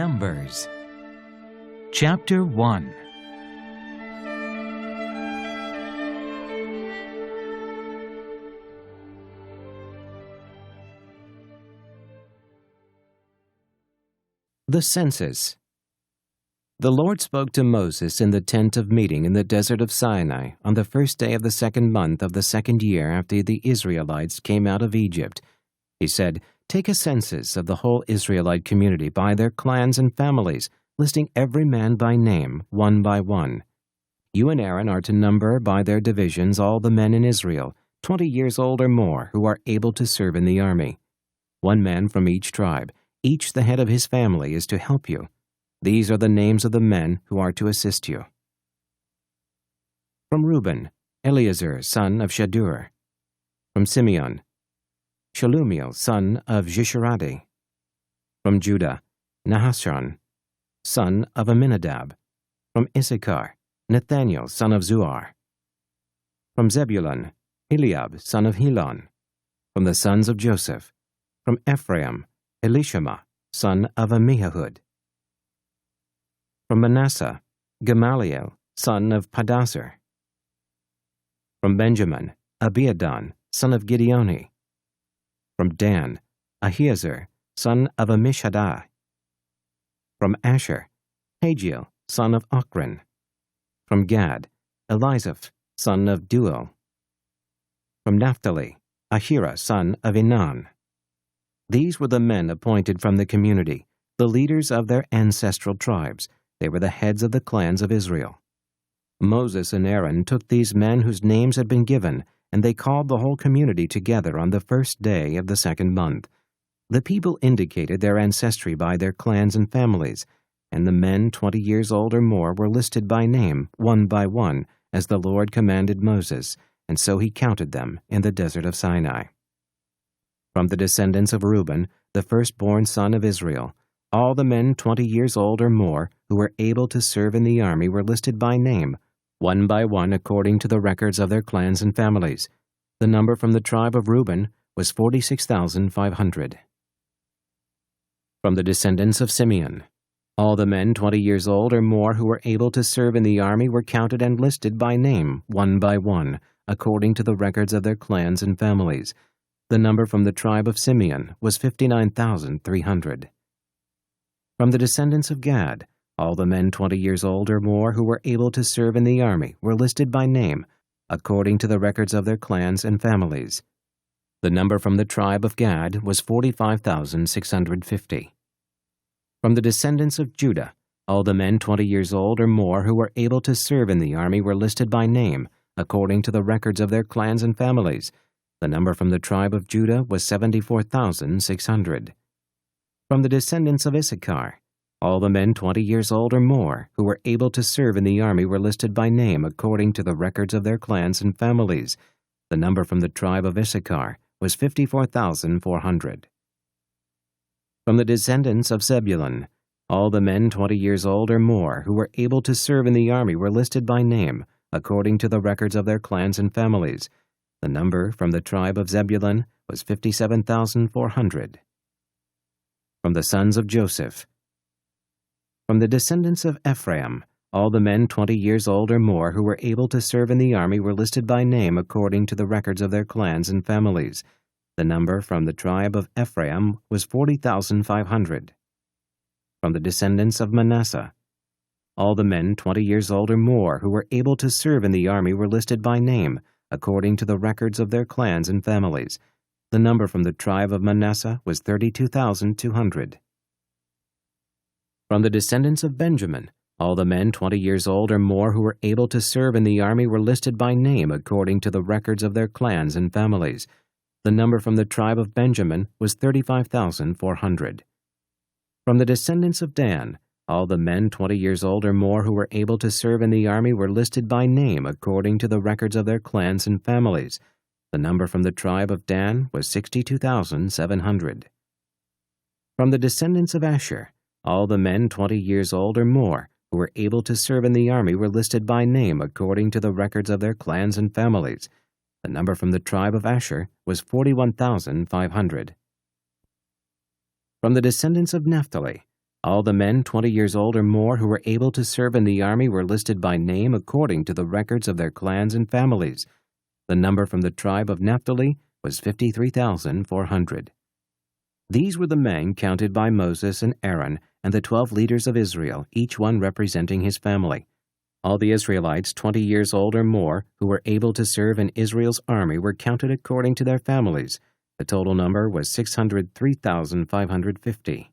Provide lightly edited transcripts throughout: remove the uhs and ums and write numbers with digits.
Numbers. Chapter 1. The census. The Lord spoke to Moses in the tent of meeting in the desert of Sinai on the first day of the second month of the second year after the Israelites came out of Egypt. He said, "Take a census of the whole Israelite community by their clans and families, listing every man by name, one by one. You and Aaron are to number by their divisions all the men in Israel, 20 years old or more, who are able to serve in the army. One man from each tribe, each the head of his family, is to help you. These are the names of the men who are to assist you. From Reuben, Eleazar, son of Shadur. From Simeon, Shalumiel, son of Jeshuradi. From Judah, Nahashon, son of Aminadab. From Issachar, Nathaniel, son of Zuar. From Zebulun, Eliab, son of Helon. From the sons of Joseph, from Ephraim, Elishama, son of Ammihud. From Manasseh, Gamaliel, son of Pedasur. From Benjamin, Abiadan, son of Gideoni. From Dan, Ahiezer, son of Ammishaddai. From Asher, Pagiel, son of Ochran. From Gad, Elizaph, son of Duel. From Naphtali, Ahira, son of Enan. These were the men appointed from the community, the leaders of their ancestral tribes. They were the heads of the clans of Israel. Moses and Aaron took these men whose names had been given, and they called the whole community together on the first day of the second month. The people indicated their ancestry by their clans and families, and the men 20 years old or more were listed by name, one by one, as the Lord commanded Moses, and so he counted them in the desert of Sinai. From the descendants of Reuben, the firstborn son of Israel, all the men 20 years old or more who were able to serve in the army were listed by name, one by one according to the records of their clans and families. The number from the tribe of Reuben was 46,500. From the descendants of Simeon, all the men 20 years old or more who were able to serve in the army were counted and listed by name, one by one, according to the records of their clans and families. The number from the tribe of Simeon was 59,300. From the descendants of Gad, all the men 20 years old or more who were able to serve in the army were listed by name, according to the records of their clans and families. The number from the tribe of Gad was 45,650. From the descendants of Judah, all the men 20 years old or more who were able to serve in the army were listed by name, according to the records of their clans and families. The number from the tribe of Judah was 74,600. From the descendants of Issachar, all the men 20 years old or more who were able to serve in the army were listed by name according to the records of their clans and families. The number from the tribe of Issachar was 54,400. From the descendants of Zebulun, all the men 20 years old or more who were able to serve in the army were listed by name according to the records of their clans and families. The number from the tribe of Zebulun was 57,400. From the sons of Joseph, from the descendants of Ephraim, all the men 20 years old or more who were able to serve in the army were listed by name according to the records of their clans and families. The number from the tribe of Ephraim was 40,500. From the descendants of Manasseh, all the men 20 years old or more who were able to serve in the army were listed by name according to the records of their clans and families. The number from the tribe of Manasseh was 32,200. From the descendants of Benjamin, all the men 20 years old or more who were able to serve in the army were listed by name according to the records of their clans and families. The number from the tribe of Benjamin was 35,400. From the descendants of Dan, all the men 20 years old or more who were able to serve in the army were listed by name according to the records of their clans and families. The number from the tribe of Dan was 62,700. From the descendants of Asher, all the men 20 years old or more who were able to serve in the army were listed by name according to the records of their clans and families. The number from the tribe of Asher was 41,500. From the descendants of Naphtali, All the men 20 years old or more who were able to serve in the army were listed by name according to the records of their clans and families. The number from the tribe of Naphtali was 53,400. These were the men counted by Moses and Aaron and the 12 leaders of Israel, each one representing his family. All the Israelites 20 years old or more who were able to serve in Israel's army were counted according to their families. The total number was 603,550.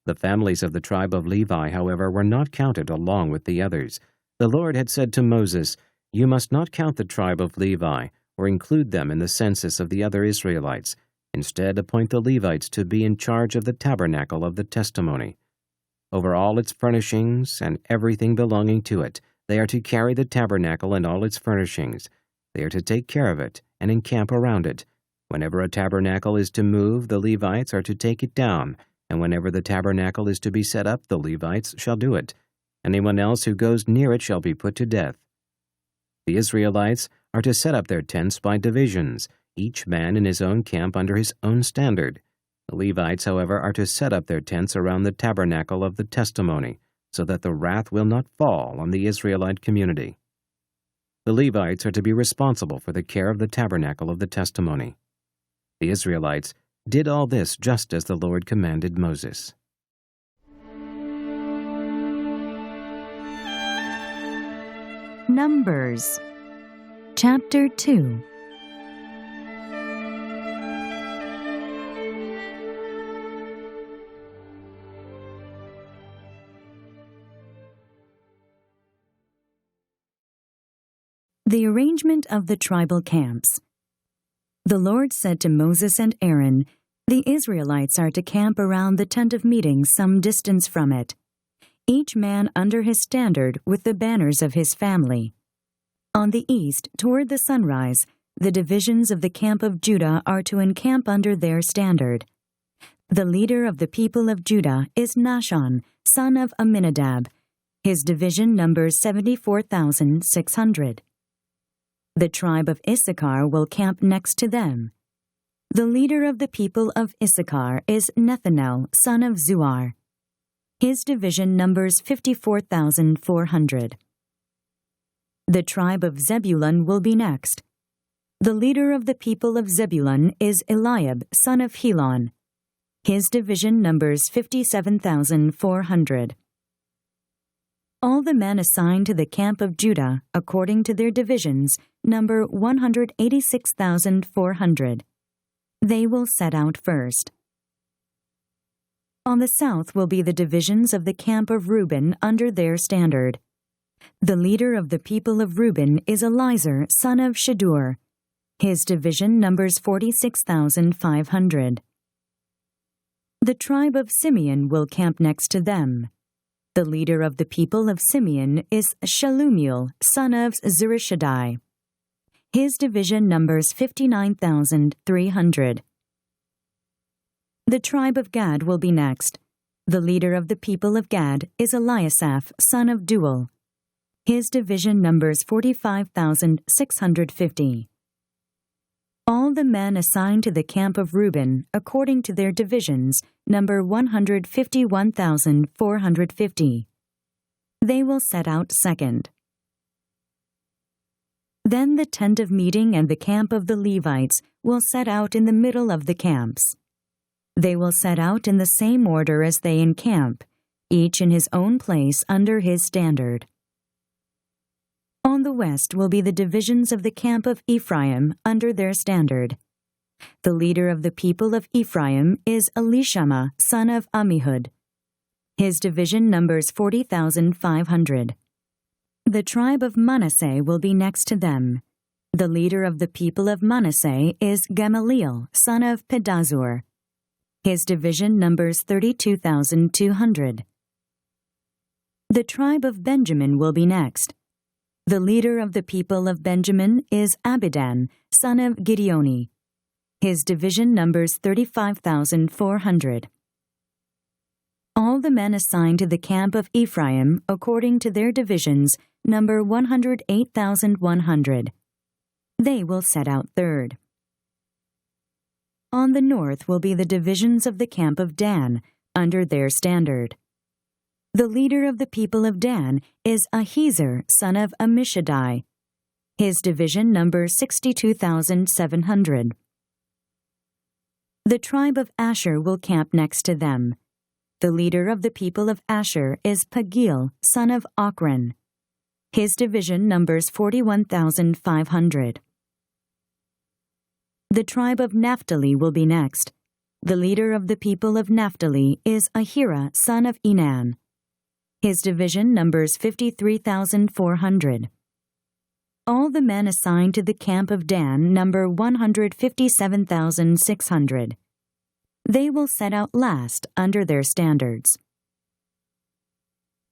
The families of the tribe of Levi, however, were not counted along with the others. The Lord had said to Moses, "You must not count the tribe of Levi, or include them in the census of the other Israelites. Instead, appoint the Levites to be in charge of the tabernacle of the testimony. Over all its furnishings and everything belonging to it, they are to carry the tabernacle and all its furnishings. They are to take care of it and encamp around it. Whenever a tabernacle is to move, the Levites are to take it down, and whenever the tabernacle is to be set up, the Levites shall do it. Anyone else who goes near it shall be put to death." The Israelites are to set up their tents by divisions, each man in his own camp under his own standard. The Levites, however, are to set up their tents around the tabernacle of the testimony, so that the wrath will not fall on the Israelite community. The Levites are to be responsible for the care of the tabernacle of the testimony. The Israelites did all this just as the Lord commanded Moses. Numbers Chapter 2. The arrangement of the tribal camps. The Lord said to Moses and Aaron, "The Israelites are to camp around the tent of meeting some distance from it, each man under his standard with the banners of his family. On the east, toward the sunrise, the divisions of the camp of Judah are to encamp under their standard. The leader of the people of Judah is Nahshon, son of Amminadab. His division numbers 74,600. The tribe of Issachar will camp next to them. The leader of the people of Issachar is Nethanel, son of Zuar. His division numbers 54,400. The tribe of Zebulun will be next. The leader of the people of Zebulun is Eliab, son of Helon. His division numbers 57,400. All the men assigned to the camp of Judah, according to their divisions, number 186,400. They will set out first. On the south will be the divisions of the camp of Reuben under their standard. The leader of the people of Reuben is Elizur, son of Shadur. His division numbers 46,500. The tribe of Simeon will camp next to them. The leader of the people of Simeon is Shalumiel, son of Zurishaddai. His division numbers 59,300. The tribe of Gad will be next. The leader of the people of Gad is Eliasaph, son of Duel. His division numbers 45,650. All the men assigned to the camp of Reuben, according to their divisions, number 151,450. They will set out second. Then the tent of meeting and the camp of the Levites will set out in the middle of the camps. They will set out in the same order as they encamp, each in his own place under his standard. On the west will be the divisions of the camp of Ephraim under their standard. The leader of the people of Ephraim is Elishama, son of Ammihud. His division numbers 40,500. The tribe of Manasseh will be next to them. The leader of the people of Manasseh is Gamaliel, son of Pedazur. His division numbers 32,200. The tribe of Benjamin will be next. The leader of the people of Benjamin is Abidan, son of Gideoni. His division numbers 35,400. All the men assigned to the camp of Ephraim, according to their divisions, number 108,100. They will set out third. On the north will be the divisions of the camp of Dan, under their standard. The leader of the people of Dan is Ahiezer, son of Ammishaddai. His division numbers 62,700. The tribe of Asher will camp next to them. The leader of the people of Asher is Pagiel, son of Ochran. His division numbers 41,500. The tribe of Naphtali will be next. The leader of the people of Naphtali is Ahira, son of Enan. His division numbers 53,400. All the men assigned to the camp of Dan number 157,600. They will set out last under their standards.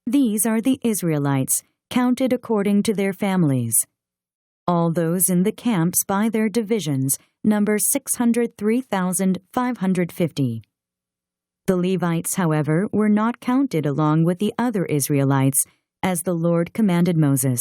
These are the Israelites, counted according to their families. All those in the camps by their divisions number 603,550. The Levites, however, were not counted along with the other Israelites, as the Lord commanded Moses.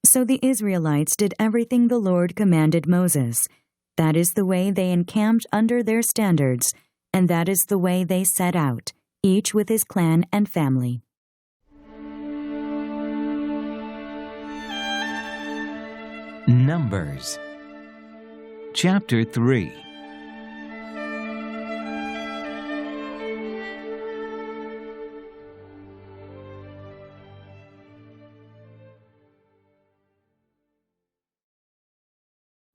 So the Israelites did everything the Lord commanded Moses. That is the way they encamped under their standards, and that is the way they set out, each with his clan and family. Numbers Chapter 3.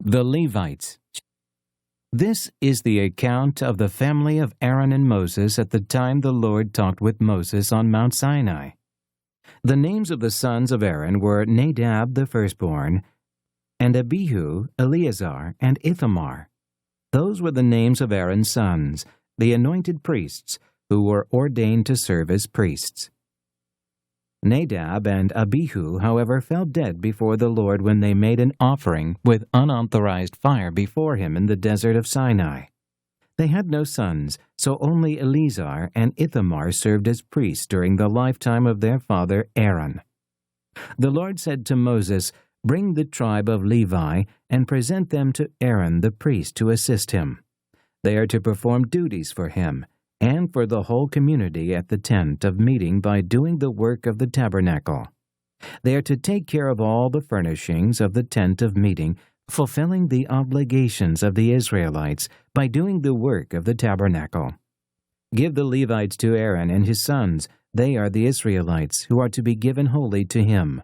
The Levites. This is the account of the family of Aaron and Moses at the time the Lord talked with Moses on Mount Sinai. The names of the sons of Aaron were Nadab the firstborn, and Abihu, Eleazar, and Ithamar. Those were the names of Aaron's sons, the anointed priests, who were ordained to serve as priests. Nadab and Abihu, however, fell dead before the Lord when they made an offering with unauthorized fire before him in the desert of Sinai. They had no sons, so only Eleazar and Ithamar served as priests during the lifetime of their father Aaron. The Lord said to Moses, "Bring the tribe of Levi and present them to Aaron the priest to assist him. They are to perform duties for him and for the whole community at the tent of meeting by doing the work of the tabernacle. They are to take care of all the furnishings of the tent of meeting, fulfilling the obligations of the Israelites by doing the work of the tabernacle. Give the Levites to Aaron and his sons. They are the Israelites who are to be given wholly to him.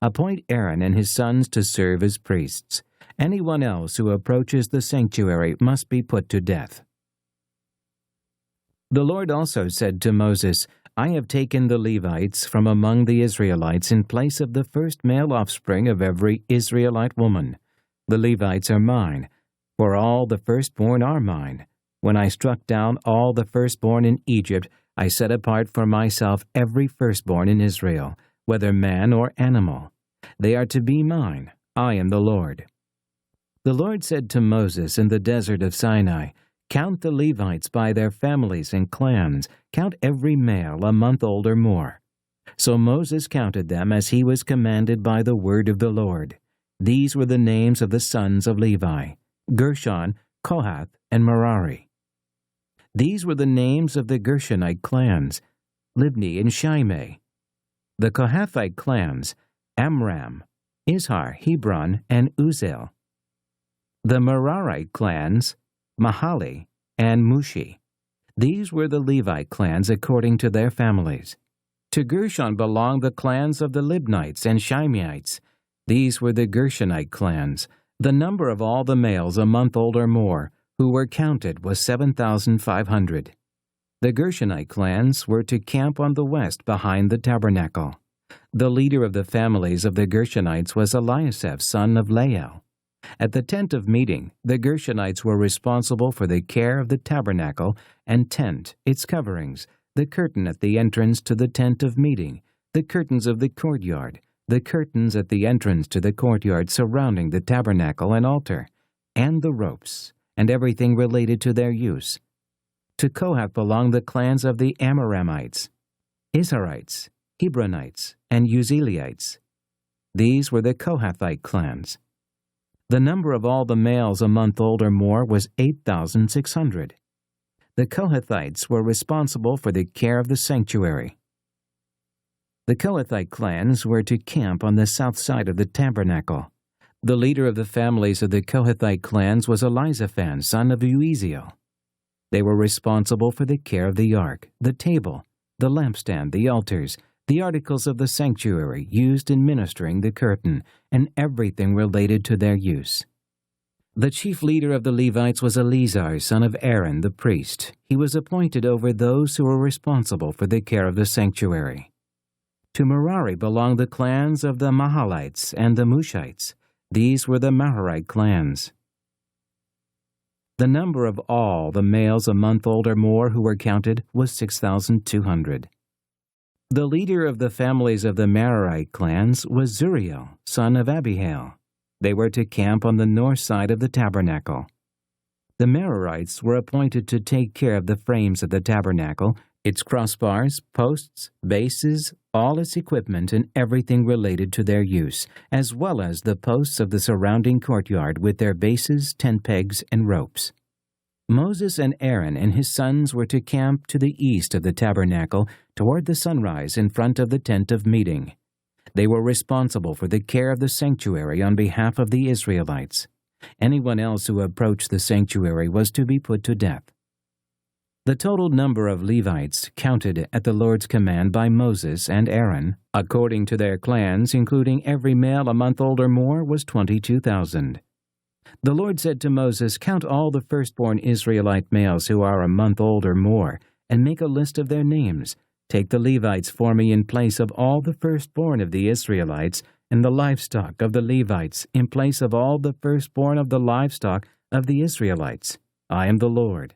Appoint Aaron and his sons to serve as priests. Anyone else who approaches the sanctuary must be put to death." The Lord also said to Moses, "I have taken the Levites from among the Israelites in place of the first male offspring of every Israelite woman. The Levites are mine, for all the firstborn are mine. When I struck down all the firstborn in Egypt, I set apart for myself every firstborn in Israel, whether man or animal. They are to be mine. I am the Lord." The Lord said to Moses in the desert of Sinai, "Count the Levites by their families and clans. Count every male a month old or more." So Moses counted them as he was commanded by the word of the Lord. These were the names of the sons of Levi: Gershon, Kohath, and Merari. These were the names of the Gershonite clans: Libni and Shimei. The Kohathite clans: Amram, Izhar, Hebron, and Uziel. The Merarite clans: Mahali and Mushi. These were the Levite clans according to their families. To Gershon belonged the clans of the Libnites and Shimeites. These were the Gershonite clans. The number of all the males a month old or more who were counted was 7,500. The Gershonite clans were to camp on the west behind the tabernacle. The leader of the families of the Gershonites was Eliasaph, son of Lael. At the tent of meeting, the Gershonites were responsible for the care of the tabernacle and tent, its coverings, the curtain at the entrance to the tent of meeting, the curtains of the courtyard, the curtains at the entrance to the courtyard surrounding the tabernacle and altar, and the ropes, and everything related to their use. To Kohath belonged the clans of the Amramites, Izharites, Hebronites, and Uzzielites. These were the Kohathite clans. The number of all the males a month old or more was 8,600. the Kohathites were responsible for the care of the sanctuary. The Kohathite clans were to camp on the south side of the tabernacle. The leader of the families of the Kohathite clans was Elizaphan, son of Uziel. They were responsible for the care of the ark, the table, the lampstand, the altars, the articles of the sanctuary used in ministering the curtain, and everything related to their use. The chief leader of the Levites was Eleazar, son of Aaron, the priest. He was appointed over those who were responsible for the care of the sanctuary. To Merari belonged the clans of the Mahalites and the Mushites. These were the Maharite clans. The number of all the males a month old or more who were counted was 6,200. The leader of the families of the Merarite clans was Zuriel, son of Abihail. They were to camp on the north side of the tabernacle. The Merarites were appointed to take care of the frames of the tabernacle, its crossbars, posts, bases, all its equipment, and everything related to their use, as well as the posts of the surrounding courtyard with their bases, tent pegs, and ropes. Moses and Aaron and his sons were to camp to the east of the tabernacle toward the sunrise in front of the tent of meeting. They were responsible for the care of the sanctuary on behalf of the Israelites. Anyone else who approached the sanctuary was to be put to death. The total number of Levites counted at the Lord's command by Moses and Aaron, according to their clans, including every male a month old or more, was 22,000. The Lord said to Moses, "Count all the firstborn Israelite males who are a month old or more, and make a list of their names. Take the Levites for me in place of all the firstborn of the Israelites, and the livestock of the Levites in place of all the firstborn of the livestock of the Israelites. I am the Lord."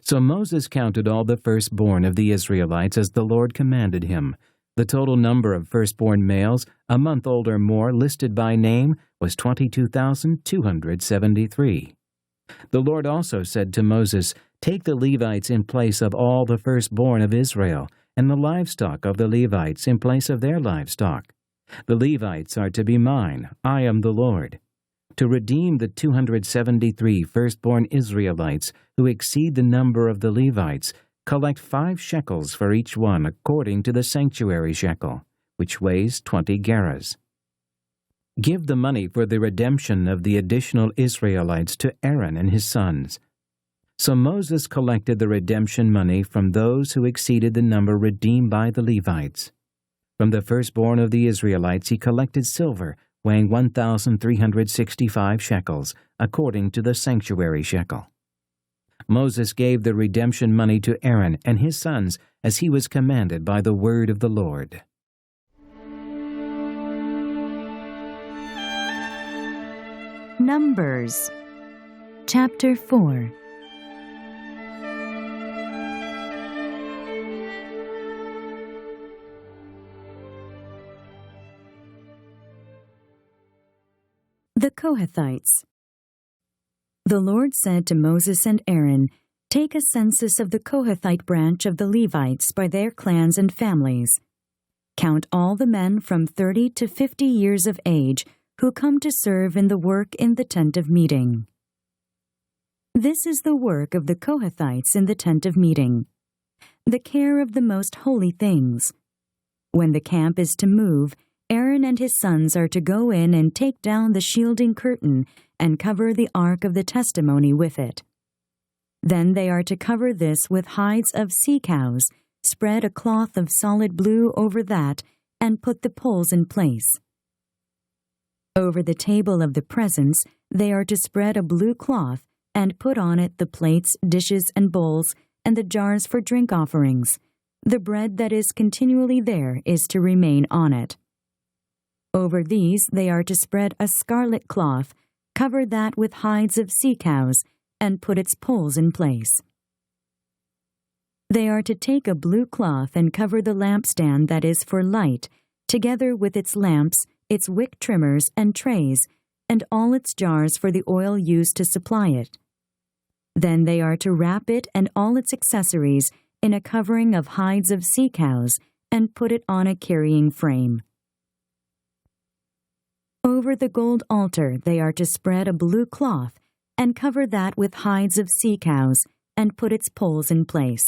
So Moses counted all the firstborn of the Israelites as the Lord commanded him. The total number of firstborn males, a month old or more, listed by name, was 22,273. The Lord also said to Moses, "Take the Levites in place of all the firstborn of Israel, and the livestock of the Levites in place of their livestock. The Levites are to be mine. I am the Lord. To redeem the 273 firstborn Israelites who exceed the number of the Levites, collect 5 shekels for each one according to the sanctuary shekel, which weighs 20 gerahs. Give the money for the redemption of the additional Israelites to Aaron and his sons." So Moses collected the redemption money from those who exceeded the number redeemed by the Levites. From the firstborn of the Israelites he collected silver, weighing 1,365 shekels, according to the sanctuary shekel. Moses gave the redemption money to Aaron and his sons as he was commanded by the word of the Lord. Numbers, chapter 4. The Kohathites. The Lord said to Moses and Aaron, "Take a census of the Kohathite branch of the Levites by their clans and families. Count all the men from 30 to 50 years of age who come to serve in the work in the tent of meeting." This is the work of the Kohathites in the tent of meeting: the care of the most holy things. When the camp is to move, Aaron and his sons are to go in and take down the shielding curtain and cover the ark of the testimony with it. Then they are to cover this with hides of sea cows, spread a cloth of solid blue over that, and put the poles in place. Over the table of the presence, they are to spread a blue cloth and put on it the plates, dishes, and bowls, and the jars for drink offerings. The bread that is continually there is to remain on it. Over these they are to spread a scarlet cloth, cover that with hides of sea cows, and put its poles in place. They are to take a blue cloth and cover the lampstand that is for light, together with its lamps, its wick trimmers and trays, and all its jars for the oil used to supply it. Then they are to wrap it and all its accessories in a covering of hides of sea cows, and put it on a carrying frame. Over the gold altar they are to spread a blue cloth, and cover that with hides of sea cows, and put its poles in place.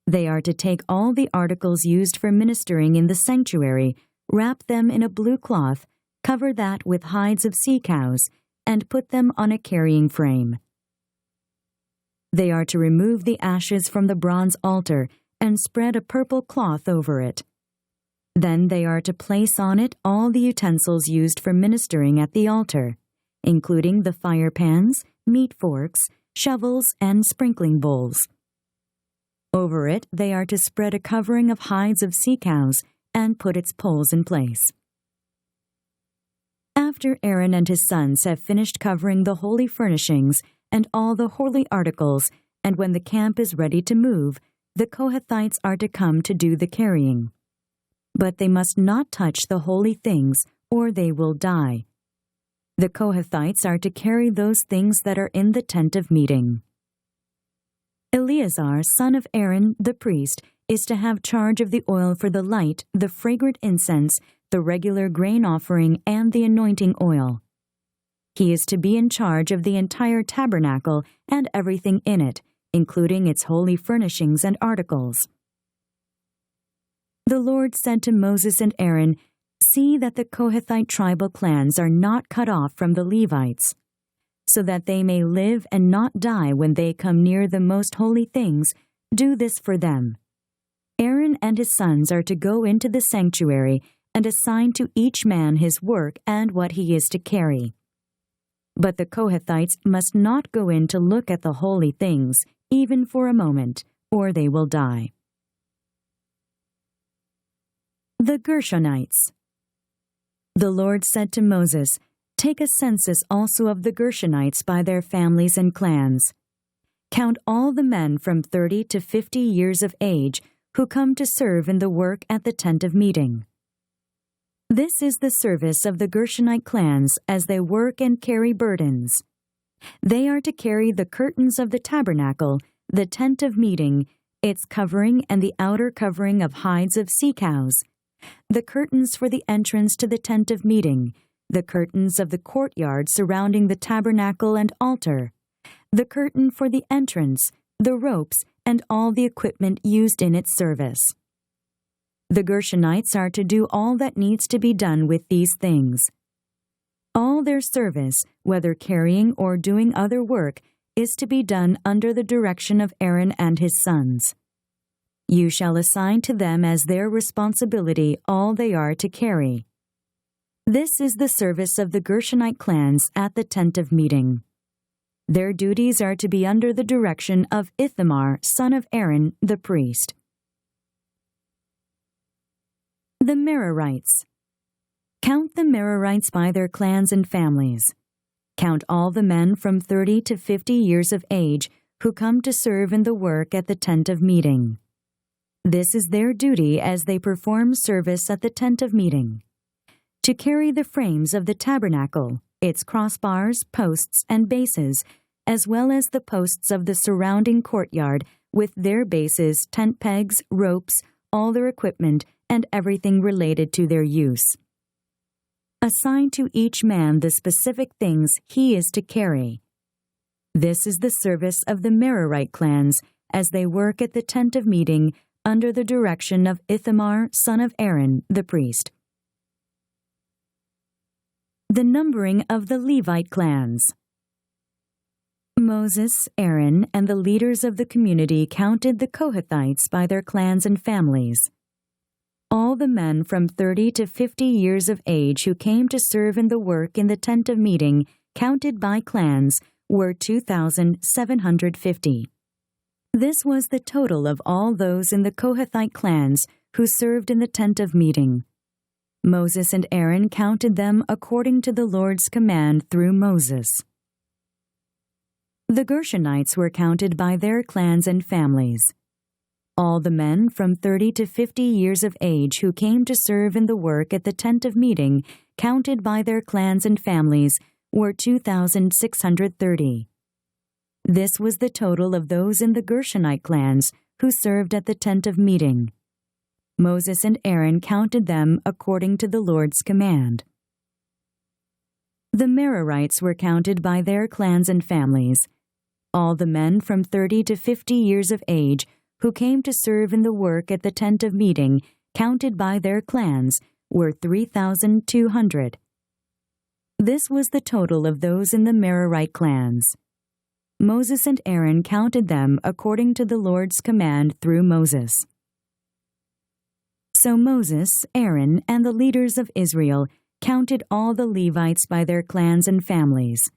They are to take all the articles used for ministering in the sanctuary, wrap them in a blue cloth, cover that with hides of sea cows, and put them on a carrying frame. They are to remove the ashes from the bronze altar and spread a purple cloth over it. Then they are to place on it all the utensils used for ministering at the altar, including the fire pans, meat forks, shovels, and sprinkling bowls. Over it they are to spread a covering of hides of sea cows and put its poles in place. After Aaron and his sons have finished covering the holy furnishings and all the holy articles, and when the camp is ready to move, the Kohathites are to come to do the carrying. But they must not touch the holy things, or they will die. The Kohathites are to carry those things that are in the tent of meeting. Eleazar, son of Aaron, the priest, is to have charge of the oil for the light, the fragrant incense, the regular grain offering, and the anointing oil. He is to be in charge of the entire tabernacle and everything in it, including its holy furnishings and articles. The Lord said to Moses and Aaron, "See that the Kohathite tribal clans are not cut off from the Levites, so that they may live and not die when they come near the most holy things. Do this for them. Aaron and his sons are to go into the sanctuary and assign to each man his work and what he is to carry. But the Kohathites must not go in to look at the holy things, even for a moment, or they will die." The Gershonites. The Lord said to Moses, "Take a census also of the Gershonites by their families and clans. Count all the men from 30 to 50 years of age who come to serve in the work at the tent of meeting. This is the service of the Gershonite clans as they work and carry burdens. They are to carry the curtains of the tabernacle, the tent of meeting, its covering and the outer covering of hides of sea cows, the curtains for the entrance to the tent of meeting, the curtains of the courtyard surrounding the tabernacle and altar, the curtain for the entrance, the ropes, and all the equipment used in its service. The Gershonites are to do all that needs to be done with these things. All their service, whether carrying or doing other work, is to be done under the direction of Aaron and his sons. You shall assign to them as their responsibility all they are to carry. This is the service of the Gershonite clans at the tent of meeting. Their duties are to be under the direction of Ithamar, son of Aaron, the priest. The Merarites. Count the Merarites by their clans and families. Count all the men from 30 to 50 years of age who come to serve in the work at the tent of meeting. This is their duty as they perform service at the tent of meeting: to carry the frames of the tabernacle, its crossbars, posts, and bases, as well as the posts of the surrounding courtyard with their bases, tent pegs, ropes, all their equipment, and everything related to their use. Assign to each man the specific things he is to carry. This is the service of the Merarite clans as they work at the tent of meeting under the direction of Ithamar, son of Aaron, the priest. The numbering of the Levite clans. Moses, Aaron, and the leaders of the community counted the Kohathites by their clans and families. All the men from 30 to 50 years of age who came to serve in the work in the tent of meeting, counted by clans, were 2,750. This was the total of all those in the Kohathite clans who served in the tent of meeting. Moses and Aaron counted them according to the Lord's command through Moses. The Gershonites were counted by their clans and families. All the men from 30 to 50 years of age who came to serve in the work at the tent of meeting, counted by their clans and families, were 2,630. This was the total of those in the Gershonite clans who served at the tent of meeting. Moses and Aaron counted them according to the Lord's command. The Merarites were counted by their clans and families. All the men from 30 to 50 years of age who came to serve in the work at the tent of meeting, counted by their clans, were 3,200. This was the total of those in the Merarite clans. Moses and Aaron counted them according to the Lord's command through Moses. So Moses, Aaron, and the leaders of Israel counted all the Levites by their clans and families.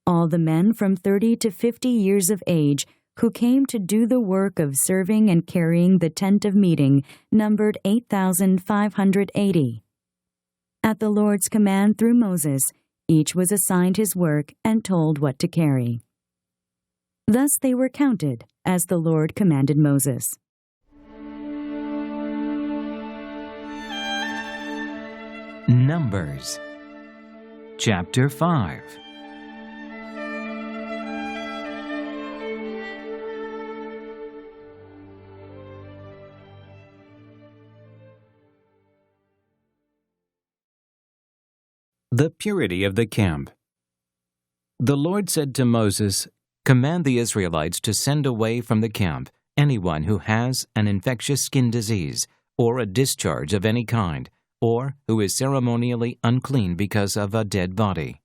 All the men from 30 to 50 years of age who came to do the work of serving and carrying the tent of meeting numbered 8,580. At the Lord's command through Moses, each was assigned his work and told what to carry. Thus they were counted, as the Lord commanded Moses. Numbers Chapter 5. The purity of the camp. The Lord said to Moses, "Command the Israelites to send away from the camp anyone who has an infectious skin disease, or a discharge of any kind, or who is ceremonially unclean because of a dead body.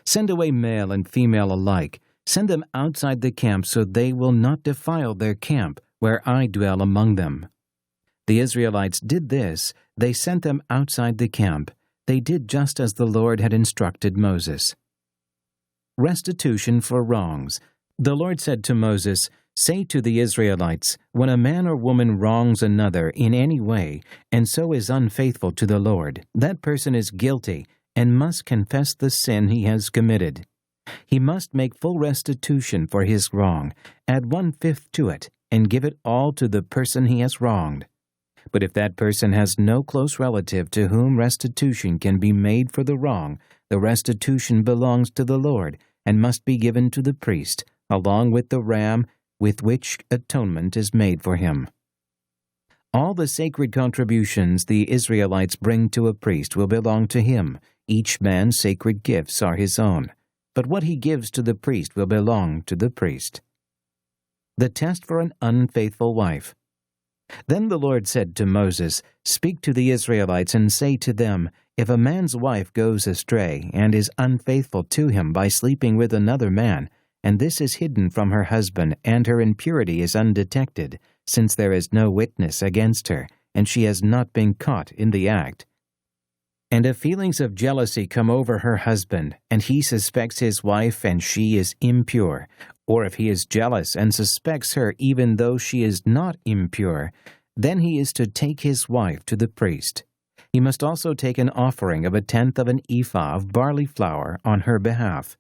Send away male and female alike. Send them outside the camp so they will not defile their camp where I dwell among them." The Israelites did this. They sent them outside the camp. They did just as the Lord had instructed Moses. Restitution for wrongs. The Lord said to Moses, "Say to the Israelites, when a man or woman wrongs another in any way, and so is unfaithful to the Lord, that person is guilty and must confess the sin he has committed. He must make full restitution for his wrong, add 1/5 to it, and give it all to the person he has wronged. But if that person has no close relative to whom restitution can be made for the wrong, the restitution belongs to the Lord and must be given to the priest, along with the ram with which atonement is made for him. All the sacred contributions the Israelites bring to a priest will belong to him. Each man's sacred gifts are his own, but what he gives to the priest will belong to the priest." The test for an unfaithful wife. Then the Lord said to Moses, "Speak to the Israelites and say to them, if a man's wife goes astray and is unfaithful to him by sleeping with another man, and this is hidden from her husband, and her impurity is undetected, since there is no witness against her, and she has not been caught in the act, and if feelings of jealousy come over her husband, and he suspects his wife and she is impure, or if he is jealous and suspects her even though she is not impure, then he is to take his wife to the priest. He must also take an offering of 1/10 of an ephah of barley flour on her behalf.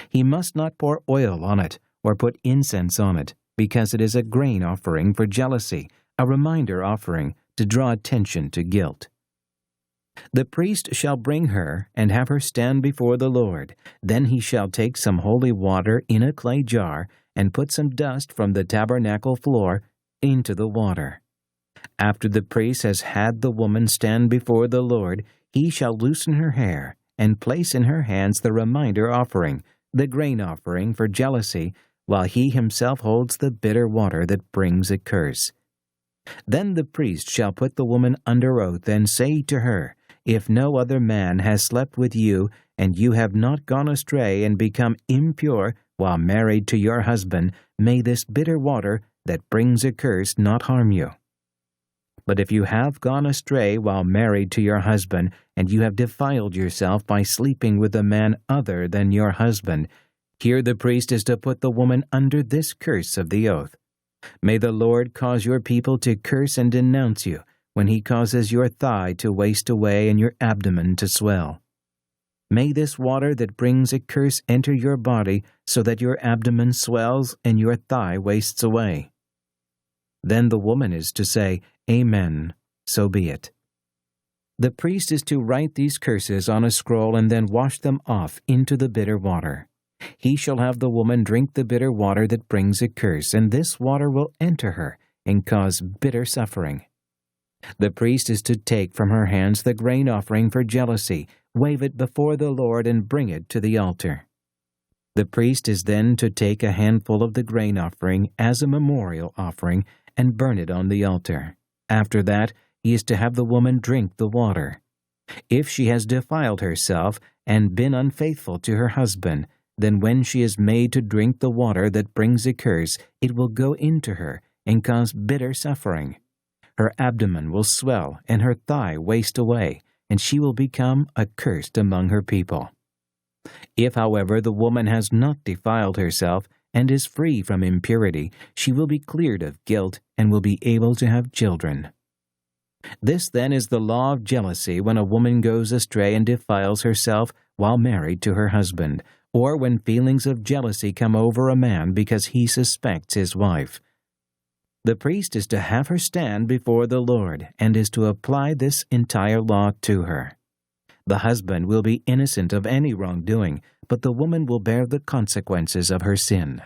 He must not pour oil on it or put incense on it, because it is a grain offering for jealousy, a reminder offering to draw attention to guilt. The priest shall bring her and have her stand before the Lord. Then he shall take some holy water in a clay jar and put some dust from the tabernacle floor into the water. After the priest has had the woman stand before the Lord, he shall loosen her hair and place in her hands the reminder offering, the grain offering for jealousy, while he himself holds the bitter water that brings a curse. Then the priest shall put the woman under oath and say to her, "If no other man has slept with you, and you have not gone astray and become impure while married to your husband, may this bitter water that brings a curse not harm you. But if you have gone astray while married to your husband, and you have defiled yourself by sleeping with a man other than your husband, here the priest is to put the woman under this curse of the oath. May the Lord cause your people to curse and denounce you, when he causes your thigh to waste away and your abdomen to swell. May this water that brings a curse enter your body, so that your abdomen swells and your thigh wastes away." Then the woman is to say, "Amen, so be it." The priest is to write these curses on a scroll and then wash them off into the bitter water. He shall have the woman drink the bitter water that brings a curse, and this water will enter her and cause bitter suffering. The priest is to take from her hands the grain offering for jealousy, wave it before the Lord, and bring it to the altar. The priest is then to take a handful of the grain offering as a memorial offering and burn it on the altar. After that, he is to have the woman drink the water. If she has defiled herself and been unfaithful to her husband, then when she is made to drink the water that brings a curse, it will go into her and cause bitter suffering. Her abdomen will swell and her thigh waste away, and she will become accursed among her people. If, however, the woman has not defiled herself and is free from impurity, she will be cleared of guilt and will be able to have children. This then is the law of jealousy when a woman goes astray and defiles herself while married to her husband, or when feelings of jealousy come over a man because he suspects his wife. The priest is to have her stand before the Lord and is to apply this entire law to her. The husband will be innocent of any wrongdoing, but the woman will bear the consequences of her sin.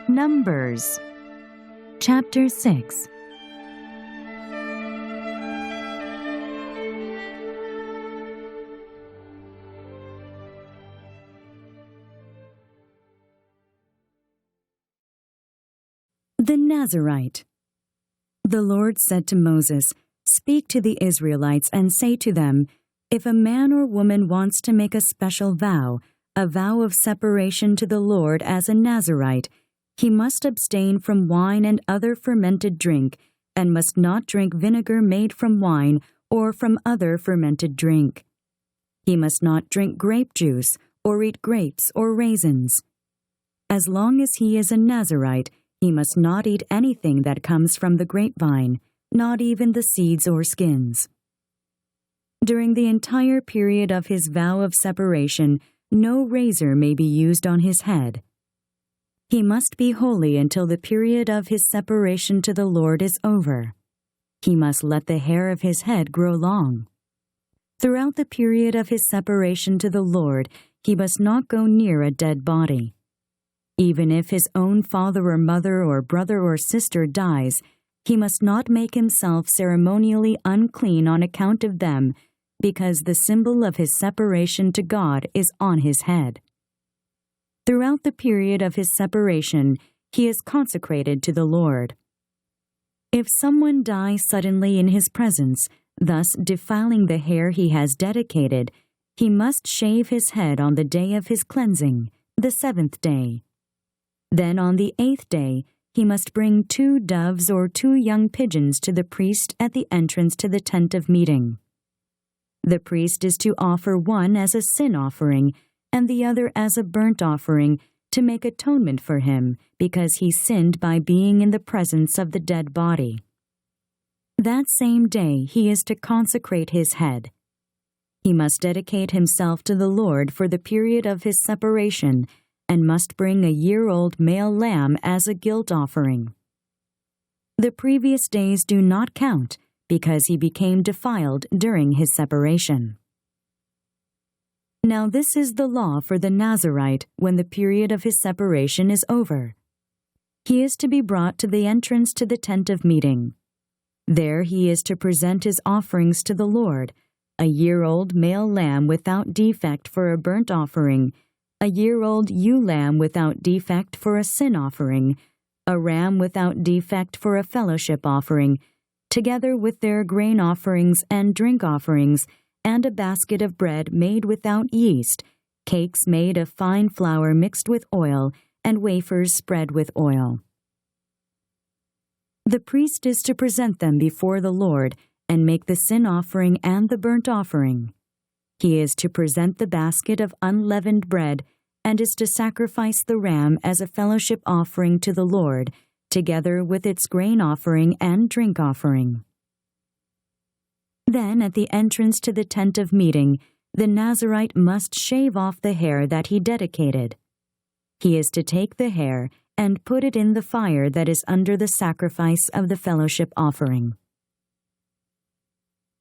Numbers Chapter 6. The Nazirite. The Lord said to Moses, "Speak to the Israelites and say to them, if a man or woman wants to make a special vow, a vow of separation to the Lord as a Nazirite, he must abstain from wine and other fermented drink, and must not drink vinegar made from wine or from other fermented drink. He must not drink grape juice or eat grapes or raisins. As long as he is a Nazirite, he must not eat anything that comes from the grapevine, not even the seeds or skins. During the entire period of his vow of separation, no razor may be used on his head. He must be holy until the period of his separation to the Lord is over. He must let the hair of his head grow long. Throughout the period of his separation to the Lord, he must not go near a dead body. Even if his own father or mother or brother or sister dies, he must not make himself ceremonially unclean on account of them, because the symbol of his separation to God is on his head. Throughout the period of his separation, he is consecrated to the Lord. If someone dies suddenly in his presence, thus defiling the hair he has dedicated, he must shave his head on the day of his cleansing, the 7th day. Then on the 8th day, he must bring 2 doves or 2 young pigeons to the priest at the entrance to the tent of meeting. The priest is to offer one as a sin offering and the other as a burnt offering to make atonement for him because he sinned by being in the presence of the dead body. That same day he is to consecrate his head. He must dedicate himself to the Lord for the period of his separation and must bring a year-old male lamb as a guilt offering. The previous days do not count because he became defiled during his separation. Now this is the law for the Nazirite when the period of his separation is over. He is to be brought to the entrance to the tent of meeting. There he is to present his offerings to the Lord, a year-old male lamb without defect for a burnt offering, a year-old ewe lamb without defect for a sin offering, a ram without defect for a fellowship offering, together with their grain offerings and drink offerings, and a basket of bread made without yeast, cakes made of fine flour mixed with oil, and wafers spread with oil. The priest is to present them before the Lord and make the sin offering and the burnt offering. He is to present the basket of unleavened bread and is to sacrifice the ram as a fellowship offering to the Lord, together with its grain offering and drink offering. Then, at the entrance to the tent of meeting, the Nazirite must shave off the hair that he dedicated. He is to take the hair and put it in the fire that is under the sacrifice of the fellowship offering.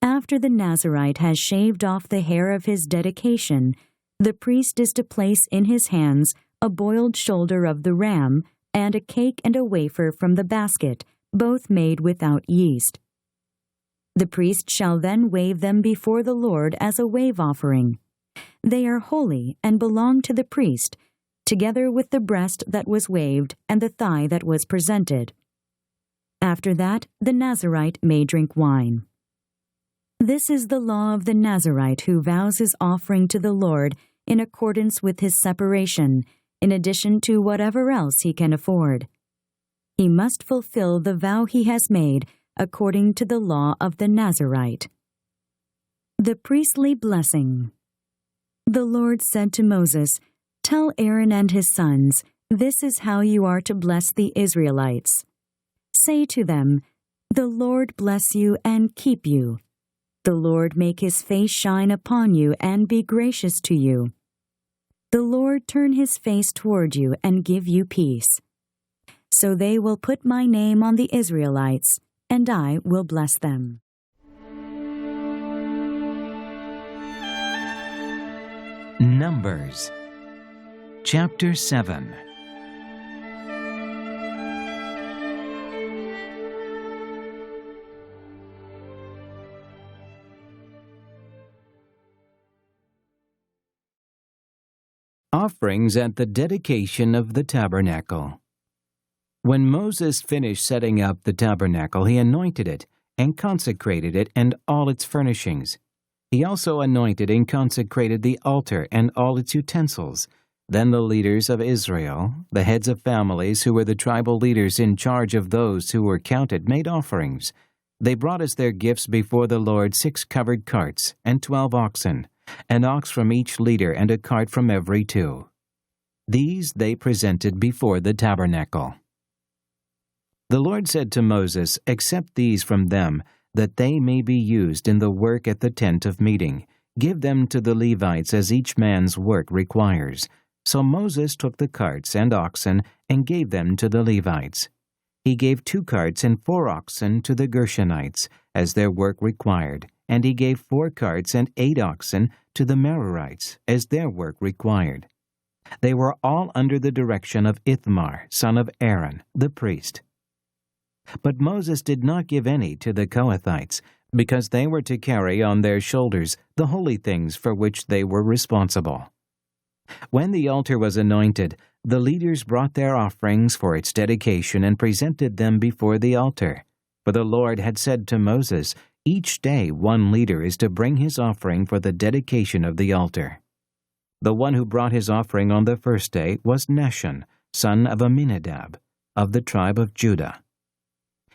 After the Nazirite has shaved off the hair of his dedication, the priest is to place in his hands a boiled shoulder of the ram and a cake and a wafer from the basket, both made without yeast. The priest shall then wave them before the Lord as a wave offering. They are holy and belong to the priest, together with the breast that was waved and the thigh that was presented. After that, the Nazirite may drink wine. This is the law of the Nazirite who vows his offering to the Lord in accordance with his separation, in addition to whatever else he can afford. He must fulfill the vow he has made according to the law of the Nazirite. The priestly blessing. The Lord said to Moses, "Tell Aaron and his sons, this is how you are to bless the Israelites. Say to them, 'The Lord bless you and keep you. The Lord make his face shine upon you and be gracious to you. The Lord turn his face toward you and give you peace.' So they will put my name on the Israelites, and I will bless them." Numbers Chapter 7. Offerings at the dedication of the tabernacle. When Moses finished setting up the tabernacle, he anointed it and consecrated it and all its furnishings. He also anointed and consecrated the altar and all its utensils. Then the leaders of Israel, the heads of families who were the tribal leaders in charge of those who were counted, made offerings. They brought as their gifts before the Lord 6 covered carts and 12 oxen, an ox from each leader and a cart from every 2. These they presented before the tabernacle. The Lord said to Moses, "Accept these from them, that they may be used in the work at the tent of meeting. Give them to the Levites as each man's work requires." So Moses took the carts and oxen and gave them to the Levites. He gave 2 carts and 4 oxen to the Gershonites, as their work required, and he gave 4 carts and 8 oxen to the Merarites, as their work required. They were all under the direction of Ithamar, son of Aaron, the priest. But Moses did not give any to the Kohathites, because they were to carry on their shoulders the holy things for which they were responsible. When the altar was anointed, the leaders brought their offerings for its dedication and presented them before the altar. For the Lord had said to Moses, "Each day one leader is to bring his offering for the dedication of the altar." The one who brought his offering on the first day was Nahshon, son of Amminadab, of the tribe of Judah.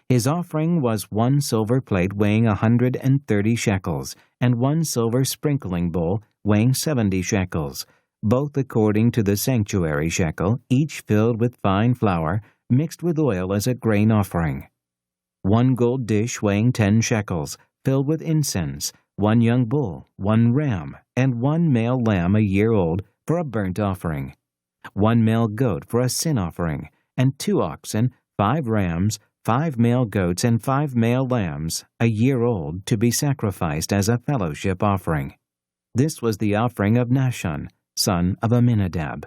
His offering was 1 silver plate weighing 130 shekels, and 1 silver sprinkling bowl weighing 70 shekels, both according to the sanctuary shekel, each filled with fine flour, mixed with oil as a grain offering. 1 gold dish weighing 10 shekels, filled with incense, 1 young bull, 1 ram, and 1 male lamb a year old for a burnt offering, 1 male goat for a sin offering, and 2 oxen, 5 rams, 5 male goats, and 5 male lambs a year old to be sacrificed as a fellowship offering. This was the offering of Nahshon, son of Amminadab.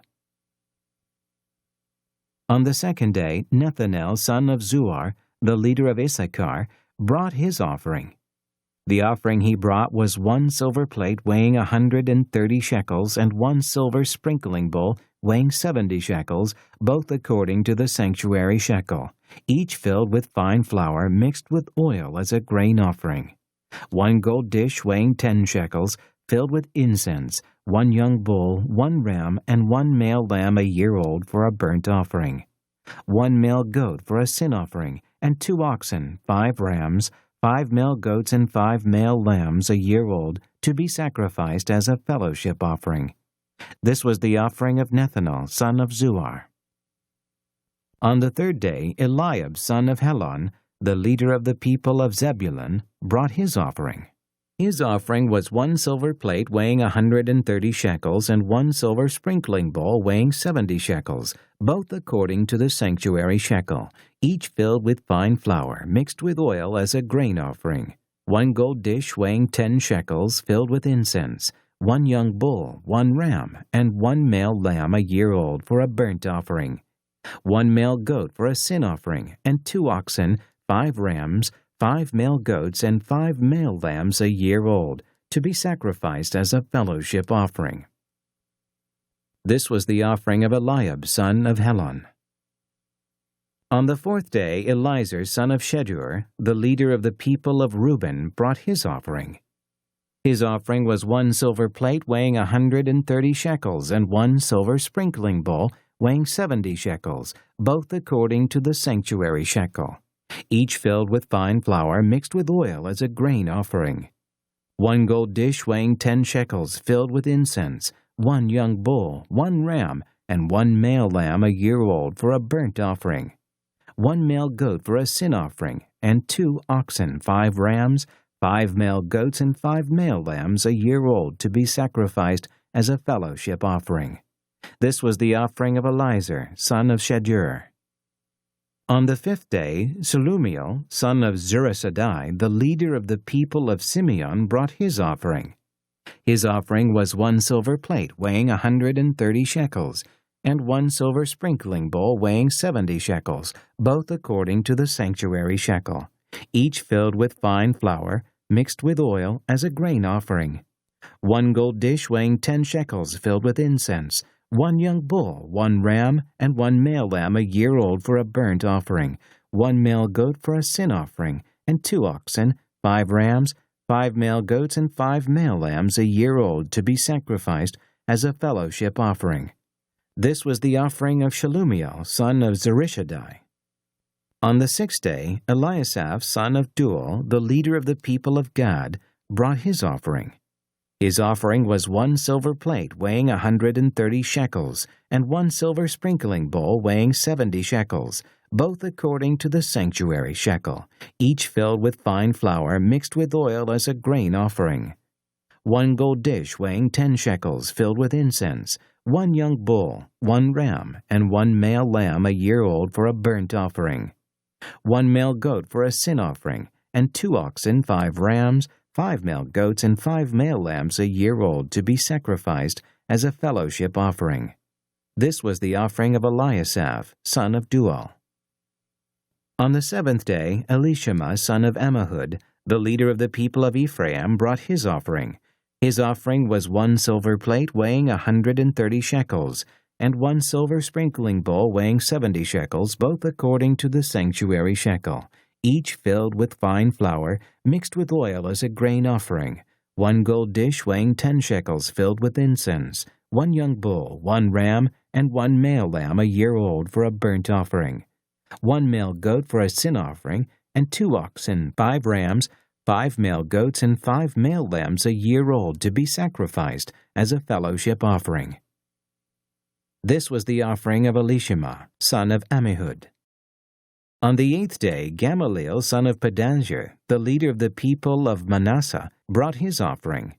On the second day, Nethanel, son of Zuar, the leader of Issachar, brought his offering. The offering he brought was 1 silver plate weighing 130 shekels and 1 silver sprinkling bowl weighing 70 shekels, both according to the sanctuary shekel, each filled with fine flour mixed with oil as a grain offering. 1 gold dish weighing 10 shekels, filled with incense, 1 young bull, 1 ram, and 1 male lamb a year old for a burnt offering, 1 male goat for a sin offering, and 2 oxen, 5 rams, 5 male goats, and 5 male lambs a year old to be sacrificed as a fellowship offering. This was the offering of Nethanel, son of Zuar. On the third day, Eliab, son of Helon, the leader of the people of Zebulun, brought his offering. His offering was 1 silver plate weighing 130 shekels and 1 silver sprinkling bowl weighing 70 shekels, both according to the sanctuary shekel, each filled with fine flour mixed with oil as a grain offering, 1 gold dish weighing 10 shekels filled with incense, 1 young bull, 1 ram, and 1 male lamb a year old for a burnt offering, 1 male goat for a sin offering, and 2 oxen, 5 rams, 5 male goats and 5 male lambs a year old, to be sacrificed as a fellowship offering. This was the offering of Eliab son of Helon. On the 4th day, Eliezer son of Shedeur, the leader of the people of Reuben, brought his offering. His offering was 1 silver plate weighing 130 shekels and 1 silver sprinkling bowl weighing 70 shekels, both according to the sanctuary shekel, each filled with fine flour mixed with oil as a grain offering. 1 gold dish weighing 10 shekels filled with incense, 1 young bull, 1 ram, and 1 male lamb a year old for a burnt offering, 1 male goat for a sin offering, and 2 oxen, 5 rams, 5 male goats, and 5 male lambs a year old to be sacrificed as a fellowship offering. This was the offering of Eliezer, son of Shedeur. On the 5th day, Shelumiel, son of Zurishaddai, the leader of the people of Simeon, brought his offering. His offering was 1 silver plate weighing 130 shekels, and 1 silver sprinkling bowl weighing 70 shekels, both according to the sanctuary shekel, each filled with fine flour, mixed with oil as a grain offering. 1 gold dish weighing 10 shekels filled with incense, 1 young bull, 1 ram, and 1 male lamb a year old for a burnt offering, 1 male goat for a sin offering, and 2 oxen, 5 rams, 5 male goats, and 5 male lambs a year old to be sacrificed as a fellowship offering. This was the offering of Shelumiel, son of Zurishaddai. On the 6th day, Eliasaph, son of Deuel, the leader of the people of Gad, brought his offering. His offering was 1 silver plate weighing 130 shekels, and 1 silver sprinkling bowl weighing 70 shekels, both according to the sanctuary shekel, each filled with fine flour mixed with oil as a grain offering. 1 gold dish weighing 10 shekels filled with incense, 1 young bull, 1 ram, and 1 male lamb a year old for a burnt offering, 1 male goat for a sin offering, and 2 oxen, 5 rams, 5 male goats, and 5 male lambs a year old to be sacrificed as a fellowship offering. This was the offering of Eliasaph, son of Deuel. On the 7th day, Elishama, son of Ammihud, the leader of the people of Ephraim, brought his offering. His offering was 1 silver plate weighing 130 shekels, and 1 silver sprinkling bowl weighing 70 shekels, both according to the sanctuary shekel, each filled with fine flour mixed with oil as a grain offering, 1 gold dish weighing 10 shekels filled with incense, 1 young bull, 1 ram, and 1 male lamb a year old for a burnt offering, 1 male goat for a sin offering, and 2 oxen, 5 rams, 5 male goats, and 5 male lambs a year old to be sacrificed as a fellowship offering. This was the offering of Elishama, son of Ammihud. On the 8th day, Gamaliel, son of Pedahzur, the leader of the people of Manasseh, brought his offering.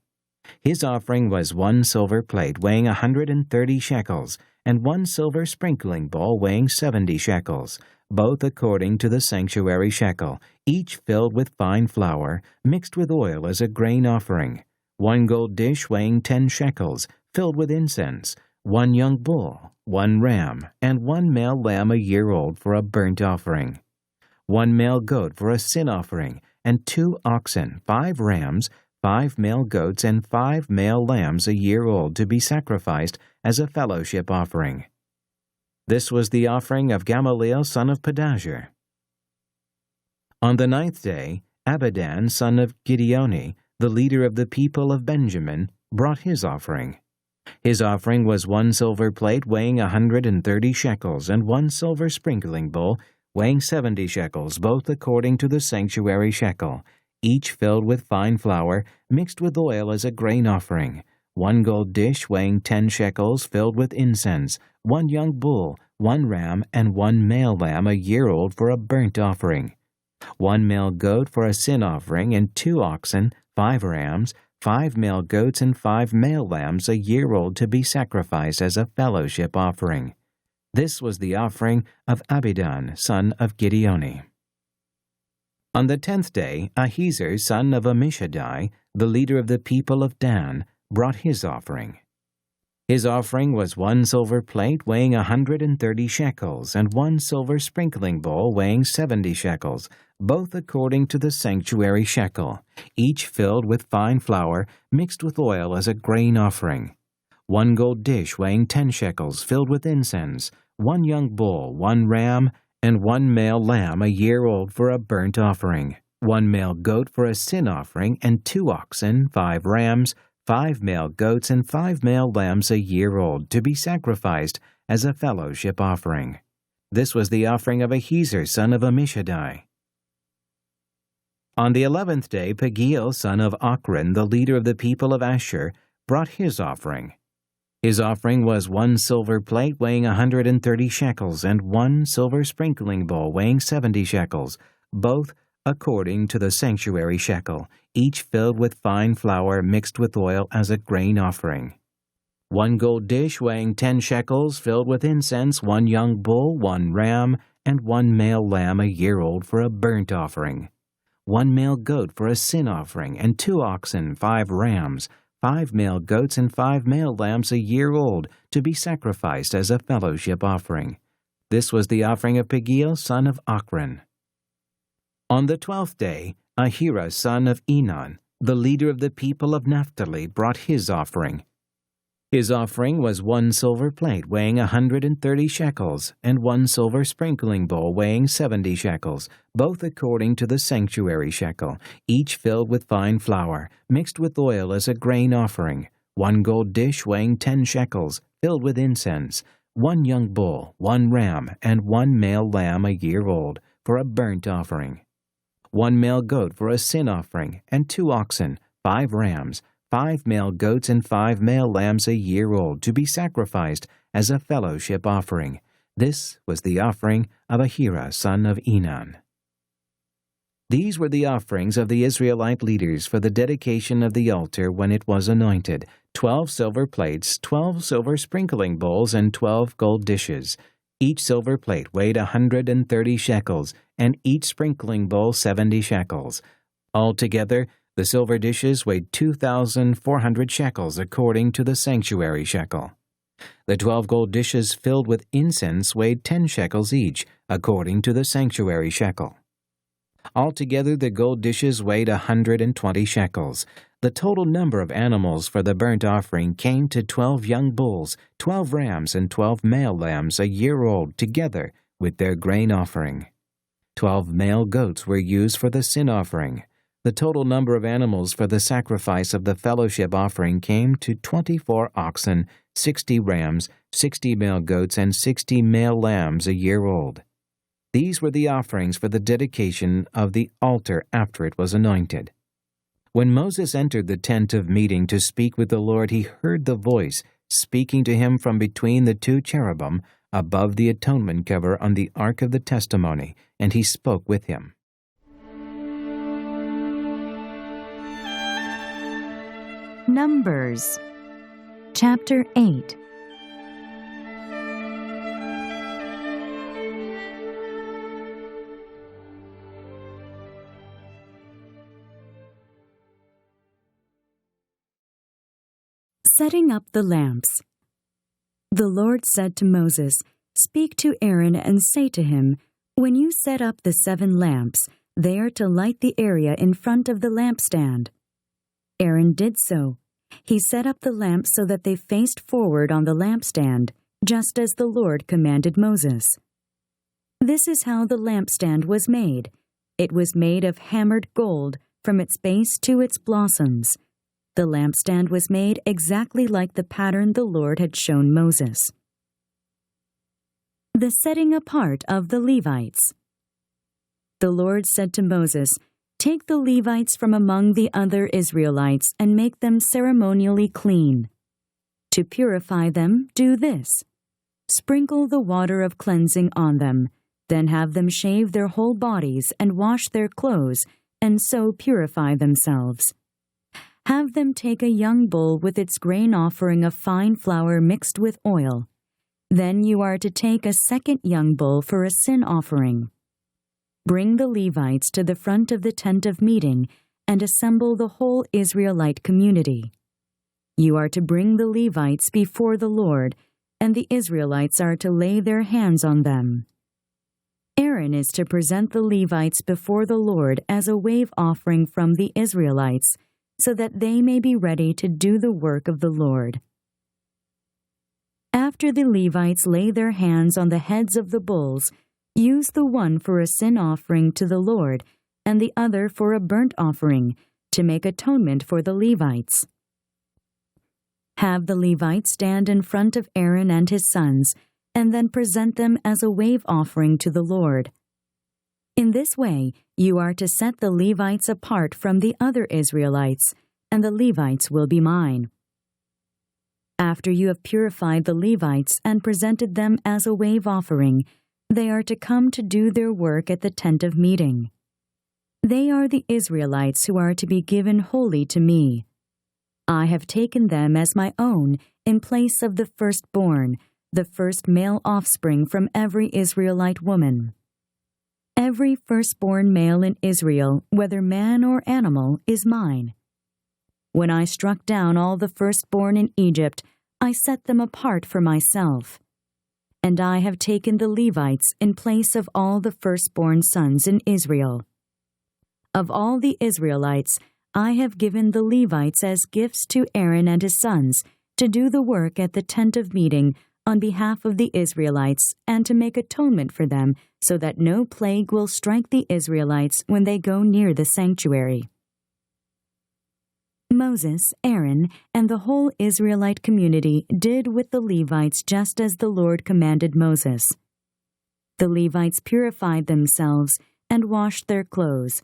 His offering was 1 silver plate weighing 130 shekels, and 1 silver sprinkling bowl weighing 70 shekels, both according to the sanctuary shekel, each filled with fine flour, mixed with oil as a grain offering, 1 gold dish weighing 10 shekels, filled with incense, 1 young bull, 1 ram, and 1 male lamb a year old for a burnt offering, 1 male goat for a sin offering, and 2 oxen, 5 rams, 5 male goats, and 5 male lambs a year old to be sacrificed as a fellowship offering. This was the offering of Gamaliel, son of Pedahzur. On the 9th day, Abidan, son of Gideoni, the leader of the people of Benjamin, brought his offering. His offering was 1 silver plate weighing 130 shekels, and 1 silver sprinkling bowl weighing 70 shekels, both according to the sanctuary shekel, each filled with fine flour mixed with oil as a grain offering, 1 gold dish weighing 10 shekels filled with incense, 1 young bull, 1 ram, and 1 male lamb a year old for a burnt offering, 1 male goat for a sin offering, and 2 oxen, 5 rams, 5 male goats, and 5 male lambs a year old to be sacrificed as a fellowship offering. This was the offering of Abidan, son of Gideoni. On the 10th day, Ahiezer, son of Ammishaddai, the leader of the people of Dan, brought his offering. His offering was 1 silver plate weighing 130 shekels, and 1 silver sprinkling bowl weighing 70 shekels, both according to the sanctuary shekel, each filled with fine flour mixed with oil as a grain offering. 1 gold dish weighing 10 shekels filled with incense, 1 young bull, 1 ram, and 1 male lamb a year old for a burnt offering, 1 male goat for a sin offering, and 2 oxen, 5 rams, 5 male goats, and 5 male lambs a year old to be sacrificed as a fellowship offering. This was the offering of Ahiezer son of Ammishaddai. On the 11th day, Pagiel son of Ochran, the leader of the people of Asher, brought his offering. His offering was 1 silver plate weighing 130 shekels and 1 silver sprinkling bowl weighing 70 shekels, both according to the sanctuary shekel, each filled with fine flour mixed with oil as a grain offering. 1 gold dish weighing 10 shekels filled with incense, 1 young bull, 1 ram, and 1 male lamb a year old for a burnt offering. 1 male goat for a sin offering, and 2 oxen, 5 rams, 5 male goats, and 5 male lambs a year old to be sacrificed as a fellowship offering. This was the offering of Pagiel son of Ochran. On the 12th day, Ahira son of Enan, the leader of the people of Naphtali, brought his offering. His offering was 1 silver plate weighing 130 shekels, and 1 silver sprinkling bowl weighing 70 shekels, both according to the sanctuary shekel, each filled with fine flour, mixed with oil as a grain offering, 1 gold dish weighing 10 shekels, filled with incense, 1 young bull, 1 ram, and 1 male lamb a year old, for a burnt offering. 1 male goat for a sin offering, and 2 oxen, 5 rams, 5 male goats, and 5 male lambs a year old to be sacrificed as a fellowship offering. This was the offering of Ahira son of Enan. These were the offerings of the Israelite leaders for the dedication of the altar when it was anointed: 12 silver plates, 12 silver sprinkling bowls, and 12 gold dishes. Each silver plate weighed 130 shekels, and each sprinkling bowl 70 shekels. Altogether, the silver dishes weighed 2,400 shekels according to the sanctuary shekel. The 12 gold dishes filled with incense weighed 10 shekels each, according to the sanctuary shekel. Altogether, the gold dishes weighed 120 shekels. The total number of animals for the burnt offering came to 12 young bulls, 12 rams, and 12 male lambs a year old together with their grain offering. 12 male goats were used for the sin offering. The total number of animals for the sacrifice of the fellowship offering came to 24 oxen, 60 rams, 60 male goats, and 60 male lambs a year old. These were the offerings for the dedication of the altar after it was anointed. When Moses entered the tent of meeting to speak with the Lord, he heard the voice speaking to him from between the 2 cherubim above the atonement cover on the ark of the testimony, and he spoke with him. Numbers Chapter 8. Setting up the lamps. The Lord said to Moses, "Speak to Aaron and say to him, when you set up the 7 lamps, they are to light the area in front of the lampstand." Aaron did so. He set up the lamps so that they faced forward on the lampstand, just as the Lord commanded Moses. This is how the lampstand was made. It was made of hammered gold from its base to its blossoms. The lampstand was made exactly like the pattern the Lord had shown Moses. The setting apart of the Levites. The Lord said to Moses, "Take the Levites from among the other Israelites and make them ceremonially clean. To purify them, do this: sprinkle the water of cleansing on them, then have them shave their whole bodies and wash their clothes, and so purify themselves. Have them take a young bull with its grain offering of fine flour mixed with oil. Then you are to take a second young bull for a sin offering. Bring the Levites to the front of the tent of meeting and assemble the whole Israelite community. You are to bring the Levites before the Lord, and the Israelites are to lay their hands on them. Aaron is to present the Levites before the Lord as a wave offering from the Israelites, so that they may be ready to do the work of the Lord. After the Levites lay their hands on the heads of the bulls, use the one for a sin offering to the Lord, and the other for a burnt offering, to make atonement for the Levites. Have the Levites stand in front of Aaron and his sons, and then present them as a wave offering to the Lord. In this way, you are to set the Levites apart from the other Israelites, and the Levites will be mine. After you have purified the Levites and presented them as a wave offering, they are to come to do their work at the tent of meeting. They are the Israelites who are to be given wholly to me. I have taken them as my own in place of the firstborn, the first male offspring from every Israelite woman. Every firstborn male in Israel, whether man or animal, is mine. When I struck down all the firstborn in Egypt, I set them apart for myself. And I have taken the Levites in place of all the firstborn sons in Israel. Of all the Israelites, I have given the Levites as gifts to Aaron and his sons to do the work at the tent of meeting on behalf of the Israelites and to make atonement for them so that no plague will strike the Israelites when they go near the sanctuary. Moses, Aaron, and the whole Israelite community did with the Levites just as the Lord commanded Moses. The Levites purified themselves and washed their clothes.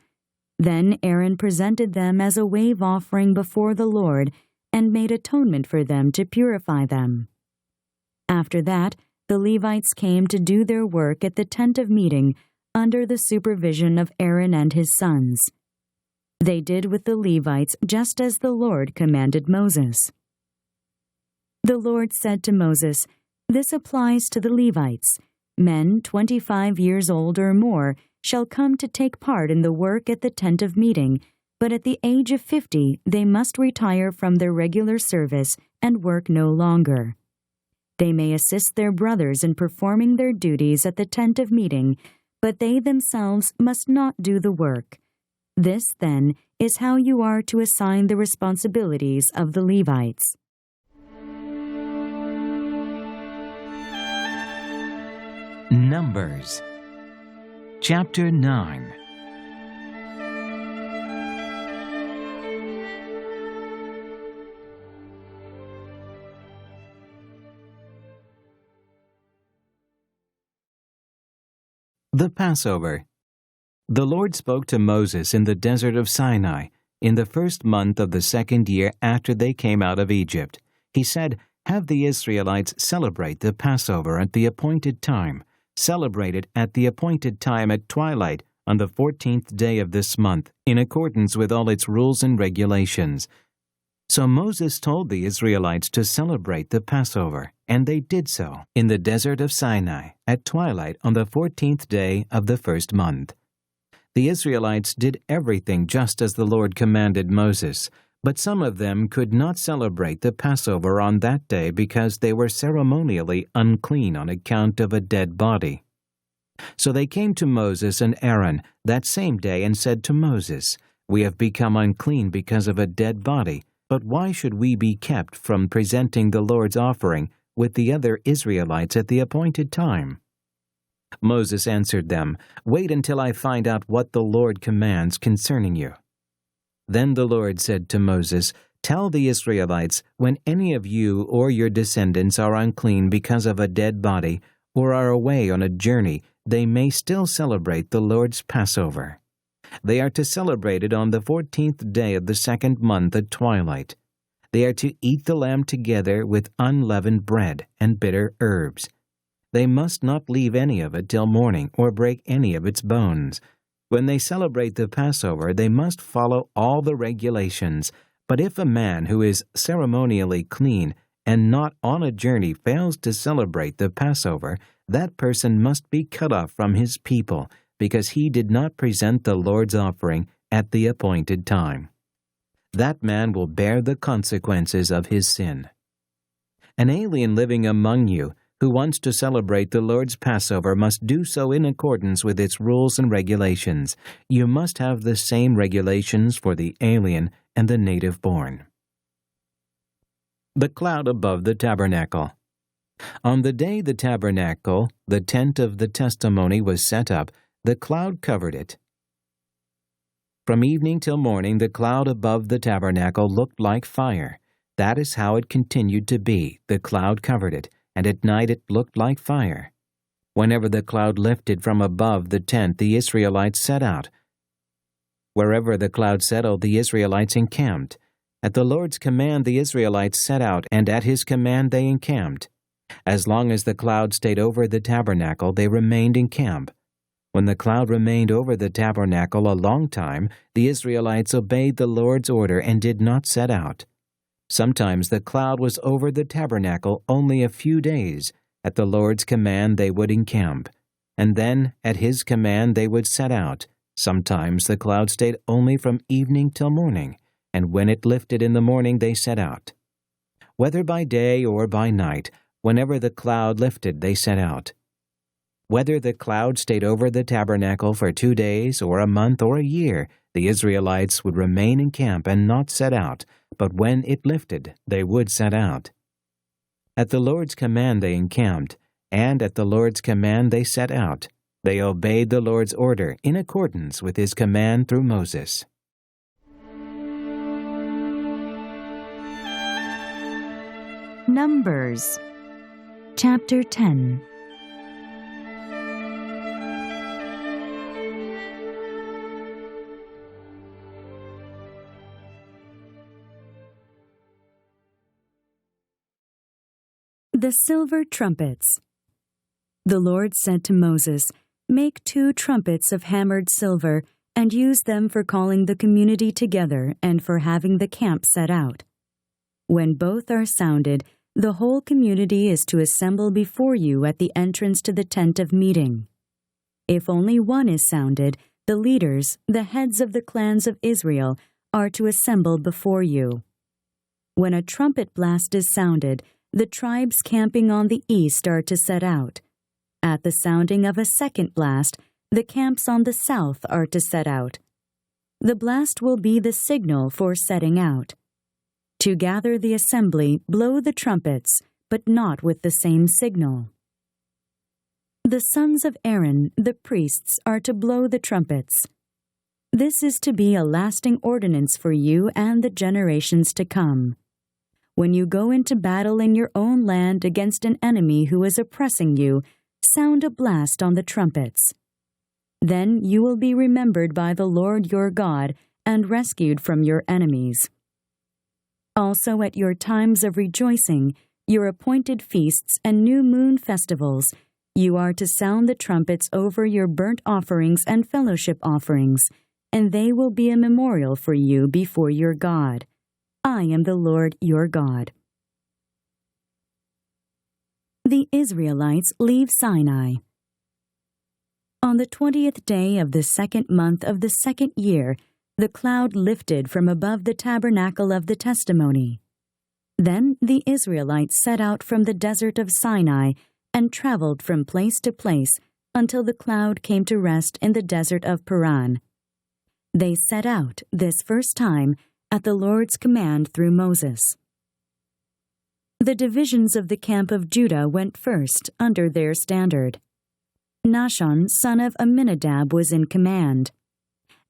Then Aaron presented them as a wave offering before the Lord and made atonement for them to purify them. After that, the Levites came to do their work at the tent of meeting under the supervision of Aaron and his sons. They did with the Levites just as the Lord commanded Moses. The Lord said to Moses, "This applies to the Levites. Men 25 years old or more shall come to take part in the work at the tent of meeting, but at the age of 50 they must retire from their regular service and work no longer. They may assist their brothers in performing their duties at the tent of meeting, but they themselves must not do the work. This, then, is how you are to assign the responsibilities of the Levites." Numbers Chapter 9. The Passover. The Lord spoke to Moses in the desert of Sinai, in the first month of the second year after they came out of Egypt. He said, "Have the Israelites celebrate the Passover at the appointed time. Celebrate it at the appointed time at twilight on the 14th day of this month, in accordance with all its rules and regulations." So Moses told the Israelites to celebrate the Passover, and they did so in the desert of Sinai at twilight on the 14th day of the first month. The Israelites did everything just as the Lord commanded Moses, but some of them could not celebrate the Passover on that day because they were ceremonially unclean on account of a dead body. So they came to Moses and Aaron that same day and said to Moses, "We have become unclean because of a dead body, but why should we be kept from presenting the Lord's offering with the other Israelites at the appointed time?" Moses answered them, "Wait until I find out what the Lord commands concerning you." Then the Lord said to Moses, "Tell the Israelites, when any of you or your descendants are unclean because of a dead body, or are away on a journey, they may still celebrate the Lord's Passover. They are to celebrate it on the 14th day of the second month at twilight. They are to eat the lamb together with unleavened bread and bitter herbs. They must not leave any of it till morning or break any of its bones. When they celebrate the Passover, they must follow all the regulations. But if a man who is ceremonially clean and not on a journey fails to celebrate the Passover, that person must be cut off from his people, because he did not present the Lord's offering at the appointed time. That man will bear the consequences of his sin. An alien living among you, who wants to celebrate the Lord's Passover must do so in accordance with its rules and regulations. You must have the same regulations for the alien and the native-born. The cloud above the tabernacle. On the day the tabernacle, the tent of the testimony, was set up, the cloud covered it. From evening till morning, the cloud above the tabernacle looked like fire. That is how it continued to be. The cloud covered it, and at night it looked like fire. Whenever the cloud lifted from above the tent, the Israelites set out. Wherever the cloud settled, the Israelites encamped. At the Lord's command, the Israelites set out, and at his command they encamped. As long as the cloud stayed over the tabernacle, they remained in camp. When the cloud remained over the tabernacle a long time, the Israelites obeyed the Lord's order and did not set out. Sometimes the cloud was over the tabernacle only a few days. At the Lord's command they would encamp, and then at his command they would set out. Sometimes the cloud stayed only from evening till morning, and when it lifted in the morning they set out. Whether by day or by night, whenever the cloud lifted they set out. Whether the cloud stayed over the tabernacle for 2 days or a month or a year, the Israelites would remain in camp and not set out, but when it lifted, they would set out. At the Lord's command they encamped, and at the Lord's command they set out. They obeyed the Lord's order in accordance with his command through Moses. Numbers, chapter 10. The silver trumpets. The Lord said to Moses, "Make 2 trumpets of hammered silver, and use them for calling the community together and for having the camp set out. When both are sounded, the whole community is to assemble before you at the entrance to the tent of meeting. If only one is sounded, the leaders, the heads of the clans of Israel, are to assemble before you. When a trumpet blast is sounded, the tribes camping on the east are to set out. At the sounding of a second blast, the camps on the south are to set out. The blast will be the signal for setting out. To gather the assembly, blow the trumpets, but not with the same signal. The sons of Aaron, the priests, are to blow the trumpets. This is to be a lasting ordinance for you and the generations to come. When you go into battle in your own land against an enemy who is oppressing you, sound a blast on the trumpets. Then you will be remembered by the Lord your God and rescued from your enemies. Also at your times of rejoicing, your appointed feasts and new moon festivals, you are to sound the trumpets over your burnt offerings and fellowship offerings, and they will be a memorial for you before your God. I am the Lord your God." The Israelites leave Sinai. On the 20th day of the 2nd month of the 2nd year, the cloud lifted from above the tabernacle of the testimony. Then the Israelites set out from the desert of Sinai and traveled from place to place until the cloud came to rest in the desert of Paran. They set out, this first time, at the Lord's command through Moses. The divisions of the camp of Judah went first under their standard. Nahshon, son of Amminadab, was in command.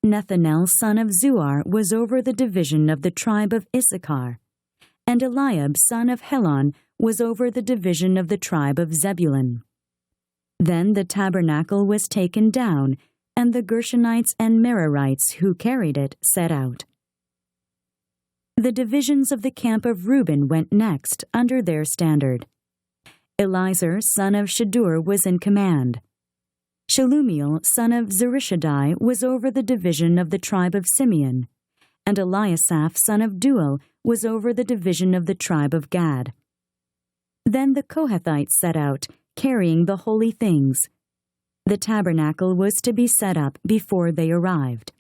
Nethanel, son of Zuar, was over the division of the tribe of Issachar, and Eliab, son of Helon, was over the division of the tribe of Zebulun. Then the tabernacle was taken down, and the Gershonites and Merarites who carried it set out. The divisions of the camp of Reuben went next, under their standard. Elizur, son of Shedeur, was in command. Shelumiel, son of Zurishaddai, was over the division of the tribe of Simeon, and Eliasaph, son of Deuel, was over the division of the tribe of Gad. Then the Kohathites set out, carrying the holy things. The tabernacle was to be set up before they arrived.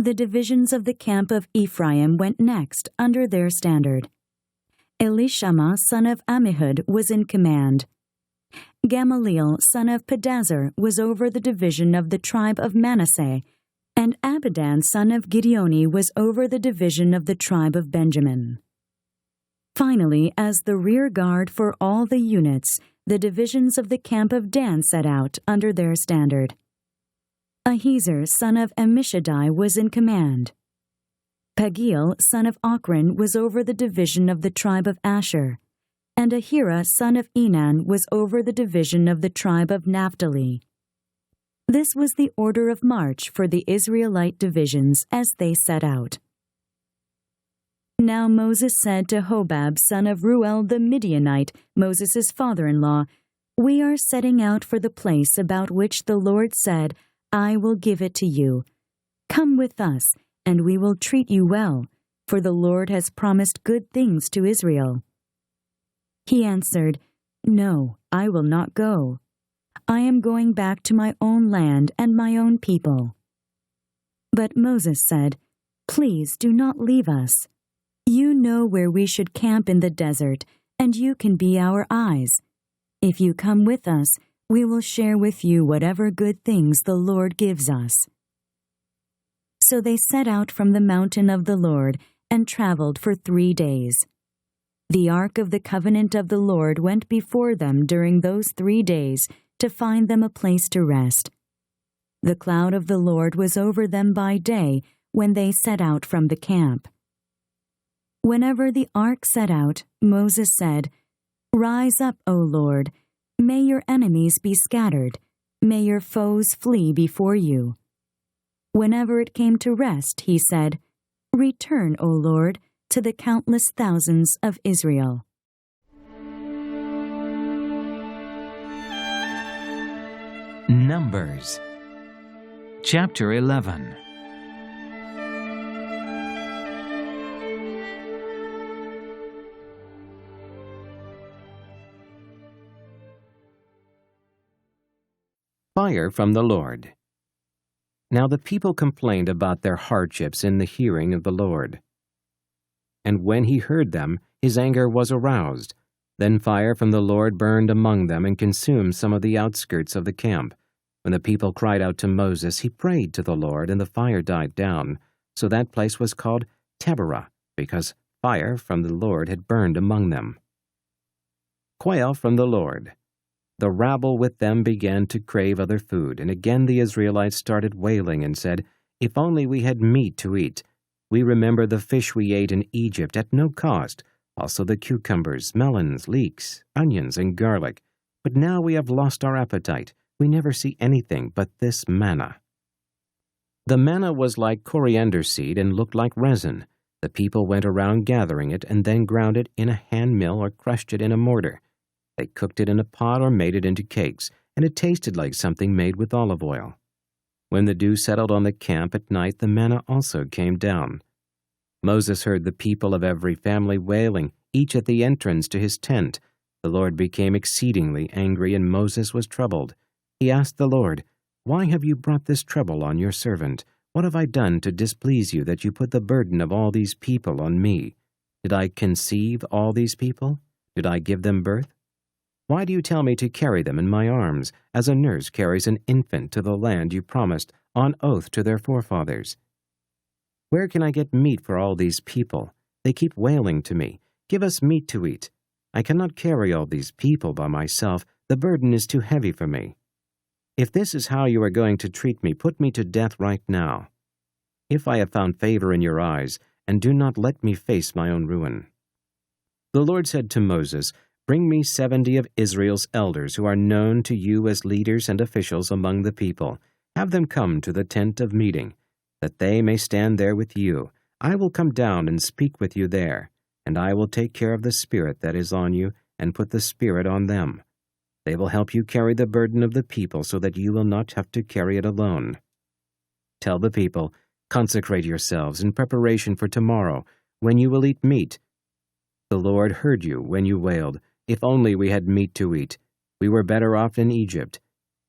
The divisions of the camp of Ephraim went next, under their standard. Elishama son of Ammihud was in command. Gamaliel son of Pedazur was over the division of the tribe of Manasseh, and Abidan son of Gideoni was over the division of the tribe of Benjamin. Finally, as the rear guard for all the units, the divisions of the camp of Dan set out under their standard. Ahiezer son of Ammishaddai was in command. Pagiel son of Ochran was over the division of the tribe of Asher, and Ahira son of Enan was over the division of the tribe of Naphtali. This was the order of march for the Israelite divisions as they set out. Now Moses said to Hobab son of Ruel the Midianite, Moses' father-in-law, "We are setting out for the place about which the Lord said, 'I will give it to you.' Come with us, and we will treat you well, for the Lord has promised good things to Israel." He answered, "No, I will not go. I am going back to my own land and my own people." But Moses said, "Please do not leave us. You know where we should camp in the desert, and you can be our eyes. If you come with us, we will share with you whatever good things the Lord gives us." So they set out from the mountain of the Lord and traveled for 3 days. The ark of the covenant of the Lord went before them during those 3 days to find them a place to rest. The cloud of the Lord was over them by day when they set out from the camp. Whenever the ark set out, Moses said, "Rise up, O Lord. May your enemies be scattered. May your foes flee before you." Whenever it came to rest, he said, "Return, O Lord, to the countless thousands of Israel." Numbers chapter 11. Fire from the Lord. Now the people complained about their hardships in the hearing of the Lord. And when he heard them, his anger was aroused. Then fire from the Lord burned among them and consumed some of the outskirts of the camp. When the people cried out to Moses, he prayed to the Lord, and the fire died down. So that place was called Tabernacle, because fire from the Lord had burned among them. Quail from the Lord. The rabble with them began to crave other food, and again the Israelites started wailing and said, "If only we had meat to eat. We remember the fish we ate in Egypt at no cost, also the cucumbers, melons, leeks, onions, and garlic. But now we have lost our appetite. We never see anything but this manna." The manna was like coriander seed and looked like resin. The people went around gathering it and then ground it in a hand mill or crushed it in a mortar. They cooked it in a pot or made it into cakes, and it tasted like something made with olive oil. When the dew settled on the camp at night, the manna also came down. Moses heard the people of every family wailing, each at the entrance to his tent. The Lord became exceedingly angry, and Moses was troubled. He asked the Lord, "Why have you brought this trouble on your servant? What have I done to displease you that you put the burden of all these people on me? Did I conceive all these people? Did I give them birth? Why do you tell me to carry them in my arms, as a nurse carries an infant to the land you promised on oath to their forefathers? Where can I get meat for all these people? They keep wailing to me, 'Give us meat to eat.' I cannot carry all these people by myself. The burden is too heavy for me. If this is how you are going to treat me, put me to death right now. If I have found favor in your eyes, and do not let me face my own ruin." The Lord said to Moses, "Bring me 70 of Israel's elders who are known to you as leaders and officials among the people. Have them come to the tent of meeting, that they may stand there with you. I will come down and speak with you there, and I will take care of the spirit that is on you and put the spirit on them. They will help you carry the burden of the people so that you will not have to carry it alone. Tell the people, 'Consecrate yourselves in preparation for tomorrow, when you will eat meat.' The Lord heard you when you wailed, 'If only we had meat to eat. We were better off in Egypt.'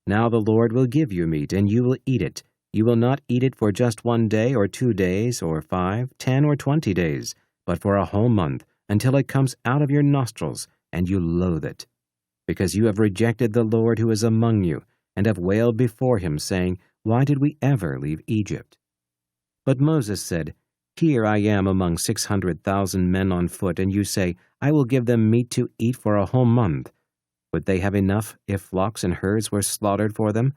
Now the Lord will give you meat, and you will eat it. You will not eat it for just 1 day or 2 days or 5, 10, or 20 days, but for a whole month, until it comes out of your nostrils, and you loathe it. Because you have rejected the Lord who is among you, and have wailed before him, saying, Why did we ever leave Egypt? But Moses said, Here I am among 600,000 men on foot, and you say, I will give them meat to eat for a whole month. Would they have enough if flocks and herds were slaughtered for them?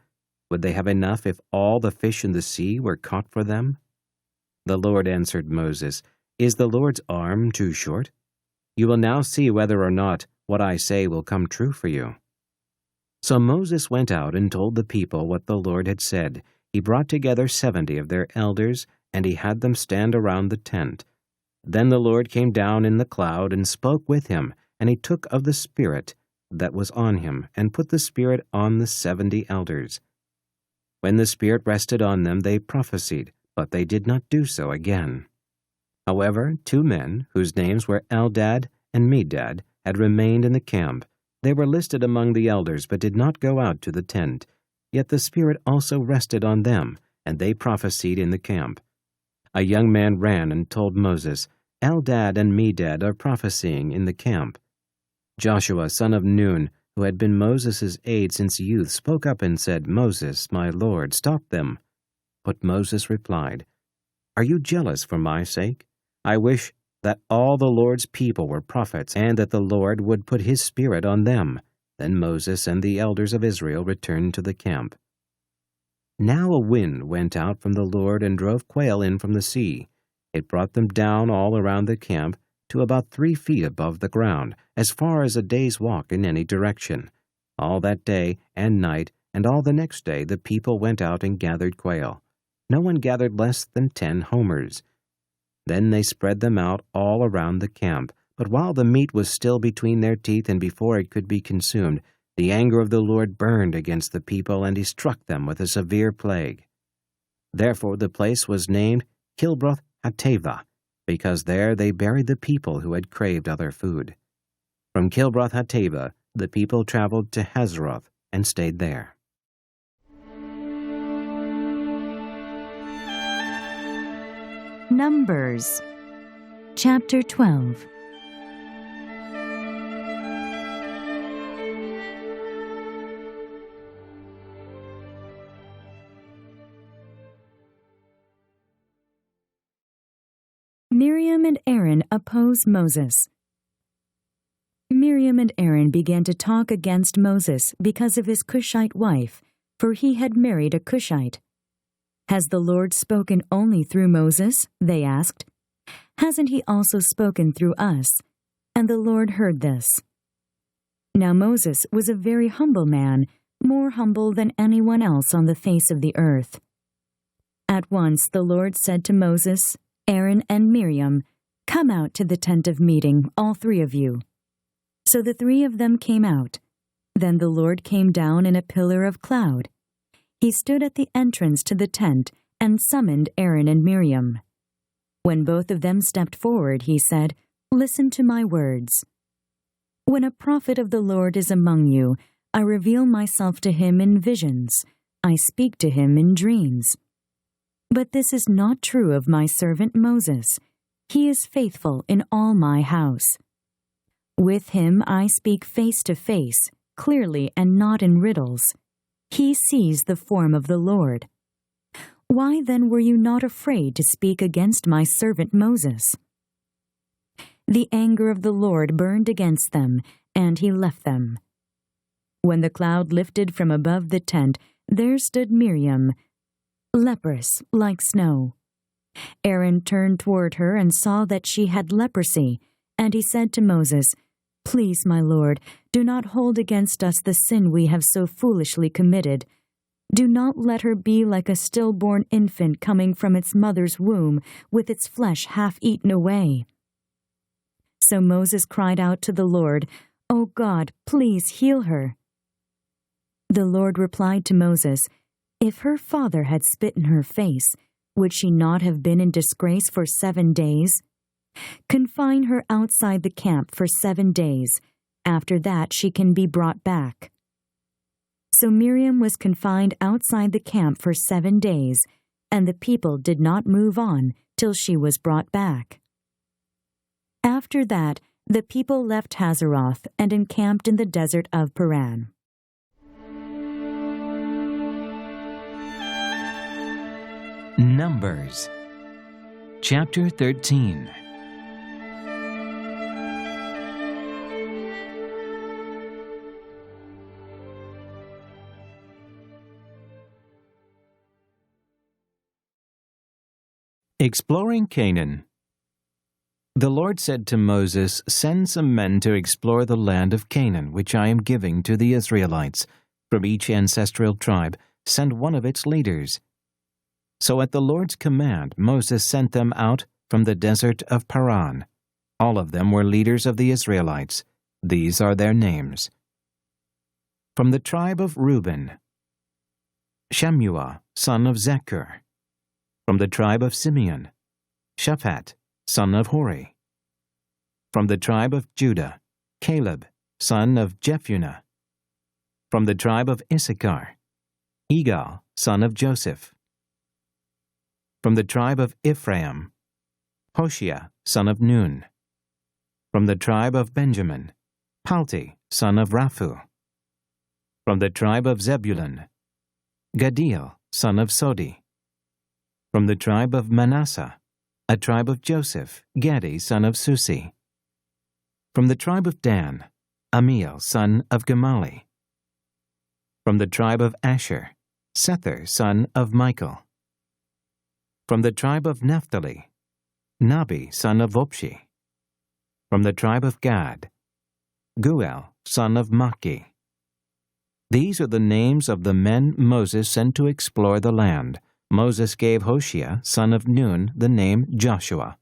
Would they have enough if all the fish in the sea were caught for them? The Lord answered Moses, Is the Lord's arm too short? You will now see whether or not what I say will come true for you. So Moses went out and told the people what the Lord had said. He brought together 70 of their elders, and he had them stand around the tent. Then the Lord came down in the cloud and spoke with him, and he took of the Spirit that was on him, and put the Spirit on the 70 elders. When the Spirit rested on them, they prophesied, but they did not do so again. However, 2 men, whose names were Eldad and Medad, had remained in the camp. They were listed among the elders, but did not go out to the tent. Yet the Spirit also rested on them, and they prophesied in the camp. A young man ran and told Moses, Eldad and Medad are prophesying in the camp. Joshua, son of Nun, who had been Moses' aide since youth, spoke up and said, Moses, my lord, stop them. But Moses replied, Are you jealous for my sake? I wish that all the Lord's people were prophets, and that the Lord would put his Spirit on them. Then Moses and the elders of Israel returned to the camp. Now a wind went out from the Lord and drove quail in from the sea. It brought them down all around the camp to about 3 feet above the ground, as far as a day's walk in any direction. All that day and night, and all the next day, the people went out and gathered quail. No one gathered less than 10 homers. Then they spread them out all around the camp. But while the meat was still between their teeth and before it could be consumed, the anger of the Lord burned against the people, and he struck them with a severe plague. Therefore the place was named Kibroth-Hattaavah, because there they buried the people who had craved other food. From Kibroth-Hattaavah the people traveled to Hazeroth and stayed there. Numbers, chapter 12. Miriam and Aaron oppose Moses. Miriam and Aaron began to talk against Moses because of his Cushite wife, for he had married a Cushite. Has the Lord spoken only through Moses? They asked. Hasn't he also spoken through us? And the Lord heard this. Now Moses was a very humble man, more humble than anyone else on the face of the earth. At once the Lord said to Moses, Aaron, and Miriam, Come out to the tent of meeting, all 3 of you. So the 3 of them came out. Then the Lord came down in a pillar of cloud. He stood at the entrance to the tent and summoned Aaron and Miriam. When both of them stepped forward, he said, Listen to my words. When a prophet of the Lord is among you, I reveal myself to him in visions. I speak to him in dreams. But this is not true of my servant Moses. He is faithful in all my house. With him I speak face to face, clearly and not in riddles. He sees the form of the Lord. Why then were you not afraid to speak against my servant Moses? The anger of the Lord burned against them, and he left them. When the cloud lifted from above the tent, there stood Miriam, leprous like snow. Aaron turned toward her and saw that she had leprosy, and he said to Moses, Please, my Lord, do not hold against us the sin we have so foolishly committed. Do not let her be like a stillborn infant coming from its mother's womb, with its flesh half eaten away. So Moses cried out to the Lord, O God, please heal her. The Lord replied to Moses, If her father had spit in her face, would she not have been in disgrace for 7 days? Confine her outside the camp for 7 days. After that she can be brought back. So Miriam was confined outside the camp for 7 days, and the people did not move on till she was brought back. After that, The people left Hazeroth and encamped in the desert of Paran. Numbers Chapter 13. Exploring Canaan. The Lord said to Moses, "Send some men to explore the land of Canaan, which I am giving to the Israelites. From each ancestral tribe, send one of its leaders." So at the Lord's command, Moses sent them out from the desert of Paran. All of them were leaders of the Israelites. These are their names. From the tribe of Reuben, Shammua, son of Zechur. From the tribe of Simeon, Shaphat, son of Hori. From the tribe of Judah, Caleb, son of Jephunneh. From the tribe of Issachar, Igal, son of Joseph. From the tribe of Ephraim, Hoshea, son of Nun. From the tribe of Benjamin, Palti, son of Raphu. From the tribe of Zebulun, Gadiel, son of Sodi. From the tribe of Manasseh, a tribe of Joseph, Gadi, son of Susi. From the tribe of Dan, Amiel, son of Gamali. From the tribe of Asher, Sethur, son of Michael. From the tribe of Naphtali, Nabi, son of Opshi. From the tribe of Gad, Guel, son of Maki. These are the names of the men Moses sent to explore the land. Moses gave Hoshea, son of Nun, the name Joshua.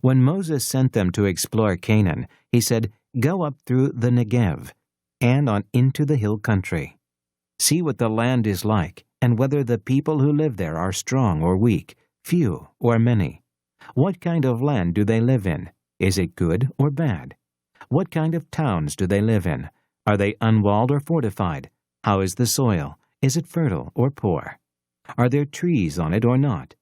When Moses sent them to explore Canaan, he said, "Go up through the Negev and on into the hill country. See what the land is like, and whether the people who live there are strong or weak, few or many. What kind of land do they live in? Is it good or bad? What kind of towns do they live in? Are they unwalled or fortified? How is the soil? Is it fertile or poor? Are there trees on it or not?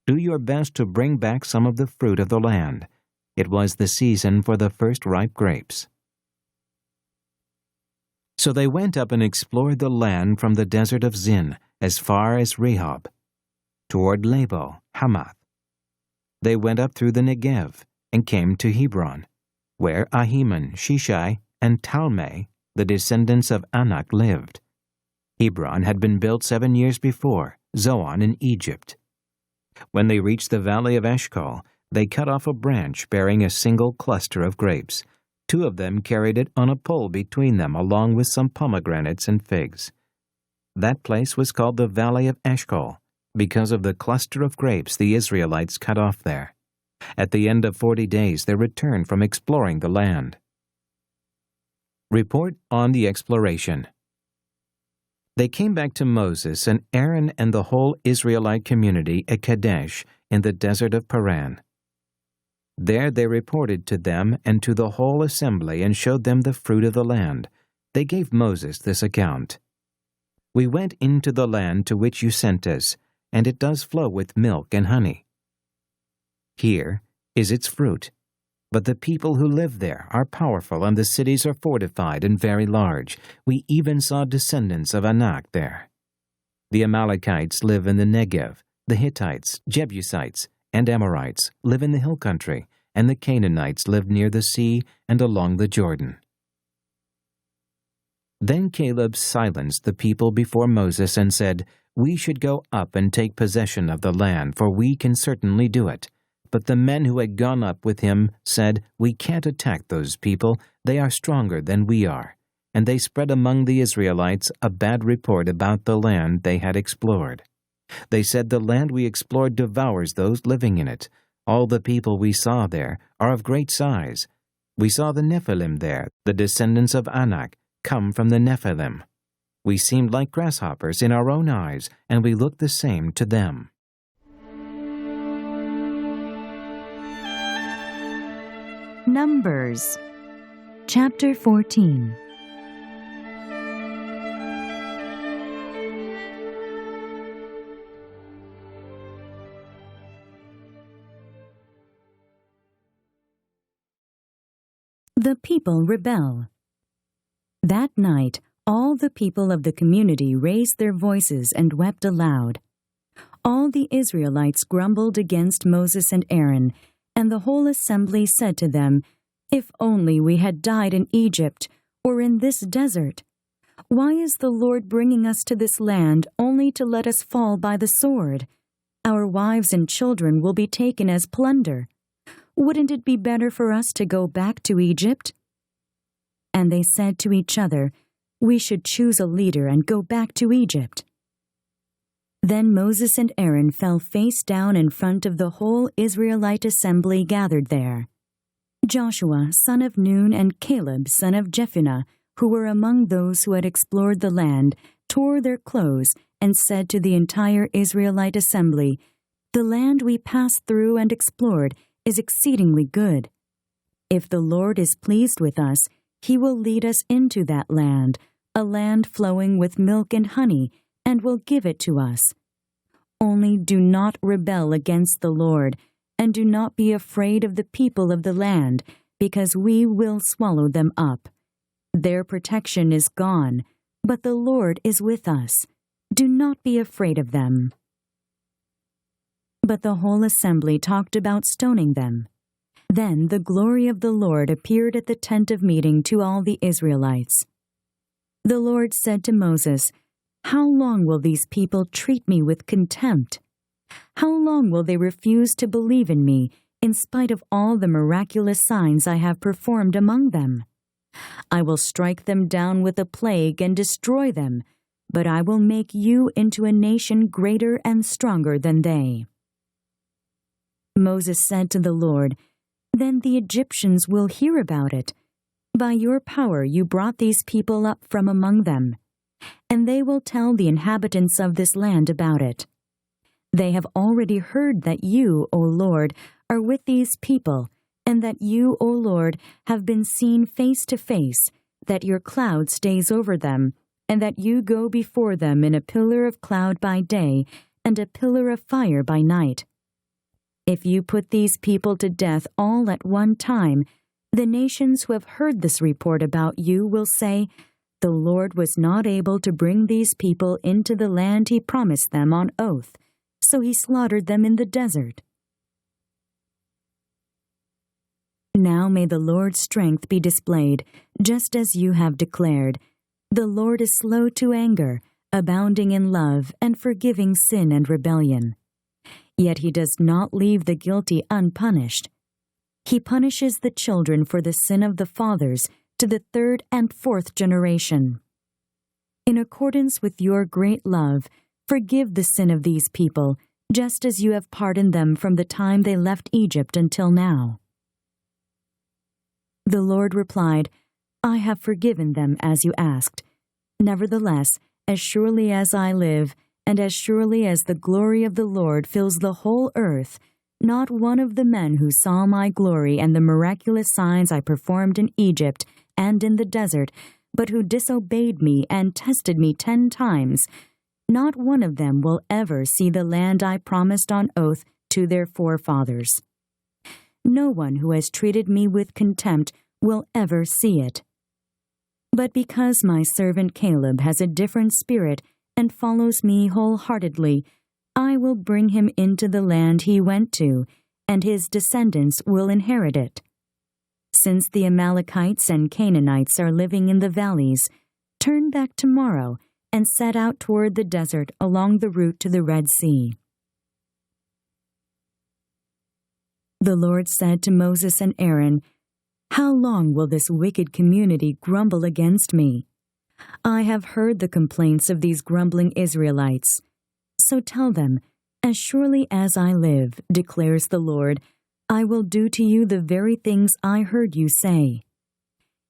Do your best to bring back some of the fruit of the land." It was the season for the first ripe grapes. So they went up and explored the land from the desert of Zin as far as Rehob, toward Labo, Hamath. They went up through the Negev and came to Hebron, where Ahiman, Shishai, and Talmai, the descendants of Anak, lived. Hebron had been built 7 years before, Zoan in Egypt. When they reached the valley of Eshcol, they cut off a branch bearing a single cluster of grapes. 2 of them carried it on a pole between them, along with some pomegranates and figs. That place was called the Valley of Eshcol, because of the cluster of grapes the Israelites cut off there. At the end of 40 days they returned from exploring the land. Report on the exploration. They came back to Moses and Aaron and the whole Israelite community at Kadesh in the desert of Paran. There they reported to them and to the whole assembly and showed them the fruit of the land. They gave Moses this account. "We went into the land to which you sent us, and it does flow with milk and honey. Here is its fruit. But the people who live there are powerful, and the cities are fortified and very large. We even saw descendants of Anak there. The Amalekites live in the Negev. The Hittites, Jebusites, and Amorites live in the hill country, and the Canaanites live near the sea and along the Jordan." Then Caleb silenced the people before Moses and said, "We should go up and take possession of the land, for we can certainly do it." But the men who had gone up with him said, "We can't attack those people. They are stronger than we are." And they spread among the Israelites a bad report about the land they had explored. They said, "The land we explored devours those living in it. All the people we saw there are of great size. We saw the Nephilim there, the descendants of Anak, come from the Nephilim. We seemed like grasshoppers in our own eyes, and we looked the same to them." Numbers Chapter 14. The people rebel. That night, all the people of the community raised their voices and wept aloud. All the Israelites grumbled against Moses and Aaron, and the whole assembly said to them, "If only we had died in Egypt, or in this desert! Why is the Lord bringing us to this land only to let us fall by the sword? Our wives and children will be taken as plunder. Wouldn't it be better for us to go back to Egypt?" And they said to each other, "We should choose a leader and go back to Egypt." Then Moses and Aaron fell face down in front of the whole Israelite assembly gathered there. Joshua, son of Nun, and Caleb, son of Jephunneh, who were among those who had explored the land, tore their clothes and said to the entire Israelite assembly, "The land we passed through and explored is exceedingly good. If the Lord is pleased with us, He will lead us into that land, a land flowing with milk and honey, and will give it to us. Only do not rebel against the Lord, and do not be afraid of the people of the land, because we will swallow them up. Their protection is gone, but the Lord is with us. Do not be afraid of them." But the whole assembly talked about stoning them. Then the glory of the Lord appeared at the tent of meeting to all the Israelites. The Lord said to Moses, "How long will these people treat me with contempt? How long will they refuse to believe in me, in spite of all the miraculous signs I have performed among them? I will strike them down with a plague and destroy them, but I will make you into a nation greater and stronger than they." Moses said to the Lord, "Then the Egyptians will hear about it. By your power you brought these people up from among them, and they will tell the inhabitants of this land about it. They have already heard that you, O Lord, are with these people, and that you, O Lord, have been seen face to face, that your cloud stays over them, and that you go before them in a pillar of cloud by day and a pillar of fire by night. If you put these people to death all at one time, the nations who have heard this report about you will say, 'The Lord was not able to bring these people into the land He promised them on oath, so He slaughtered them in the desert.' Now may the Lord's strength be displayed, just as you have declared. The Lord is slow to anger, abounding in love, and forgiving sin and rebellion. Yet He does not leave the guilty unpunished. He punishes the children for the sin of the fathers to the third and fourth generation. In accordance with your great love, forgive the sin of these people, just as you have pardoned them from the time they left Egypt until now." The Lord replied, "I have forgiven them as you asked. Nevertheless, as surely as I live, and as surely as the glory of the Lord fills the whole earth, not one of the men who saw my glory and the miraculous signs I performed in Egypt and in the desert, but who disobeyed me and tested me 10 times, not one of them will ever see the land I promised on oath to their forefathers. No one who has treated me with contempt will ever see it. But because my servant Caleb has a different spirit and follows me wholeheartedly, I will bring him into the land he went to, and his descendants will inherit it. Since the Amalekites and Canaanites are living in the valleys, turn back tomorrow and set out toward the desert along the route to the Red Sea." The Lord said to Moses and Aaron, "How long will this wicked community grumble against me? I have heard the complaints of these grumbling Israelites. So tell them, 'As surely as I live, declares the Lord, I will do to you the very things I heard you say.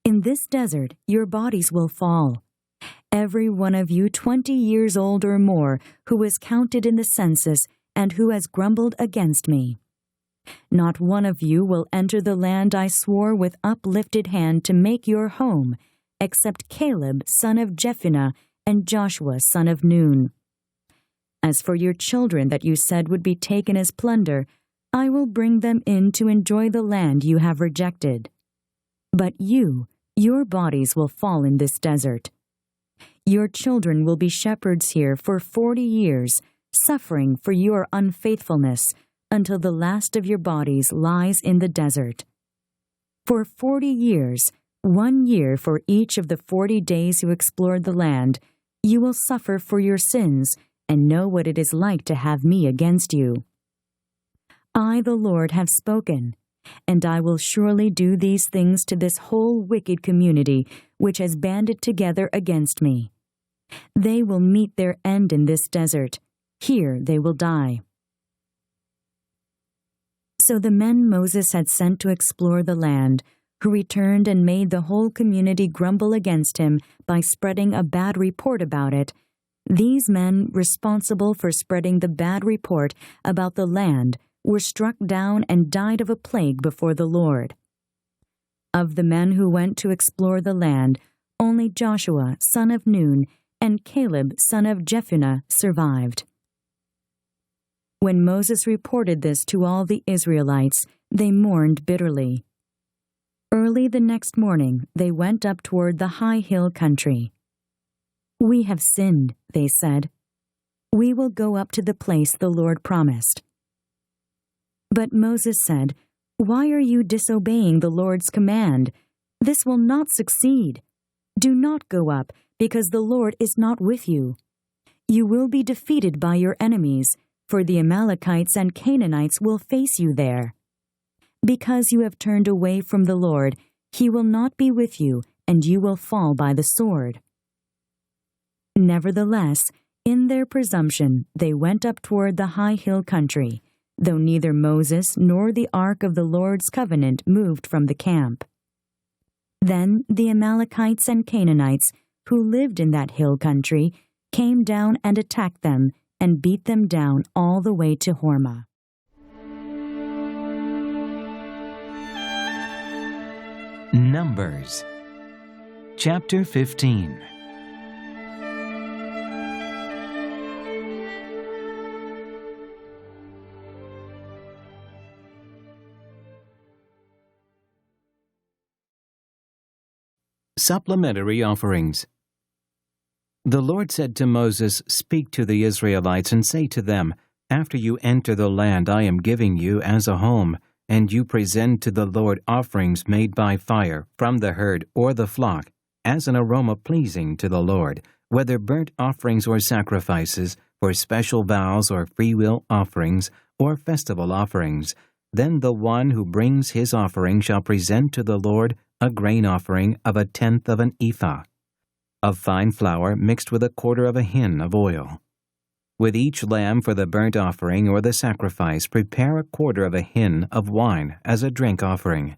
In this desert your bodies will fall. Every one of you 20 years old or more who was counted in the census and who has grumbled against me. Not one of you will enter the land I swore with uplifted hand to make your home, except Caleb, son of Jephunneh, and Joshua, son of Nun. As for your children that you said would be taken as plunder, I will bring them in to enjoy the land you have rejected. But your bodies will fall in this desert. Your children will be shepherds here for 40 years, suffering for your unfaithfulness, until the last of your bodies lies in the desert. For 40 years, 1 year for each of the 40 days you explored the land, you will suffer for your sins and know what it is like to have me against you. I, the Lord, have spoken, and I will surely do these things to this whole wicked community which has banded together against me. They will meet their end in this desert. Here they will die. So the men Moses had sent to explore the land, who returned and made the whole community grumble against him by spreading a bad report about it, these men responsible for spreading the bad report about the land were struck down and died of a plague before the Lord. Of the men who went to explore the land, only Joshua, son of Nun, and Caleb, son of Jephunneh, survived. When Moses reported this to all the Israelites, they mourned bitterly. Early the next morning, they went up toward the high hill country. "We have sinned," they said. "We will go up to the place the Lord promised." But Moses said, "Why are you disobeying the Lord's command? This will not succeed. Do not go up, because the Lord is not with you. You will be defeated by your enemies, for the Amalekites and Canaanites will face you there. Because you have turned away from the Lord, He will not be with you, and you will fall by the sword." Nevertheless, in their presumption, they went up toward the high hill country, though neither Moses nor the ark of the Lord's covenant moved from the camp. Then the Amalekites and Canaanites, who lived in that hill country, came down and attacked them, and beat them down all the way to Hormah. Numbers chapter 15. Supplementary offerings. The Lord said to Moses, "Speak to the Israelites and say to them, after you enter the land I am giving you as a home, and you present to the Lord offerings made by fire from the herd or the flock, as an aroma pleasing to the Lord, whether burnt offerings or sacrifices, for special vows or freewill offerings, or festival offerings, then the one who brings his offering shall present to the Lord a grain offering of 1/10 of an ephah, of fine flour mixed with 1/4 of a hin of oil. With each lamb for the burnt offering or the sacrifice, prepare 1/4 of a hin of wine as a drink offering.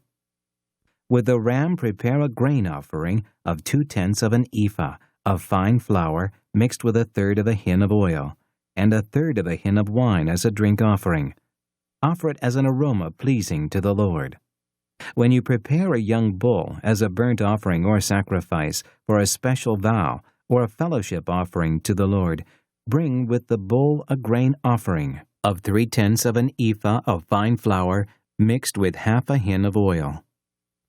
With the ram, prepare a grain offering of 2/10 of an ephah of fine flour mixed with 1/3 of a hin of oil, and 1/3 of a hin of wine as a drink offering. Offer it as an aroma pleasing to the Lord. When you prepare a young bull as a burnt offering or sacrifice for a special vow or a fellowship offering to the Lord, bring with the bull a grain offering of 3/10 of an ephah of fine flour mixed with 1/2 a hin of oil.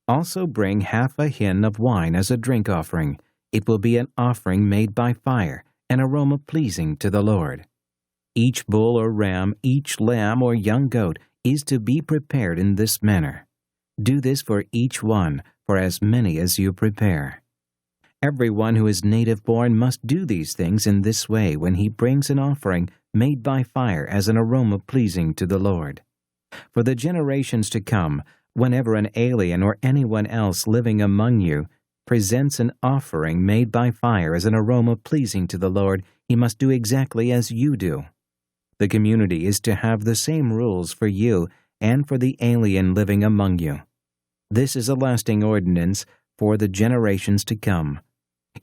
Also bring 1/2 a hin of wine as a drink offering. It will be an offering made by fire, an aroma pleasing to the Lord. Each bull or ram, each lamb or young goat is to be prepared in this manner. Do this for each one, for as many as you prepare. Everyone who is native-born must do these things in this way when he brings an offering made by fire as an aroma pleasing to the Lord. For the generations to come, whenever an alien or anyone else living among you presents an offering made by fire as an aroma pleasing to the Lord, he must do exactly as you do. The community is to have the same rules for you and for the alien living among you. This is a lasting ordinance for the generations to come.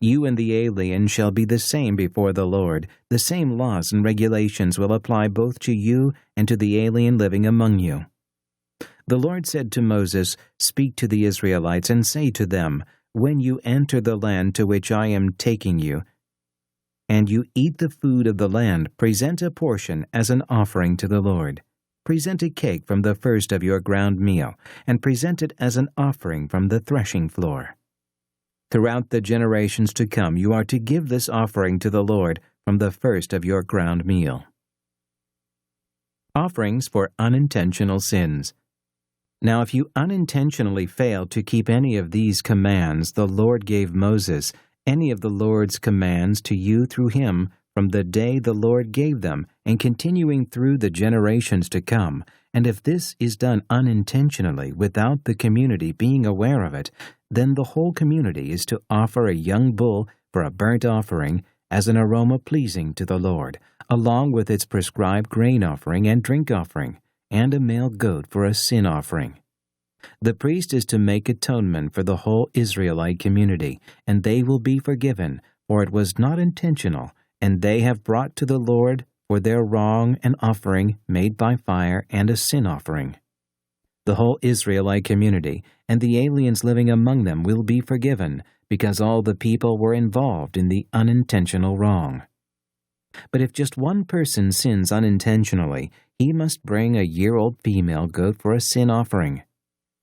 You and the alien shall be the same before the Lord. The same laws and regulations will apply both to you and to the alien living among you. The Lord said to Moses, "Speak to the Israelites and say to them, when you enter the land to which I am taking you, and you eat the food of the land, present a portion as an offering to the Lord. present a cake from the first of your ground meal, and present it as an offering from the threshing floor. Throughout the generations to come you are to give this offering to the Lord from the first of your ground meal. Offerings for unintentional sins. Now if you unintentionally fail to keep any of these commands the Lord gave Moses, any of the Lord's commands to you through him, from the day the Lord gave them, and continuing through the generations to come, and if this is done unintentionally without the community being aware of it, then the whole community is to offer a young bull for a burnt offering as an aroma pleasing to the Lord, along with its prescribed grain offering and drink offering, and a male goat for a sin offering. The priest is to make atonement for the whole Israelite community, and they will be forgiven, for it was not intentional, and they have brought to the Lord for their wrong an offering made by fire and a sin offering. The whole Israelite community and the aliens living among them will be forgiven, because all the people were involved in the unintentional wrong. But if just one person sins unintentionally, he must bring a year-old female goat for a sin offering.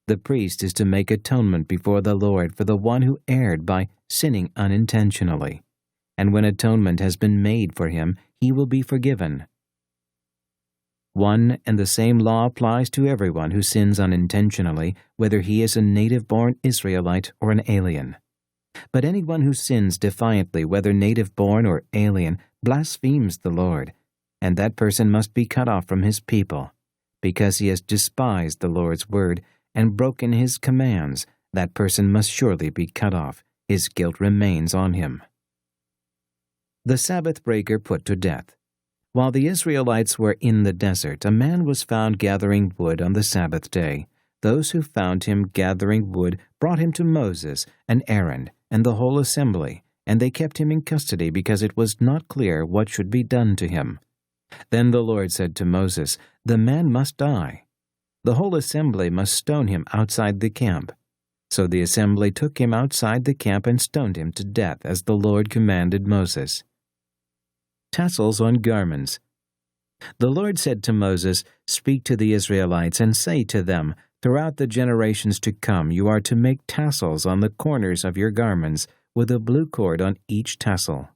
The priest is to make atonement before the Lord for the one who erred by sinning unintentionally. And when atonement has been made for him, he will be forgiven. One and the same law applies to everyone who sins unintentionally, whether he is a native-born Israelite or an alien. But anyone who sins defiantly, whether native-born or alien, blasphemes the Lord, and that person must be cut off from his people. Because he has despised the Lord's word and broken his commands, that person must surely be cut off. His guilt remains on him. The Sabbath breaker put to death. While the Israelites were in the desert, a man was found gathering wood on the Sabbath day. Those who found him gathering wood brought him to Moses and Aaron and the whole assembly, and they kept him in custody because it was not clear what should be done to him. Then the Lord said to Moses, "The man must die. The whole assembly must stone him outside the camp." So the assembly took him outside the camp and stoned him to death as the Lord commanded Moses. Tassels on garments. The Lord said to Moses, "Speak to the Israelites and say to them, throughout the generations to come you are to make tassels on the corners of your garments, with a blue cord on each tassel.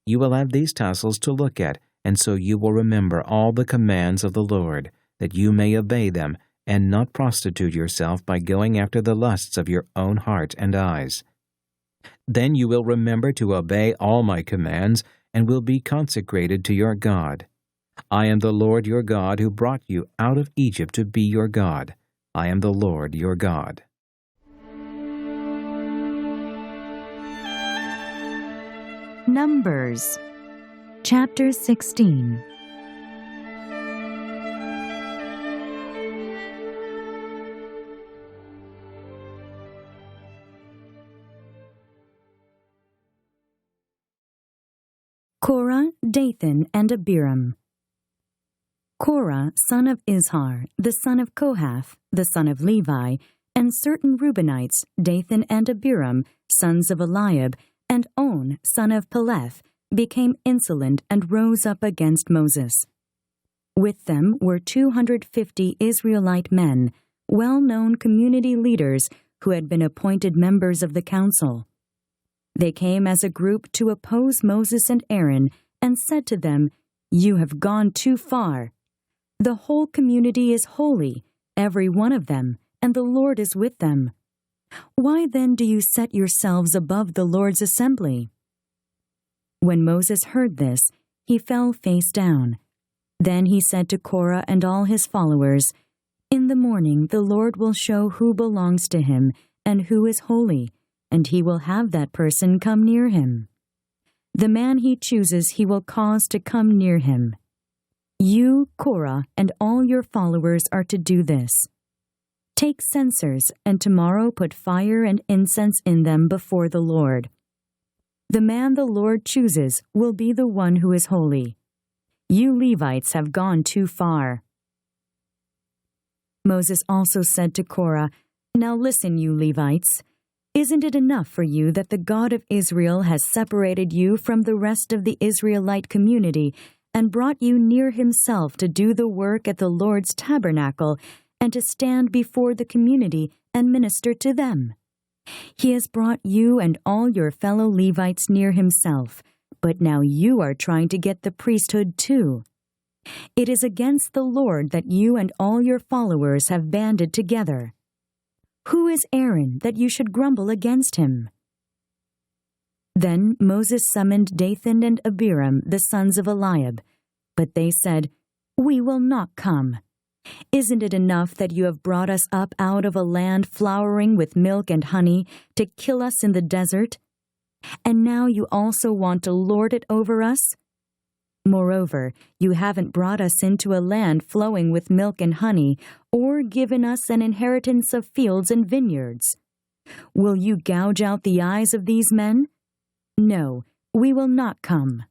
You will have these tassels to look at, and so you will remember all the commands of the Lord, that you may obey them, and not prostitute yourself by going after the lusts of your own heart and eyes. Then you will remember to obey all my commands, and will be consecrated to your God. I am the Lord your God who brought you out of Egypt to be your God. I am the Lord your God." Numbers Chapter 16. Korah, Dathan, and Abiram. Korah, son of Izhar, the son of Kohath, the son of Levi, and certain Reubenites, Dathan and Abiram, sons of Eliab, and On, son of Peleth, became insolent and rose up against Moses. With them were 250 Israelite men, well-known community leaders who had been appointed members of the council. They came as a group to oppose Moses and Aaron and said to them, "You have gone too far. The whole community is holy, every one of them, and the Lord is with them. Why then do you set yourselves above the Lord's assembly?" When Moses heard this, he fell face down. Then he said to Korah and all his followers, "In the morning the Lord will show who belongs to him and who is holy, and he will have that person come near him. The man he chooses he will cause to come near him. You, Korah, and all your followers are to do this. Take censers, and tomorrow put fire and incense in them before the Lord. The man the Lord chooses will be the one who is holy. You Levites have gone too far." Moses also said to Korah, "Now listen, you Levites. Isn't it enough for you that the God of Israel has separated you from the rest of the Israelite community and brought you near himself to do the work at the Lord's tabernacle and to stand before the community and minister to them. He has brought you and all your fellow Levites near himself, but now you are trying to get the priesthood too. It is against the Lord that you and all your followers have banded together. Who is Aaron that you should grumble against him?" Then Moses summoned Dathan and Abiram, the sons of Eliab. But they said, "We will not come. Isn't it enough that you have brought us up out of a land flowering with milk and honey to kill us in the desert? And now you also want to lord it over us? Moreover, you haven't brought us into a land flowing with milk and honey, or given us an inheritance of fields and vineyards. Will you gouge out the eyes of these men? No, we will not come."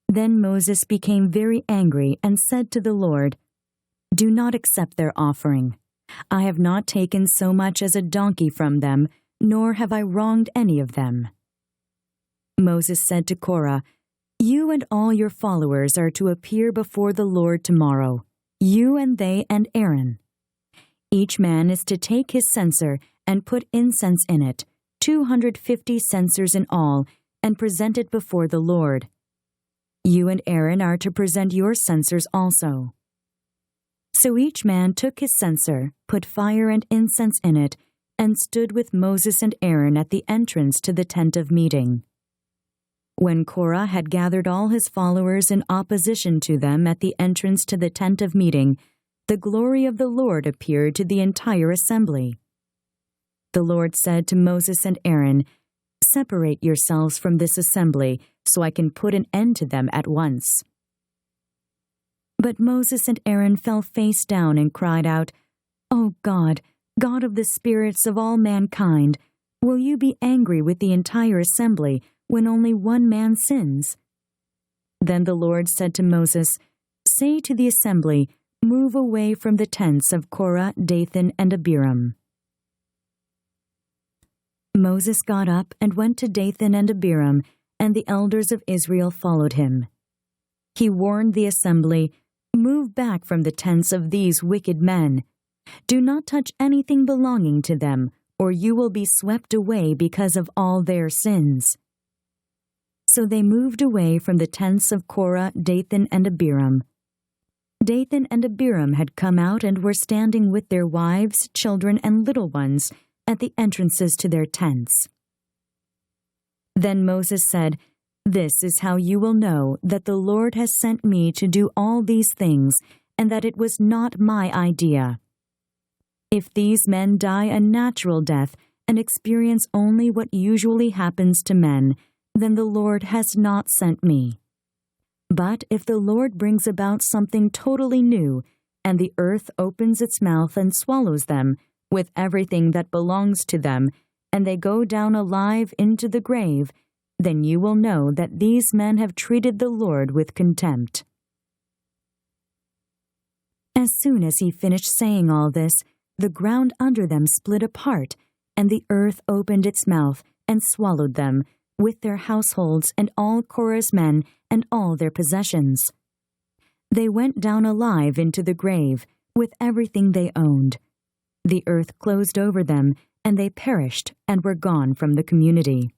Then Moses became very angry and said to the Lord, "Do not accept their offering. I have not taken so much as a donkey from them, nor have I wronged any of them." Moses said to Korah, "You and all your followers are to appear before the Lord tomorrow, you and they and Aaron. Each man is to take his censer and put incense in it, 250 censers in all, and present it before the Lord. You and Aaron are to present your censers also." So each man took his censer, put fire and incense in it, and stood with Moses and Aaron at the entrance to the tent of meeting. When Korah had gathered all his followers in opposition to them at the entrance to the tent of meeting, the glory of the Lord appeared to the entire assembly. The Lord said to Moses and Aaron, "Separate yourselves from this assembly, so I can put an end to them at once." But Moses and Aaron fell face down and cried out, "O God, God of the spirits of all mankind, will you be angry with the entire assembly when only one man sins?" Then the Lord said to Moses, "Say to the assembly, move away from the tents of Korah, Dathan, and Abiram." Moses got up and went to Dathan and Abiram, and the elders of Israel followed him. He warned the assembly, "Move back from the tents of these wicked men. Do not touch anything belonging to them, or you will be swept away because of all their sins." So they moved away from the tents of Korah, Dathan, and Abiram. Dathan and Abiram had come out and were standing with their wives, children, and little ones at the entrances to their tents. Then Moses said, "This is how you will know that the Lord has sent me to do all these things, and that it was not my idea. If these men die a natural death and experience only what usually happens to men, then the Lord has not sent me. But if the Lord brings about something totally new, and the earth opens its mouth and swallows them, with everything that belongs to them, and they go down alive into the grave, then you will know that these men have treated the Lord with contempt." As soon as he finished saying all this, the ground under them split apart, and the earth opened its mouth and swallowed them, with their households and all Korah's men and all their possessions. They went down alive into the grave, with everything they owned. The earth closed over them, and they perished and were gone from the community.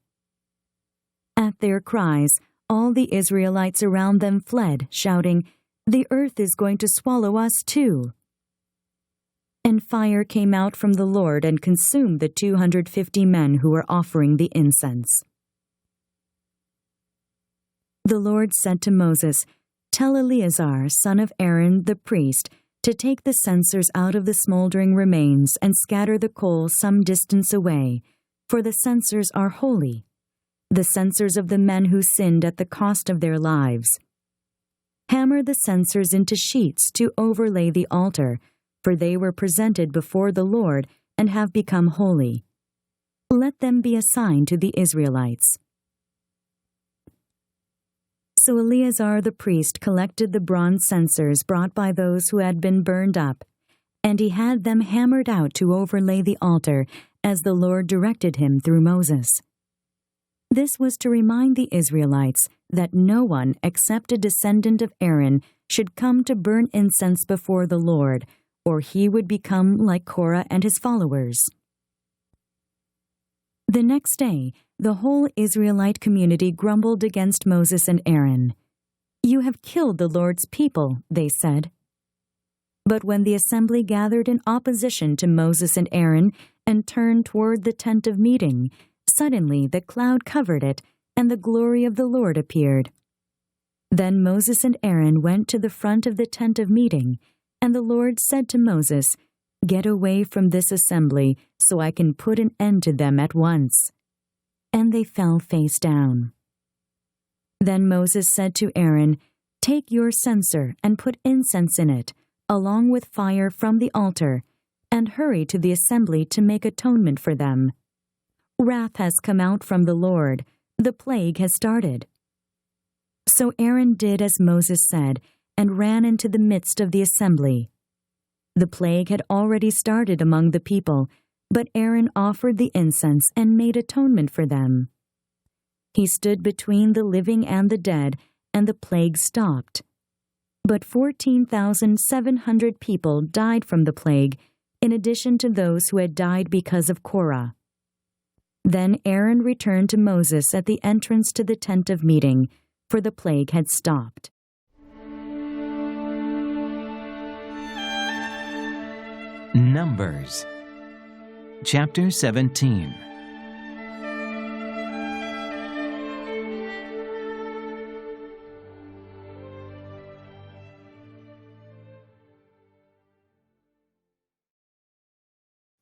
At their cries, all the Israelites around them fled, shouting, "The earth is going to swallow us too." And fire came out from the Lord and consumed the 250 men who were offering the incense. The Lord said to Moses, "Tell Eleazar, son of Aaron, the priest, to take the censers out of the smoldering remains and scatter the coals some distance away, for the censers are holy, the censers of the men who sinned at the cost of their lives. Hammer the censers into sheets to overlay the altar, for they were presented before the Lord and have become holy. Let them be a sign to the Israelites." So Eleazar the priest collected the bronze censers brought by those who had been burned up, and he had them hammered out to overlay the altar, as the Lord directed him through Moses. This was to remind the Israelites that no one except a descendant of Aaron should come to burn incense before the Lord, or he would become like Korah and his followers. The next day, the whole Israelite community grumbled against Moses and Aaron. "You have killed the Lord's people," they said. But when the assembly gathered in opposition to Moses and Aaron and turned toward the tent of meeting, suddenly the cloud covered it, and the glory of the Lord appeared. Then Moses and Aaron went to the front of the tent of meeting, and the Lord said to Moses, "Get away from this assembly, so I can put an end to them at once." And they fell face down. Then Moses said to Aaron, "Take your censer and put incense in it, along with fire from the altar, and hurry to the assembly to make atonement for them. Wrath has come out from the Lord. The plague has started." So Aaron did as Moses said, and ran into the midst of the assembly. The plague had already started among the people, but Aaron offered the incense and made atonement for them. He stood between the living and the dead, and the plague stopped. But 14,700 people died from the plague, in addition to those who had died because of Korah. Then Aaron returned to Moses at the entrance to the tent of meeting, for the plague had stopped. Numbers chapter 17.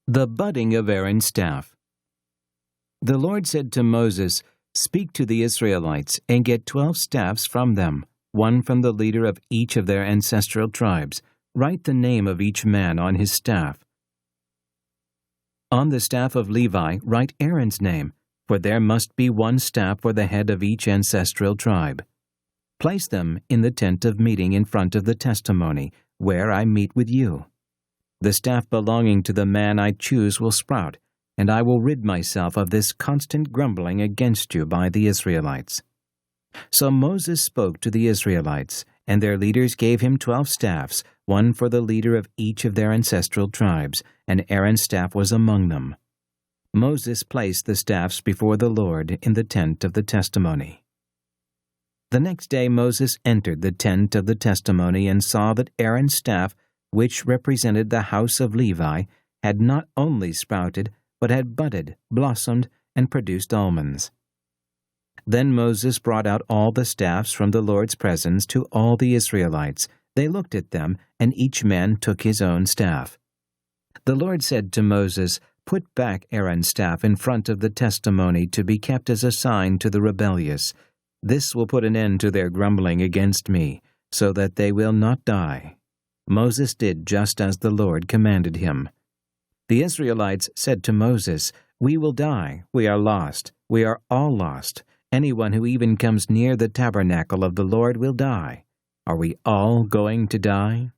The budding of Aaron's staff. The Lord said to Moses, "Speak to the Israelites and get 12 staffs from them, one from the leader of each of their ancestral tribes. Write the name of each man on his staff. On the staff of Levi, write Aaron's name, for there must be one staff for the head of each ancestral tribe. Place them in the tent of meeting in front of the testimony, where I meet with you. The staff belonging to the man I choose will sprout, and I will rid myself of this constant grumbling against you by the Israelites." So Moses spoke to the Israelites, and their leaders gave him 12 staffs, one for the leader of each of their ancestral tribes, and Aaron's staff was among them. Moses placed the staffs before the Lord in the tent of the testimony. The next day Moses entered the tent of the testimony and saw that Aaron's staff, which represented the house of Levi, had not only sprouted, but had budded, blossomed, and produced almonds. Then Moses brought out all the staffs from the Lord's presence to all the Israelites. They looked at them, and each man took his own staff. The Lord said to Moses, "Put back Aaron's staff in front of the testimony to be kept as a sign to the rebellious. This will put an end to their grumbling against me, so that they will not die." Moses did just as the Lord commanded him. The Israelites said to Moses, "We will die. We are lost. We are all lost. Anyone who even comes near the tabernacle of the Lord will die. Are we all going to die?"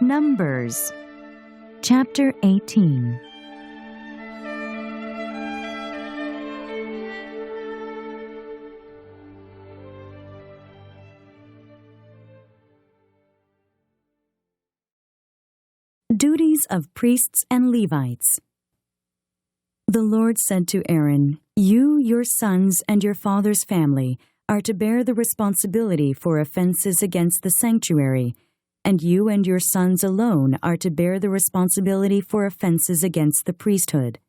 Numbers chapter 18. Duties of priests and Levites. The Lord said to Aaron, "You, your sons, and your father's family are to bear the responsibility for offenses against the sanctuary, and you and your sons alone are to bear the responsibility for offenses against the priesthood.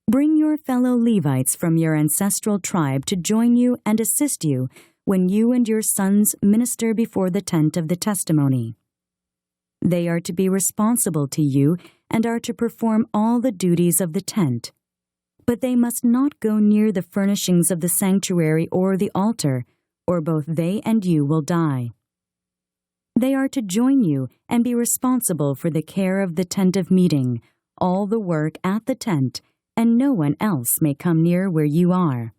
Bring your fellow Levites from your ancestral tribe to join you and assist you when you and your sons minister before the tent of the testimony. They are to be responsible to you and are to perform all the duties of the tent. But they must not go near the furnishings of the sanctuary or the altar, or both they and you will die. They are to join you and be responsible for the care of the tent of meeting, all the work at the tent, and no one else may come near where you are.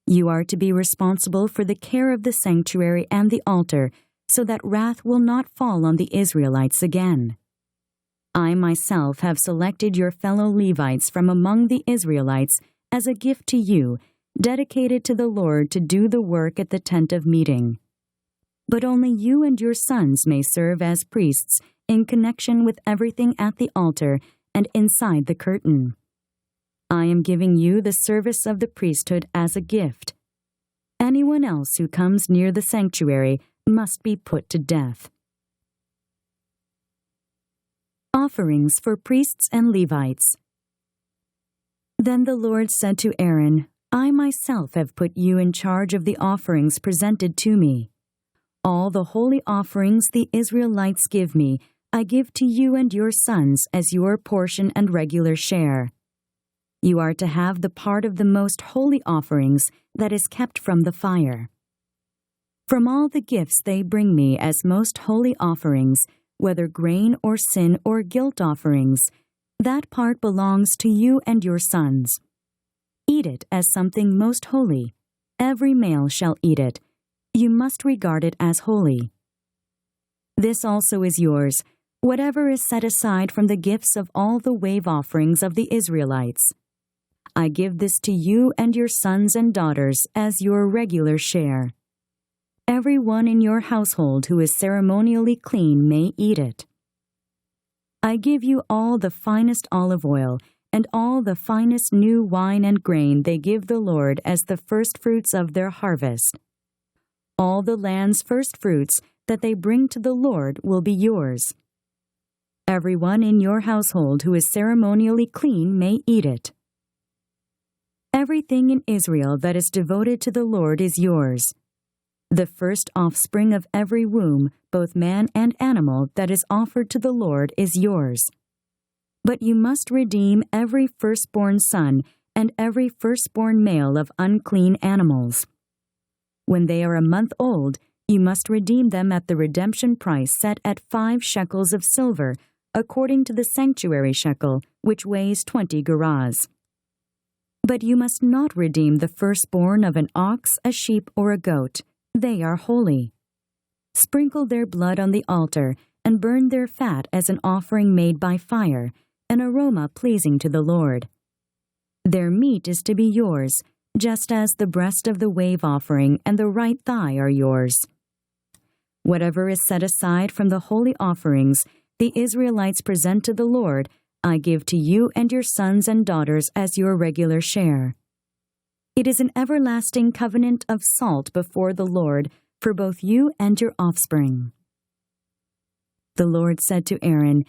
You are to be responsible for the care of the sanctuary and the altar, so that wrath will not fall on the Israelites again. I myself have selected your fellow Levites from among the Israelites as a gift to you, dedicated to the Lord to do the work at the tent of meeting. But only you and your sons may serve as priests in connection with everything at the altar and inside the curtain. I am giving you the service of the priesthood as a gift. Anyone else who comes near the sanctuary must be put to death. Offerings for priests and Levites. Then the Lord said to Aaron, I myself have put you in charge of the offerings presented to me. All the holy offerings the Israelites give me, I give to you and your sons as your portion and regular share. You are to have the part of the most holy offerings that is kept from the fire. From all the gifts they bring me as most holy offerings, whether grain or sin or guilt offerings, that part belongs to you and your sons. Eat it as something most holy. Every male shall eat it. You must regard it as holy. This also is yours, whatever is set aside from the gifts of all the wave offerings of the Israelites. I give this to you and your sons and daughters as your regular share. Every one in your household who is ceremonially clean may eat it. I give you all the finest olive oil and all the finest new wine and grain they give the Lord as the firstfruits of their harvest. All the land's firstfruits that they bring to the Lord will be yours. Everyone in your household who is ceremonially clean may eat it. Everything in Israel that is devoted to the Lord is yours. The first offspring of every womb, both man and animal, that is offered to the Lord is yours. But you must redeem every firstborn son and every firstborn male of unclean animals. When they are a month old, you must redeem them at the redemption price set at 5 shekels of silver, according to the sanctuary shekel, which weighs 20 gerahs. But you must not redeem the firstborn of an ox, a sheep, or a goat. They are holy. Sprinkle their blood on the altar and burn their fat as an offering made by fire, an aroma pleasing to the Lord. Their meat is to be yours, just as the breast of the wave offering and the right thigh are yours. Whatever is set aside from the holy offerings the Israelites present to the Lord, I give to you and your sons and daughters as your regular share. It is an everlasting covenant of salt before the Lord for both you and your offspring. The Lord said to Aaron,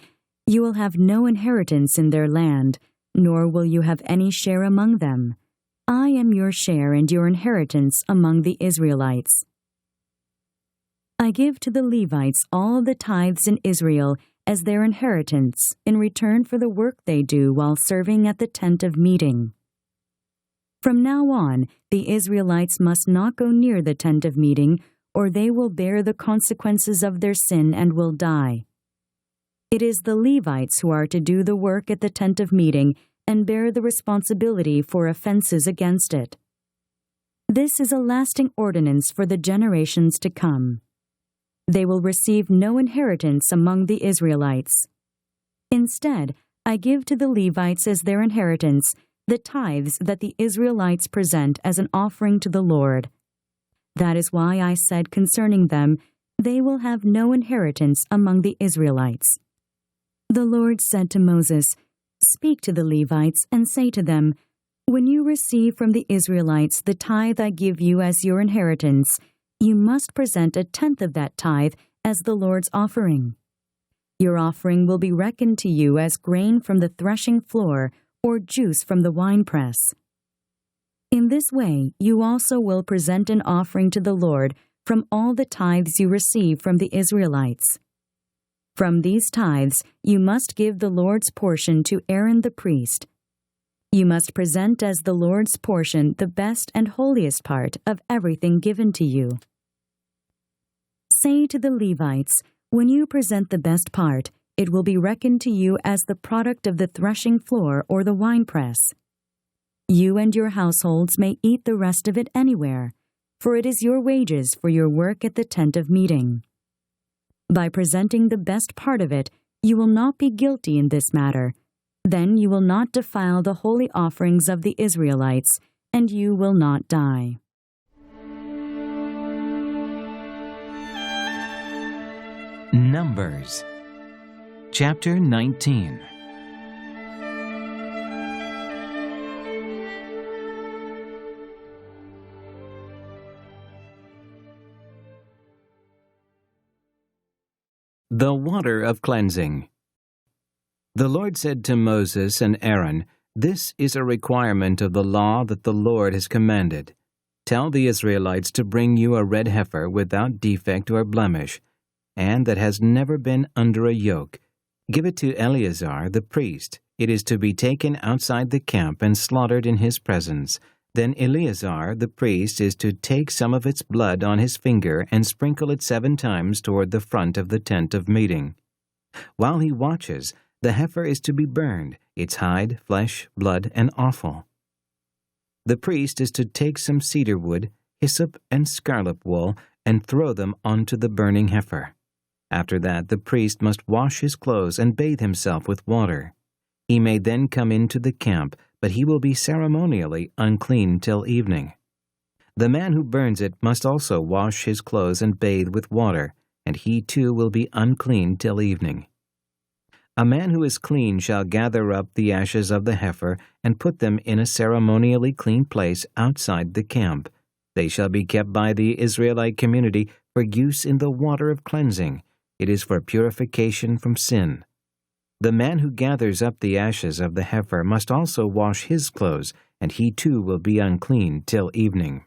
You will have no inheritance in their land, nor will you have any share among them. I am your share and your inheritance among the Israelites. I give to the Levites all the tithes in Israel as their inheritance in return for the work they do while serving at the tent of meeting. From now on, the Israelites must not go near the tent of meeting, or they will bear the consequences of their sin and will die. It is the Levites who are to do the work at the tent of meeting and bear the responsibility for offenses against it. This is a lasting ordinance for the generations to come. They will receive no inheritance among the Israelites. Instead, I give to the Levites as their inheritance the tithes that the Israelites present as an offering to the Lord. That is why I said concerning them, they will have no inheritance among the Israelites. The Lord said to Moses, Speak to the Levites and say to them, When you receive from the Israelites the tithe I give you as your inheritance, you must present 1/10 of that tithe as the Lord's offering. Your offering will be reckoned to you as grain from the threshing floor or juice from the winepress. In this way, you also will present an offering to the Lord from all the tithes you receive from the Israelites. From these tithes, you must give the Lord's portion to Aaron the priest. You must present as the Lord's portion the best and holiest part of everything given to you. Say to the Levites, When you present the best part, it will be reckoned to you as the product of the threshing floor or the winepress. You and your households may eat the rest of it anywhere, for it is your wages for your work at the tent of meeting. By presenting the best part of it, You will not be guilty in this matter. Then you will not defile the holy offerings of the Israelites, and you will not die. Numbers Chapter 19. The water of cleansing. The Lord said to Moses and Aaron, "This is a requirement of the law that the Lord has commanded. Tell the Israelites to bring you a red heifer without defect or blemish, and that has never been under a yoke. Give it to Eleazar the priest. It is to be taken outside the camp and slaughtered in his presence. Then Eleazar the priest is to take some of its blood on his finger and sprinkle it 7 times toward the front of the tent of meeting. While he watches, the heifer is to be burned, its hide, flesh, blood, and offal. The priest is to take some cedar wood, hyssop, and scarlet wool, and throw them onto the burning heifer. After that, the priest must wash his clothes and bathe himself with water. He may then come into the camp, but he will be ceremonially unclean till evening. The man who burns it must also wash his clothes and bathe with water, and he too will be unclean till evening. A man who is clean shall gather up the ashes of the heifer and put them in a ceremonially clean place outside the camp. They shall be kept by the Israelite community for use in the water of cleansing. It is for purification from sin. The man who gathers up the ashes of the heifer must also wash his clothes, and he too will be unclean till evening.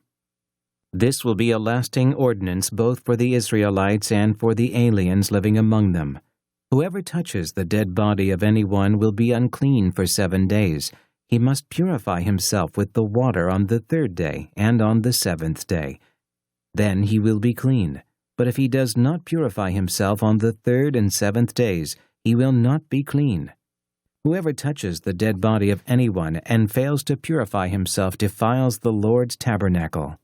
This will be a lasting ordinance both for the Israelites and for the aliens living among them. Whoever touches the dead body of anyone will be unclean for 7 days. He must purify himself with the water on the 3rd day and on the 7th day. Then he will be clean. But if he does not purify himself on the 3rd and 7th days, he will not be clean. Whoever touches the dead body of anyone and fails to purify himself defiles the Lord's tabernacle.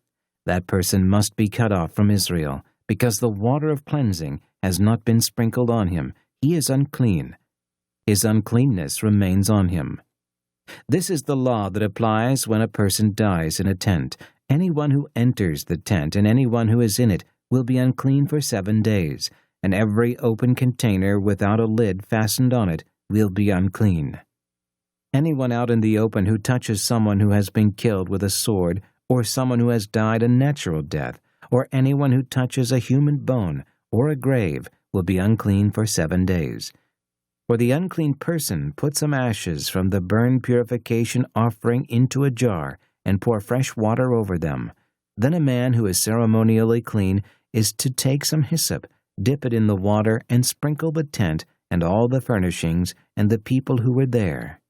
That person must be cut off from Israel, because the water of cleansing has not been sprinkled on him. He is unclean. His uncleanness remains on him. This is the law that applies when a person dies in a tent. Anyone who enters the tent and anyone who is in it will be unclean for 7 days, and every open container without a lid fastened on it will be unclean. Anyone out in the open who touches someone who has been killed with a sword, or someone who has died a natural death, or anyone who touches a human bone or a grave will be unclean for 7 days. For the unclean person, put some ashes from the burn purification offering into a jar and pour fresh water over them. Then a man who is ceremonially clean is to take some hyssop, dip it in the water, and sprinkle the tent and all the furnishings and the people who were there.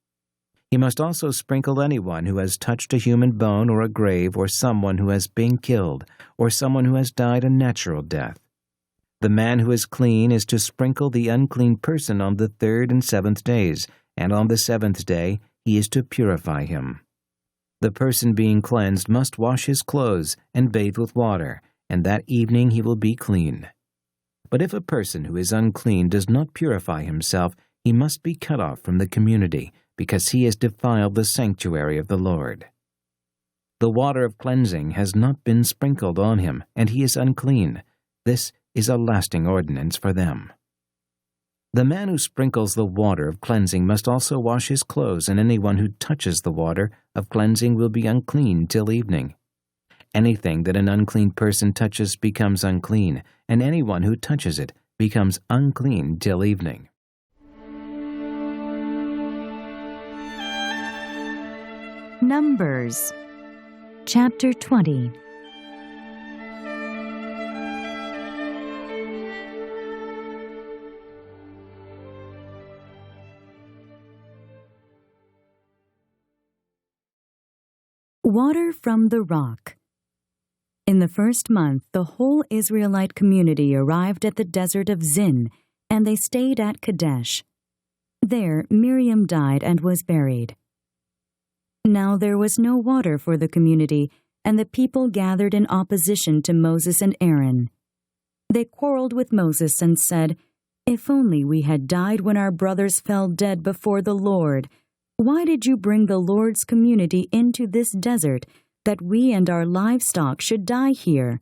He must also sprinkle anyone who has touched a human bone or a grave, or someone who has been killed, or someone who has died a natural death. The man who is clean is to sprinkle the unclean person on the 3rd and 7th days, and on the 7th day he is to purify him. The person being cleansed must wash his clothes and bathe with water, and that evening he will be clean. But if a person who is unclean does not purify himself, he must be cut off from the community, because he has defiled the sanctuary of the Lord. The water of cleansing has not been sprinkled on him, and he is unclean. This is a lasting ordinance for them. The man who sprinkles the water of cleansing must also wash his clothes, and anyone who touches the water of cleansing will be unclean till evening. Anything that an unclean person touches becomes unclean, and anyone who touches it becomes unclean till evening. Numbers Chapter 20. Water from the rock. In the 1st month, the whole Israelite community arrived at the desert of Zin, and they stayed at Kadesh. There Miriam died and was buried. Now there was no water for the community, and the people gathered in opposition to Moses and Aaron. They quarreled with Moses and said, If only we had died when our brothers fell dead before the Lord. Why did you bring the Lord's community into this desert, that we and our livestock should die here?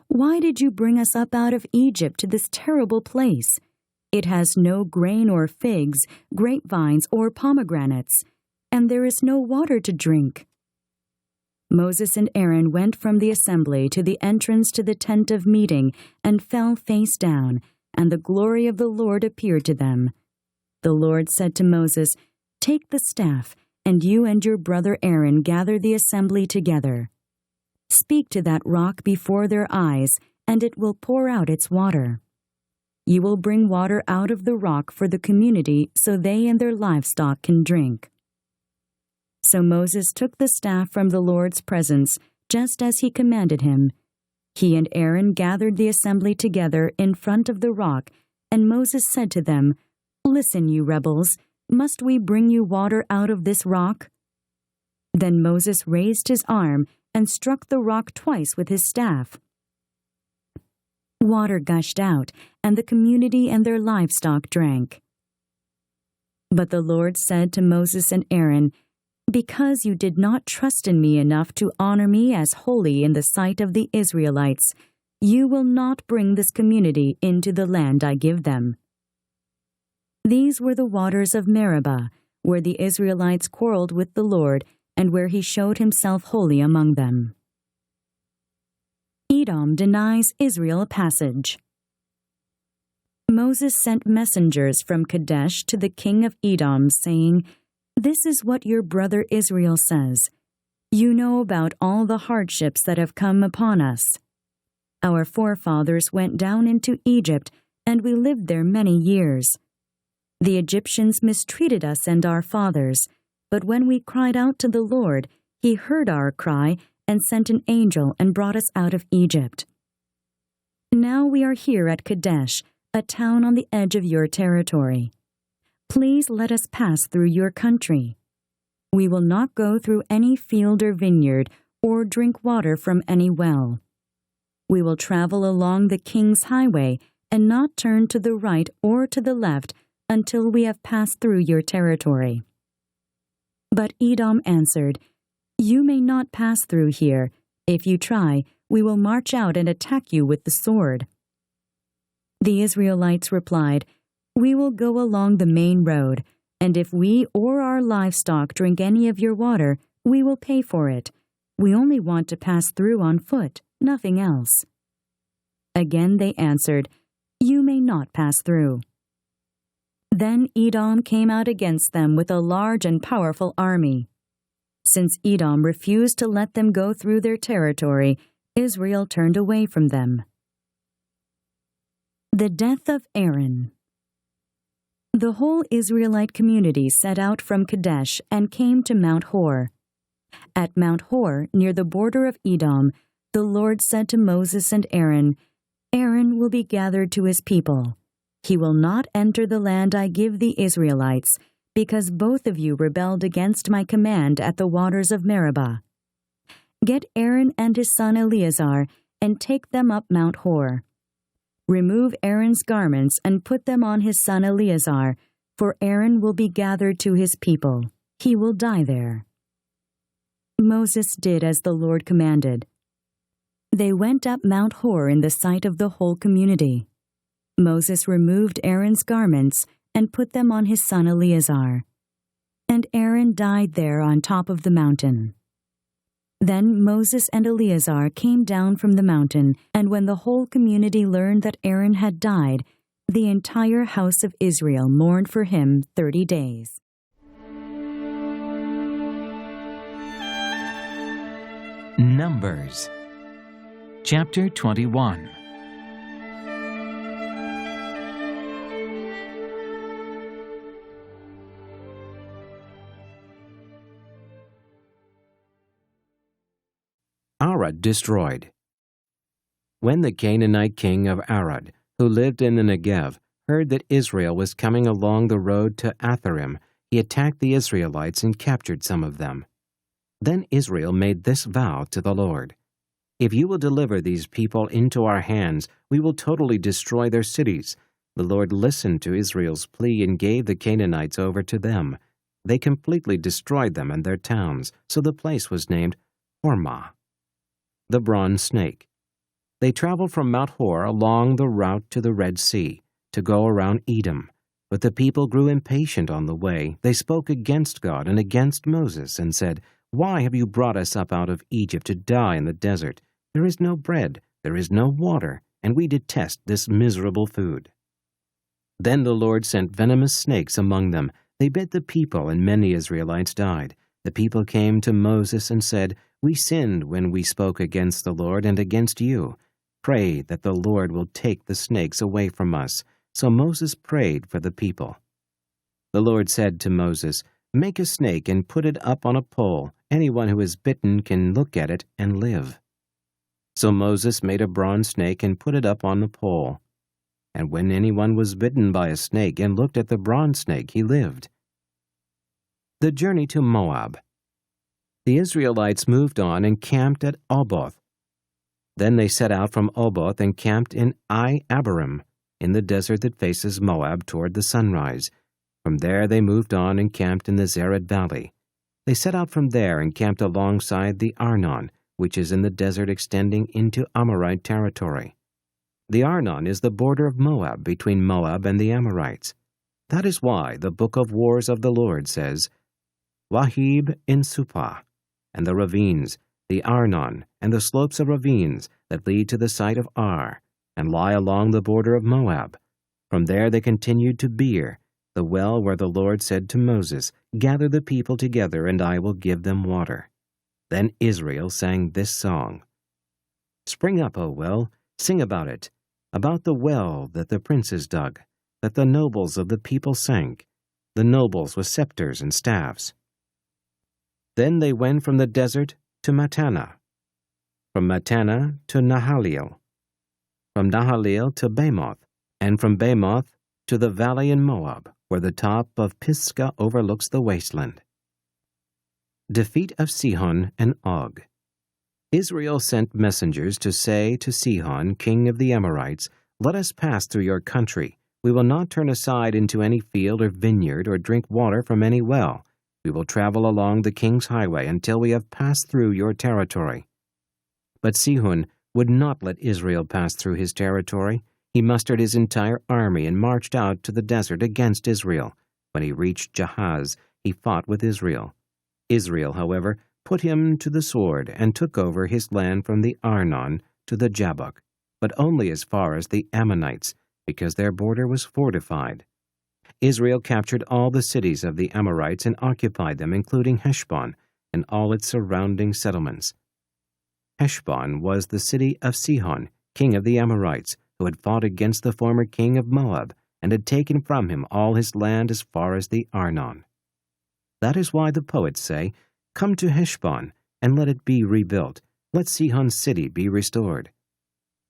Why did you bring us up out of Egypt to this terrible place? It has no grain or figs, grapevines or pomegranates, and there is no water to drink. Moses and Aaron went from the assembly to the entrance to the tent of meeting and fell face down, and the glory of the Lord appeared to them. The Lord said to Moses, "Take the staff, and you and your brother Aaron gather the assembly together. Speak to that rock before their eyes, and it will pour out its water. You will bring water out of the rock for the community so they and their livestock can drink." So Moses took the staff from the Lord's presence, just as he commanded him. He and Aaron gathered the assembly together in front of the rock, and Moses said to them, "Listen, you rebels, must we bring you water out of this rock?" Then Moses raised his arm and struck the rock twice with his staff. Water gushed out, and the community and their livestock drank. But the Lord said to Moses and Aaron, "Because you did not trust in me enough to honor me as holy in the sight of the Israelites, you will not bring this community into the land I give them." These were the waters of Meribah, where the Israelites quarreled with the Lord, and where he showed himself holy among them. Edom denies Israel passage. Moses sent messengers from Kadesh to the king of Edom, saying, "This is what your brother Israel says. You know about all the hardships that have come upon us. Our forefathers went down into Egypt, and we lived there many years. The Egyptians mistreated us and our fathers, but when we cried out to the Lord, he heard our cry and sent an angel and brought us out of Egypt. Now we are here at Kadesh, a town on the edge of your territory. Please let us pass through your country. We will not go through any field or vineyard or drink water from any well. We will travel along the king's highway and not turn to the right or to the left until we have passed through your territory." But Edom answered, "You may not pass through here. If you try, we will march out and attack you with the sword." The Israelites replied, "We will go along the main road, and if we or our livestock drink any of your water, we will pay for it. We only want to pass through on foot, nothing else." Again they answered, "You may not pass through." Then Edom came out against them with a large and powerful army. Since Edom refused to let them go through their territory, Israel turned away from them. The death of Aaron. The whole Israelite community set out from Kadesh and came to Mount Hor. At Mount Hor, near the border of Edom, the Lord said to Moses and Aaron, "Aaron will be gathered to his people. He will not enter the land I give the Israelites, because both of you rebelled against my command at the waters of Meribah. Get Aaron and his son Eleazar and take them up Mount Hor. Remove Aaron's garments and put them on his son Eleazar, for Aaron will be gathered to his people. He will die there." Moses did as the Lord commanded. They went up Mount Hor in the sight of the whole community. Moses removed Aaron's garments and put them on his son Eleazar. And Aaron died there on top of the mountain. Then Moses and Eleazar came down from the mountain, and when the whole community learned that Aaron had died, the entire house of Israel mourned for him 30 days. Numbers Chapter 21. Arad destroyed. When the Canaanite king of Arad, who lived in the Negev, heard that Israel was coming along the road to Atharim, he attacked the Israelites and captured some of them. Then Israel made this vow to the Lord: "If you will deliver these people into our hands, we will totally destroy their cities. The Lord listened to Israel's plea and gave the Canaanites over to them. They completely destroyed them and their towns, so the place was named Hormah. The bronze snake. They traveled from Mount Hor along the route to the Red Sea, to go around Edom. But the people grew impatient on the way. They spoke against God and against Moses and said, "Why have you brought us up out of Egypt to die in the desert? There is no bread, there is no water, and we detest this miserable food." Then the Lord sent venomous snakes among them. They bit the people, and many Israelites died. The people came to Moses and said, "We sinned when we spoke against the Lord and against you. Pray that the Lord will take the snakes away from us." So Moses prayed for the people. The Lord said to Moses, "Make a snake and put it up on a pole. Anyone who is bitten can look at it and live." So Moses made a bronze snake and put it up on the pole. And when anyone was bitten by a snake and looked at the bronze snake, he lived. The journey to Moab. The Israelites moved on and camped at Oboth. Then they set out from Oboth and camped in Abarim, in the desert that faces Moab toward the sunrise. From there they moved on and camped in the Zered Valley. They set out from there and camped alongside the Arnon, which is in the desert extending into Amorite territory. The Arnon is the border of Moab between Moab and the Amorites. That is why the Book of Wars of the Lord says, "Wahib in Supah, and the ravines, the Arnon, and the slopes of ravines that lead to the site of Ar, and lie along the border of Moab. From there they continued to Beer, the well where the Lord said to Moses, 'Gather the people together, and I will give them water.'" Then Israel sang this song: "Spring up, O well, sing about it, about the well that the princes dug, that the nobles of the people sank, the nobles with scepters and staffs." Then they went from the desert to Mattanah, from Mattanah to Nahaliel, from Nahaliel to Bamoth, and from Bamoth to the valley in Moab, where the top of Pisgah overlooks the wasteland. Defeat of Sihon and Og. Israel sent messengers to say to Sihon, king of the Amorites, "Let us pass through your country. We will not turn aside into any field or vineyard or drink water from any well. We will travel along the king's highway until we have passed through your territory." But Sihon would not let Israel pass through his territory. He mustered his entire army and marched out to the desert against Israel. When he reached Jahaz, he fought with Israel. Israel, however, put him to the sword and took over his land from the Arnon to the Jabbok, but only as far as the Ammonites, because their border was fortified. Israel captured all the cities of the Amorites and occupied them, including Heshbon and all its surrounding settlements. Heshbon was the city of Sihon, king of the Amorites, who had fought against the former king of Moab and had taken from him all his land as far as the Arnon. That is why the poets say, "Come to Heshbon, and let it be rebuilt. Let Sihon's city be restored."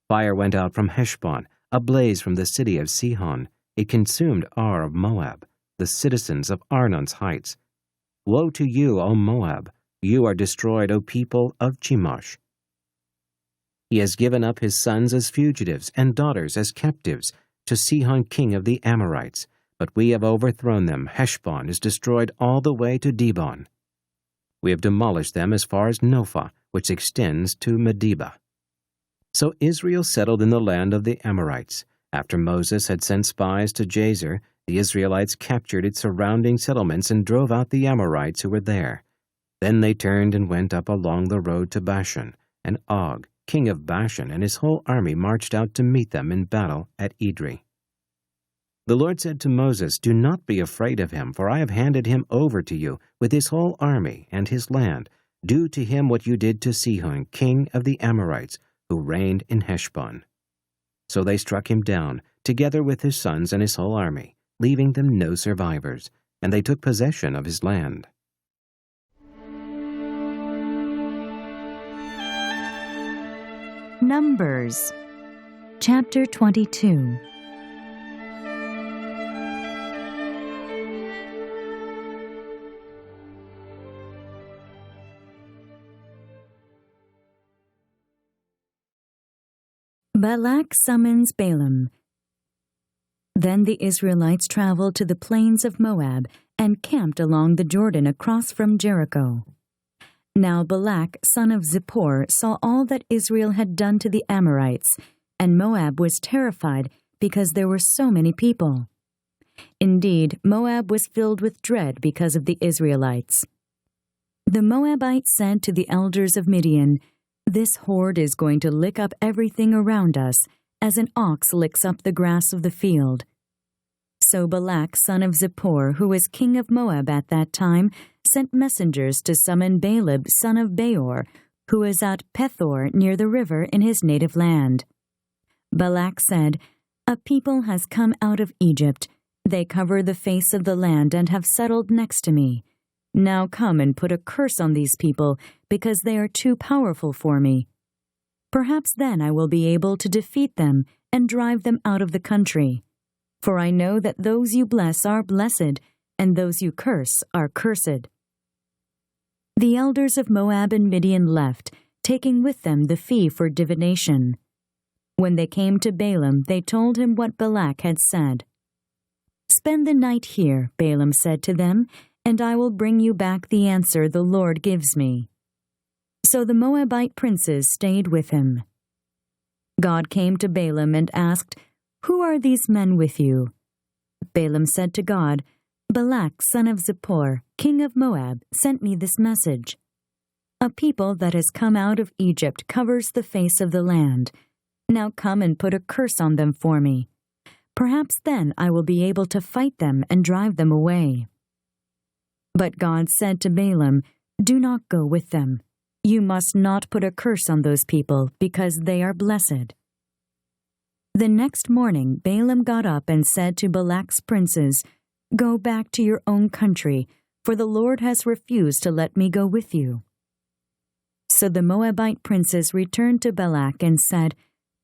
Fire went out from Heshbon, a blaze from the city of Sihon. It consumed Ar of Moab, the citizens of Arnon's heights. Woe to you, O Moab! You are destroyed, O people of Chemosh. He has given up his sons as fugitives and daughters as captives to Sihon king of the Amorites. But we have overthrown them. Heshbon is destroyed all the way to Dibon. We have demolished them as far as Nophah, which extends to Medeba. So Israel settled in the land of the Amorites. After Moses had sent spies to Jazer, the Israelites captured its surrounding settlements and drove out the Amorites who were there. Then they turned and went up along the road to Bashan, and Og, king of Bashan, and his whole army marched out to meet them in battle at Edrei. The Lord said to Moses, "Do not be afraid of him, for I have handed him over to you with his whole army and his land. Do to him what you did to Sihon, king of the Amorites, who reigned in Heshbon." So they struck him down, together with his sons and his whole army, leaving them no survivors, and they took possession of his land. Numbers, chapter 22. Balak summons Balaam. Then the Israelites traveled to the plains of Moab and camped along the Jordan across from Jericho. Now Balak, son of Zippor, saw all that Israel had done to the Amorites, and Moab was terrified because there were so many people. Indeed, Moab was filled with dread because of the Israelites. The Moabites said to the elders of Midian, "This horde is going to lick up everything around us, as an ox licks up the grass of the field." So Balak, son of Zippor, who was king of Moab at that time, sent messengers to summon Balaam, son of Beor, who was at Pethor near the river in his native land. Balak said, "A people has come out of Egypt. They cover the face of the land and have settled next to me. Now come and put a curse on these people, because they are too powerful for me. Perhaps then I will be able to defeat them and drive them out of the country. For I know that those you bless are blessed, and those you curse are cursed." The elders of Moab and Midian left, taking with them the fee for divination. When they came to Balaam, they told him what Balak had said. "Spend the night here," Balaam said to them, "and I will bring you back the answer the Lord gives me." So the Moabite princes stayed with him. God came to Balaam and asked, "Who are these men with you?" Balaam said to God, "Balak, son of Zippor, king of Moab, sent me this message. A people that has come out of Egypt covers the face of the land. Now come and put a curse on them for me. Perhaps then I will be able to fight them and drive them away." But God said to Balaam, "Do not go with them. You must not put a curse on those people, because they are blessed." The next morning Balaam got up and said to Balak's princes, "Go back to your own country, for the Lord has refused to let me go with you." So the Moabite princes returned to Balak and said,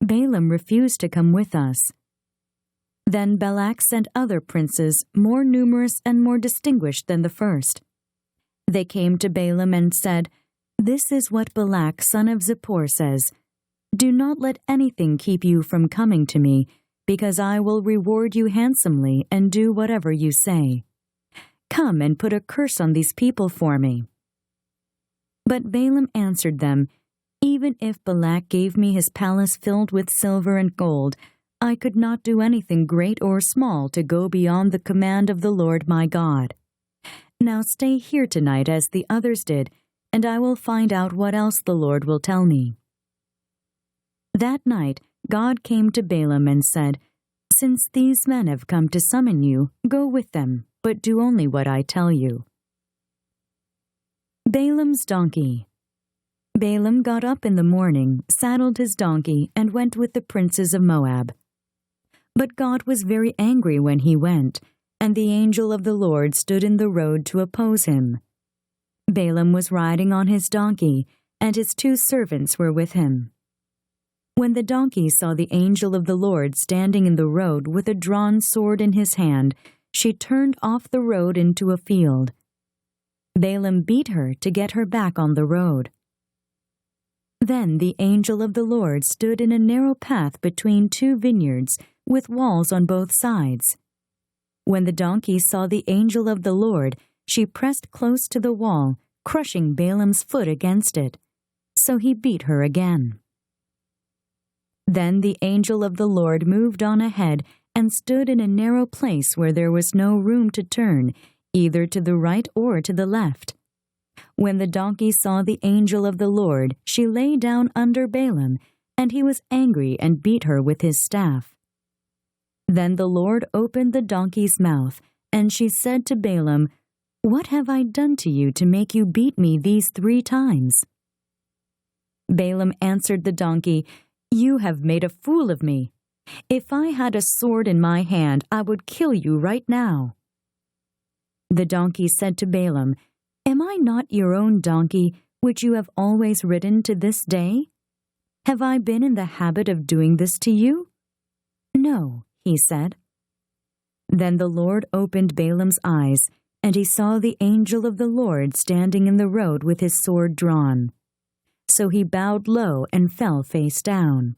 "Balaam refused to come with us." Then Balak sent other princes, more numerous and more distinguished than the first. They came to Balaam and said, "This is what Balak, son of Zippor, says. Do not let anything keep you from coming to me, because I will reward you handsomely and do whatever you say. Come and put a curse on these people for me." But Balaam answered them, "Even if Balak gave me his palace filled with silver and gold, I could not do anything great or small to go beyond the command of the Lord my God. Now stay here tonight as the others did, and I will find out what else the Lord will tell me." That night God came to Balaam and said, "Since these men have come to summon you, go with them, but do only what I tell you." Balaam's donkey. Balaam got up in the morning, saddled his donkey, and went with the princes of Moab. But God was very angry when he went, and the angel of the Lord stood in the road to oppose him. Balaam was riding on his donkey, and his 2 servants were with him. When the donkey saw the angel of the Lord standing in the road with a drawn sword in his hand, she turned off the road into a field. Balaam beat her to get her back on the road. Then the angel of the Lord stood in a narrow path between 2 vineyards, with walls on both sides. When the donkey saw the angel of the Lord, she pressed close to the wall, crushing Balaam's foot against it. So he beat her again. Then the angel of the Lord moved on ahead and stood in a narrow place where there was no room to turn, either to the right or to the left. When the donkey saw the angel of the Lord, she lay down under Balaam, and he was angry and beat her with his staff. Then the Lord opened the donkey's mouth, and she said to Balaam, "What have I done to you to make you beat me these 3 times?" Balaam answered the donkey, "You have made a fool of me. If I had a sword in my hand, I would kill you right now." The donkey said to Balaam, "Am I not your own donkey, which you have always ridden to this day? Have I been in the habit of doing this to you?" "No," he said. Then the Lord opened Balaam's eyes, and he saw the angel of the Lord standing in the road with his sword drawn. So he bowed low and fell face down.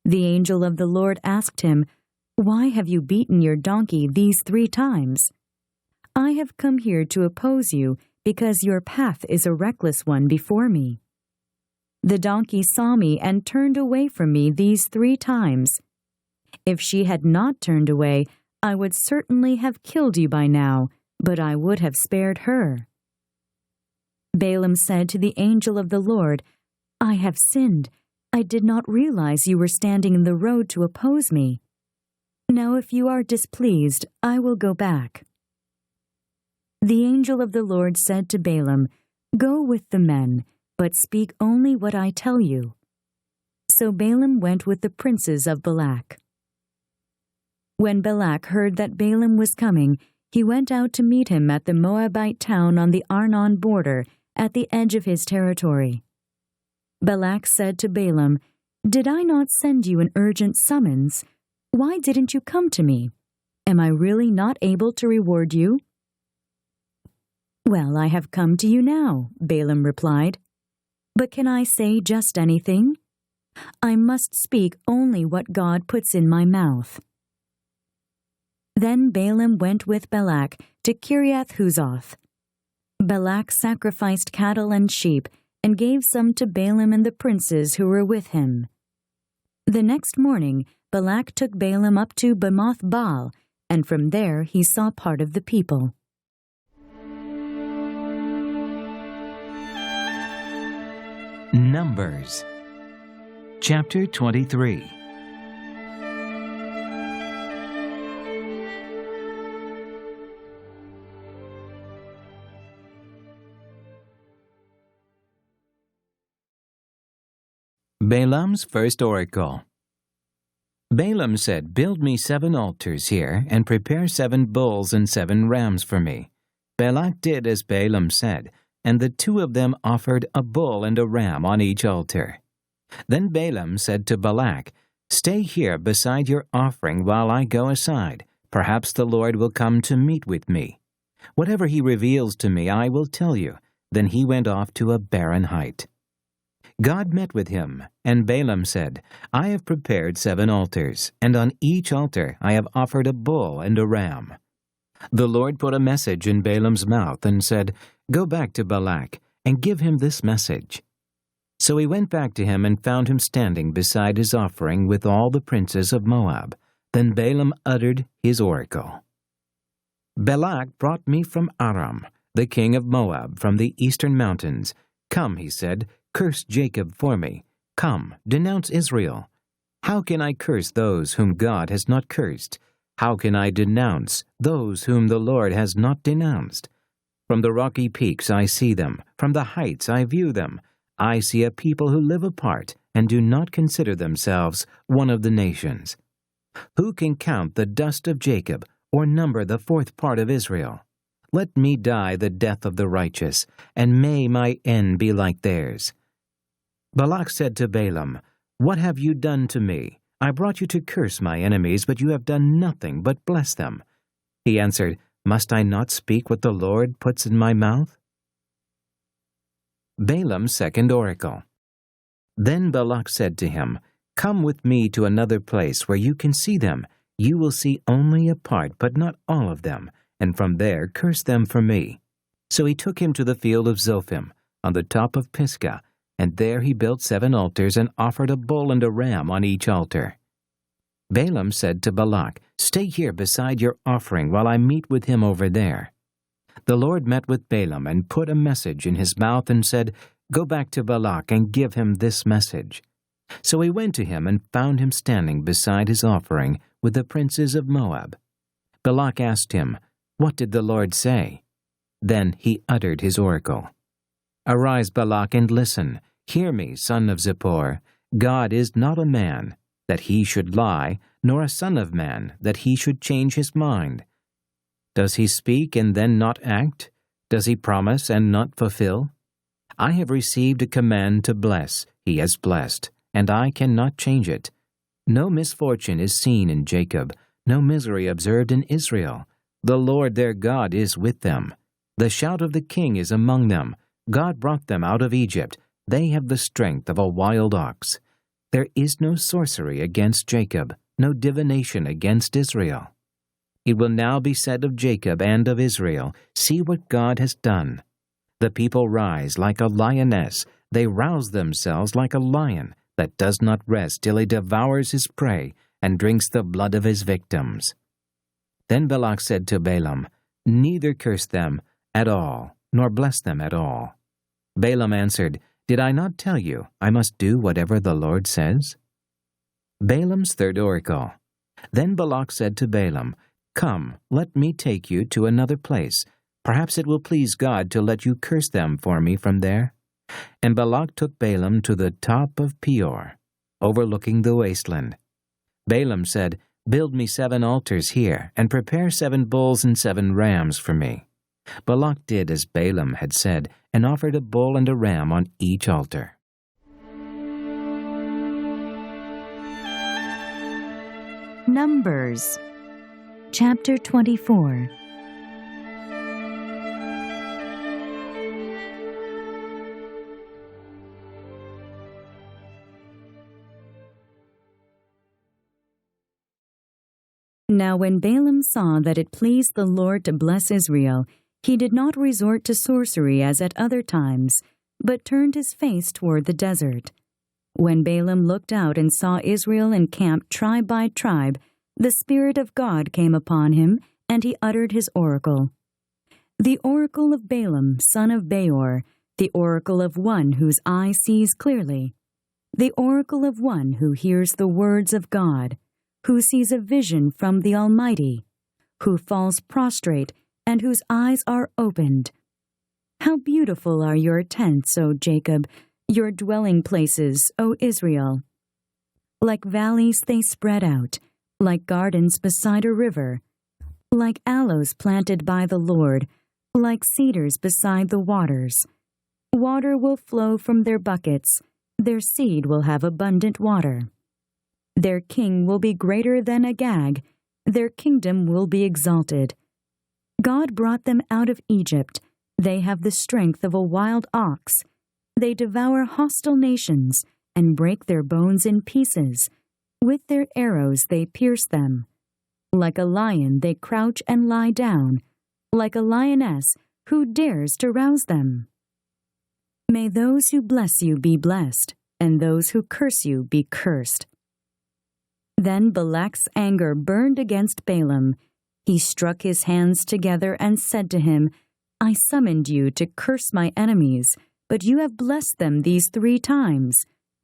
The angel of the Lord asked him, Why have you beaten your donkey these 3 times? I have come here to oppose you because your path is a reckless one before me. The donkey saw me and turned away from me these 3 times. If she had not turned away, I would certainly have killed you by now, but I would have spared her." Balaam said to the angel of the Lord, "I have sinned. I did not realize you were standing in the road to oppose me. Now if you are displeased, I will go back." The angel of the Lord said to Balaam, "Go with the men, but speak only what I tell you." So Balaam went with the princes of Balak. When Balak heard that Balaam was coming, he went out to meet him at the Moabite town on the Arnon border, at the edge of his territory. Balak said to Balaam, "Did I not send you an urgent summons? Why didn't you come to me? Am I really not able to reward you?" "Well, I have come to you now," Balaam replied. "But can I say just anything? I must speak only what God puts in my mouth." Then Balaam went with Balak to Kiriath-Huzoth. Balak sacrificed cattle and sheep and gave some to Balaam and the princes who were with him. The next morning, Balak took Balaam up to Bamoth Baal, and from there he saw part of the people. Numbers chapter 23. Balaam's first oracle. Balaam said, "Build me 7 altars here, and prepare 7 bulls and 7 rams for me." Balak did as Balaam said, and the 2 of them offered a bull and a ram on each altar. Then Balaam said to Balak, "Stay here beside your offering while I go aside. Perhaps the Lord will come to meet with me. Whatever he reveals to me, I will tell you." Then he went off to a barren height. God met with him, and Balaam said, "I have prepared 7 altars, and on each altar I have offered a bull and a ram." The Lord put a message in Balaam's mouth and said, "Go back to Balak, and give him this message." So he went back to him and found him standing beside his offering with all the princes of Moab. Then Balaam uttered his oracle. "Balak brought me from Aram, the king of Moab, from the eastern mountains. 'Come,' he said, 'curse Jacob for me. Come, denounce Israel.' How can I curse those whom God has not cursed? How can I denounce those whom the Lord has not denounced? From the rocky peaks I see them, from the heights I view them. I see a people who live apart and do not consider themselves one of the nations. Who can count the dust of Jacob or number the 4th part of Israel? Let me die the death of the righteous, and may my end be like theirs." Balak said to Balaam, "What have you done to me? I brought you to curse my enemies, but you have done nothing but bless them." He answered, "Must I not speak what the Lord puts in my mouth?" Balaam's second oracle. Then Balak said to him, "Come with me to another place where you can see them. You will see only a part, but not all of them, and from there curse them for me." So he took him to the field of Zophim, on the top of Pisgah, and there he built 7 altars and offered a bull and a ram on each altar. Balaam said to Balak, "Stay here beside your offering while I meet with him over there." The Lord met with Balaam and put a message in his mouth and said, "Go back to Balak and give him this message." So he went to him and found him standing beside his offering with the princes of Moab. Balak asked him, "What did the Lord say?" Then he uttered his oracle. "Arise, Balak, and listen. Hear me, son of Zippor. God is not a man, that he should lie, nor a son of man, that he should change his mind. Does he speak and then not act? Does he promise and not fulfill? I have received a command to bless. He has blessed, and I cannot change it. No misfortune is seen in Jacob, no misery observed in Israel. The Lord their God is with them. The shout of the king is among them. God brought them out of Egypt. They have the strength of a wild ox. There is no sorcery against Jacob, no divination against Israel. It will now be said of Jacob and of Israel, see what God has done. The people rise like a lioness, they rouse themselves like a lion that does not rest till he devours his prey and drinks the blood of his victims. Then Balak said to Balaam, Neither curse them at all, nor bless them at all. Balaam answered, Did I not tell you, I must do whatever the Lord says? Balaam's third oracle. Then Balak said to Balaam, Come, let me take you to another place. Perhaps it will please God to let you curse them for me from there. And Balak took Balaam to the top of Peor, overlooking the wasteland. Balaam said, Build me 7 altars here, and prepare 7 bulls and 7 rams for me. Balak did as Balaam had said, and offered a bull and a ram on each altar. Numbers Chapter 24. Now when Balaam saw that it pleased the Lord to bless Israel, he did not resort to sorcery as at other times, but turned his face toward the desert. When Balaam looked out and saw Israel encamped tribe by tribe, the Spirit of God came upon him, and he uttered his oracle. The oracle of Balaam, son of Beor, the oracle of one whose eye sees clearly, the oracle of one who hears the words of God, who sees a vision from the Almighty, who falls prostrate, and whose eyes are opened. How beautiful are your tents, O Jacob, your dwelling places, O Israel! Like valleys they spread out, like gardens beside a river, like aloes planted by the Lord, like cedars beside the waters. Water will flow from their buckets, their seed will have abundant water. Their king will be greater than Agag, their kingdom will be exalted. God brought them out of Egypt. They have the strength of a wild ox. They devour hostile nations and break their bones in pieces. With their arrows they pierce them. Like a lion they crouch and lie down, like a lioness who dares to rouse them. May those who bless you be blessed, and those who curse you be cursed. Then Balak's anger burned against Balaam. He struck his hands together and said to him, I summoned you to curse my enemies, but you have blessed them these 3 times.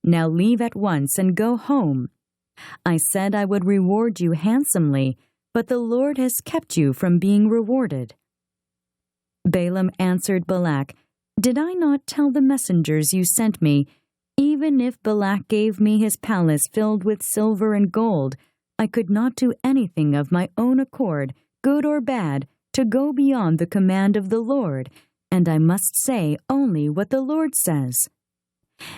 Now leave at once and go home. I said I would reward you handsomely, but the Lord has kept you from being rewarded. Balaam answered Balak, Did I not tell the messengers you sent me, even if Balak gave me his palace filled with silver and gold, I could not do anything of my own accord, good or bad, to go beyond the command of the Lord, and I must say only what the Lord says.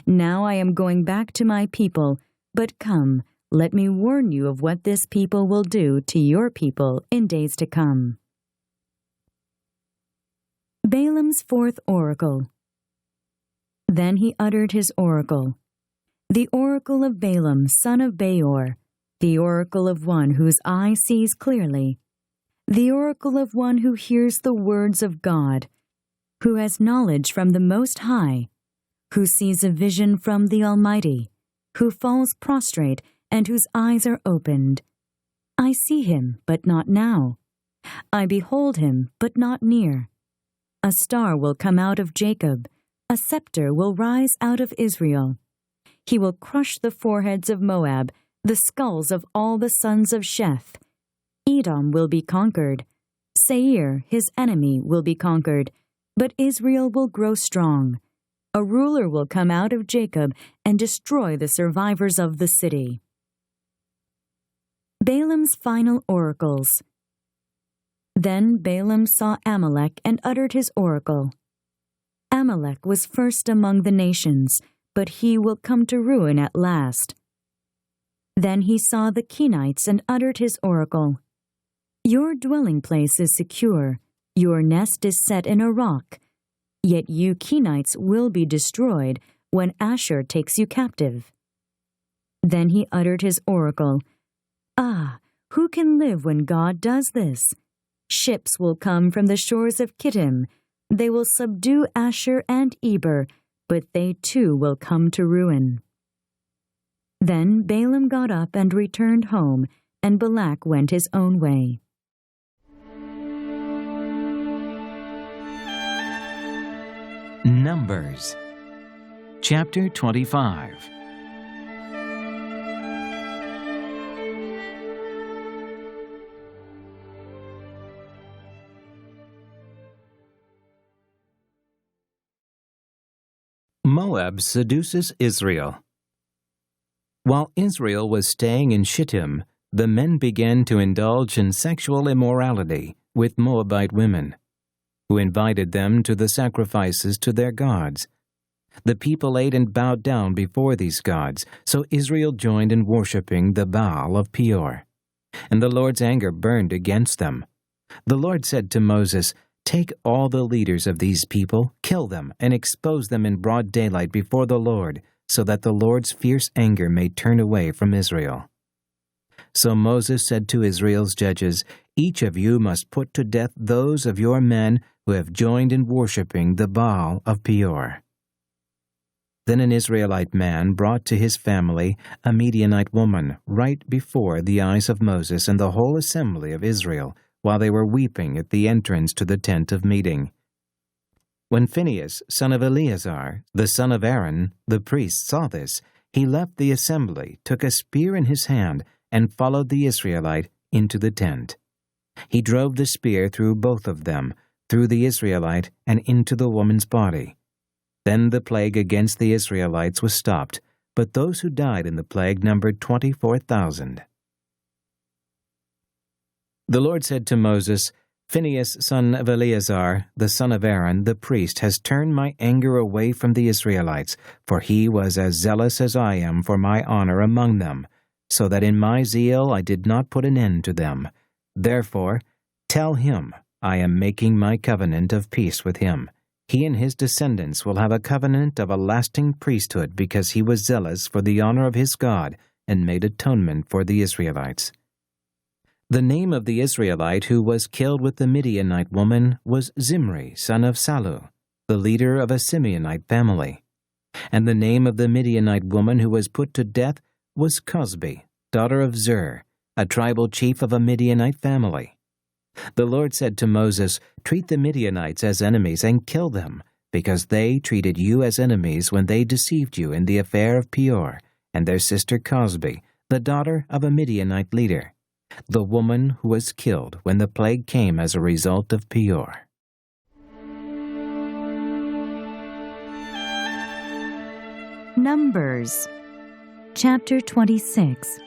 Now I am going back to my people, but come, let me warn you of what this people will do to your people in days to come. Balaam's 4th oracle. Then he uttered his oracle. The oracle of Balaam, son of Beor, the oracle of one whose eye sees clearly, the oracle of one who hears the words of God, who has knowledge from the Most High, who sees a vision from the Almighty, who falls prostrate and whose eyes are opened. I see him, but not now. I behold him, but not near. A star will come out of Jacob. A scepter will rise out of Israel. He will crush the foreheads of Moab, the skulls of all the sons of Sheth. Edom will be conquered. Seir, his enemy, will be conquered, but Israel will grow strong. A ruler will come out of Jacob and destroy the survivors of the city. Balaam's final oracles. Then Balaam saw Amalek and uttered his oracle. Amalek was first among the nations, but he will come to ruin at last. Then he saw the Kenites and uttered his oracle. Your dwelling place is secure, your nest is set in a rock, yet you Kenites will be destroyed when Ashur takes you captive. Then he uttered his oracle. Ah, who can live when God does this? Ships will come from the shores of Kittim. They will subdue Asher and Eber, but they too will come to ruin. Then Balaam got up and returned home, and Balak went his own way. Numbers Chapter 25. Moab seduces Israel. While Israel was staying in Shittim, the men began to indulge in sexual immorality with Moabite women, who invited them to the sacrifices to their gods. The people ate and bowed down before these gods, so Israel joined in worshipping the Baal of Peor. And the Lord's anger burned against them. The Lord said to Moses, "Take all the leaders of these people, kill them, and expose them in broad daylight before the Lord, so that the Lord's fierce anger may turn away from Israel." So Moses said to Israel's judges, "Each of you must put to death those of your men who have joined in worshipping the Baal of Peor." Then an Israelite man brought to his family a Midianite woman right before the eyes of Moses and the whole assembly of Israel, while they were weeping at the entrance to the tent of meeting. When Phinehas, son of Eleazar, the son of Aaron, the priest, saw this, he left the assembly, took a spear in his hand, and followed the Israelite into the tent. He drove the spear through both of them, through the Israelite and into the woman's body. Then the plague against the Israelites was stopped, but those who died in the plague numbered 24,000. The Lord said to Moses, "Phinehas, son of Eleazar, the son of Aaron, the priest, has turned my anger away from the Israelites, for he was as zealous as I am for my honor among them, so that in my zeal I did not put an end to them. Therefore, tell him, I am making my covenant of peace with him. He and his descendants will have a covenant of a lasting priesthood because he was zealous for the honor of his God and made atonement for the Israelites." The name of the Israelite who was killed with the Midianite woman was Zimri, son of Salu, the leader of a Simeonite family. And the name of the Midianite woman who was put to death was Cosbi, daughter of Zur, a tribal chief of a Midianite family. The Lord said to Moses, "Treat the Midianites as enemies and kill them, because they treated you as enemies when they deceived you in the affair of Peor, and their sister Cosbi, the daughter of a Midianite leader, the woman who was killed when the plague came as a result of Peor." Numbers Chapter 26.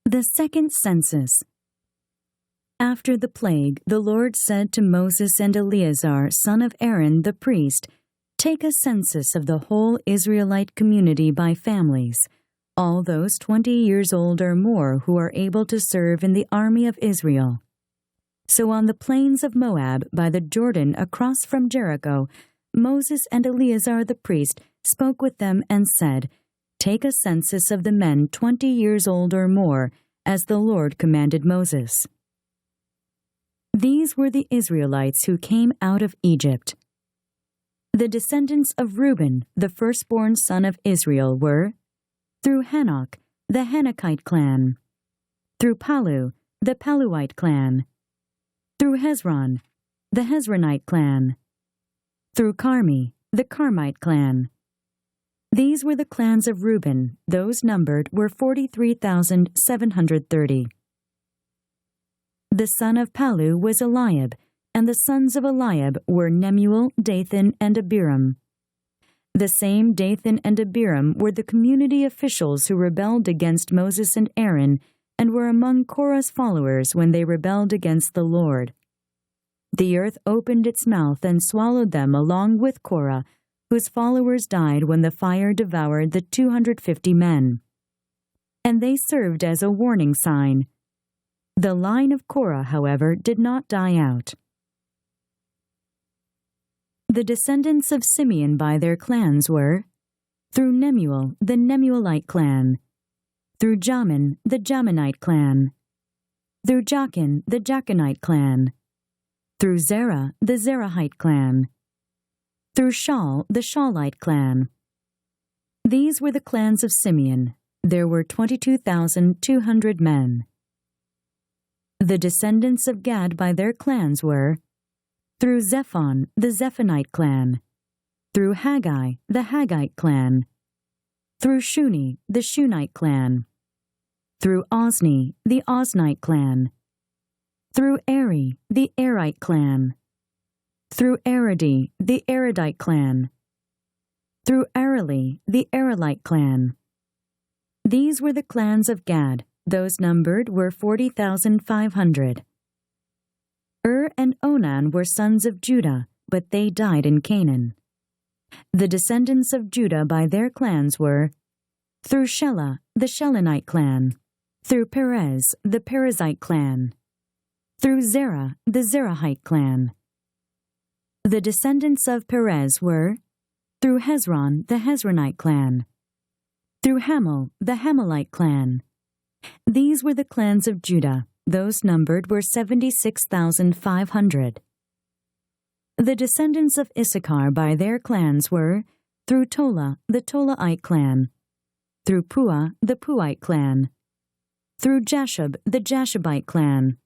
The second census. After the plague, the Lord said to Moses and Eleazar, son of Aaron the priest, "Take a census of the whole Israelite community by families, all those 20 years old or more who are able to serve in the army of Israel." So on the plains of Moab, by the Jordan across from Jericho, Moses and Eleazar the priest spoke with them and said, "Take a census of the men 20 years old or more, as the Lord commanded Moses." These were the Israelites who came out of Egypt. The descendants of Reuben, the firstborn son of Israel, were through Hanok, the Hanokite clan, through Palu, the Paluite clan, through Hezron, the Hezronite clan, through Carmi, the Carmite clan. These were the clans of Reuben. Those numbered were 43,730. The son of Palu was Eliab, and the sons of Eliab were Nemuel, Dathan, and Abiram. The same Dathan and Abiram were the community officials who rebelled against Moses and Aaron and were among Korah's followers when they rebelled against the Lord. The earth opened its mouth and swallowed them along with Korah, whose followers died when the fire devoured the 250 men. And they served as a warning sign. The line of Korah, however, did not die out. The descendants of Simeon by their clans were, through Nemuel, the Nemuelite clan, through Jamin, the Jaminite clan, through Jachin, the Jachinite clan, through Zerah, the Zerahite clan, through Shaul, the Shaulite clan. These were the clans of Simeon. There were 22,200 men. The descendants of Gad by their clans were, through Zephon, the Zephonite clan, through Haggai, the Haggite clan, through Shuni, the Shunite clan, through Ozni, the Oznite clan, through Eri, the Erite clan, through Aradi, the Aradite clan, through Areli, the Arelite clan. These were the clans of Gad. Those numbered were 40,500. And Onan were sons of Judah, but they died in Canaan. The descendants of Judah by their clans were, through Shelah, the Shelonite clan, through Perez, the Perezite clan, through Zerah, the Zerahite clan. The descendants of Perez were, through Hezron, the Hezronite clan, through Hamel, the Hamelite clan. These were the clans of Judah. Those numbered were 76,500. The descendants of Issachar by their clans were, through Tola, the Tolaite clan, through Puah, the Puite clan, through Jashub, the Jashubite clan,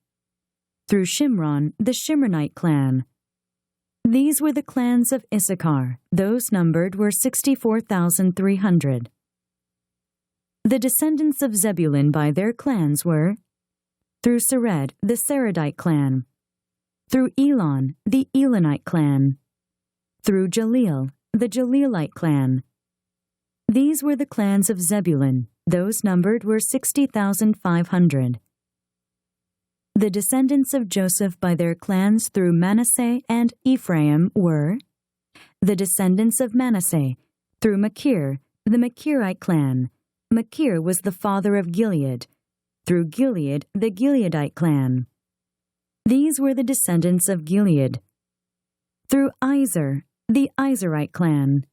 through Shimron, the Shimronite clan. These were the clans of Issachar. Those numbered were 64,300. The descendants of Zebulun by their clans were, through Sered, the Seredite clan, through Elon, the Elonite clan, through Jaleel, the Jaleelite clan. These were the clans of Zebulun. Those numbered were 60,500. The descendants of Joseph by their clans through Manasseh and Ephraim were, the descendants of Manasseh through Machir, the Machirite clan. Machir was the father of Gilead. Through Gilead, the Gileadite clan. These were the descendants of Gilead. Through Izer, the Izerite clan.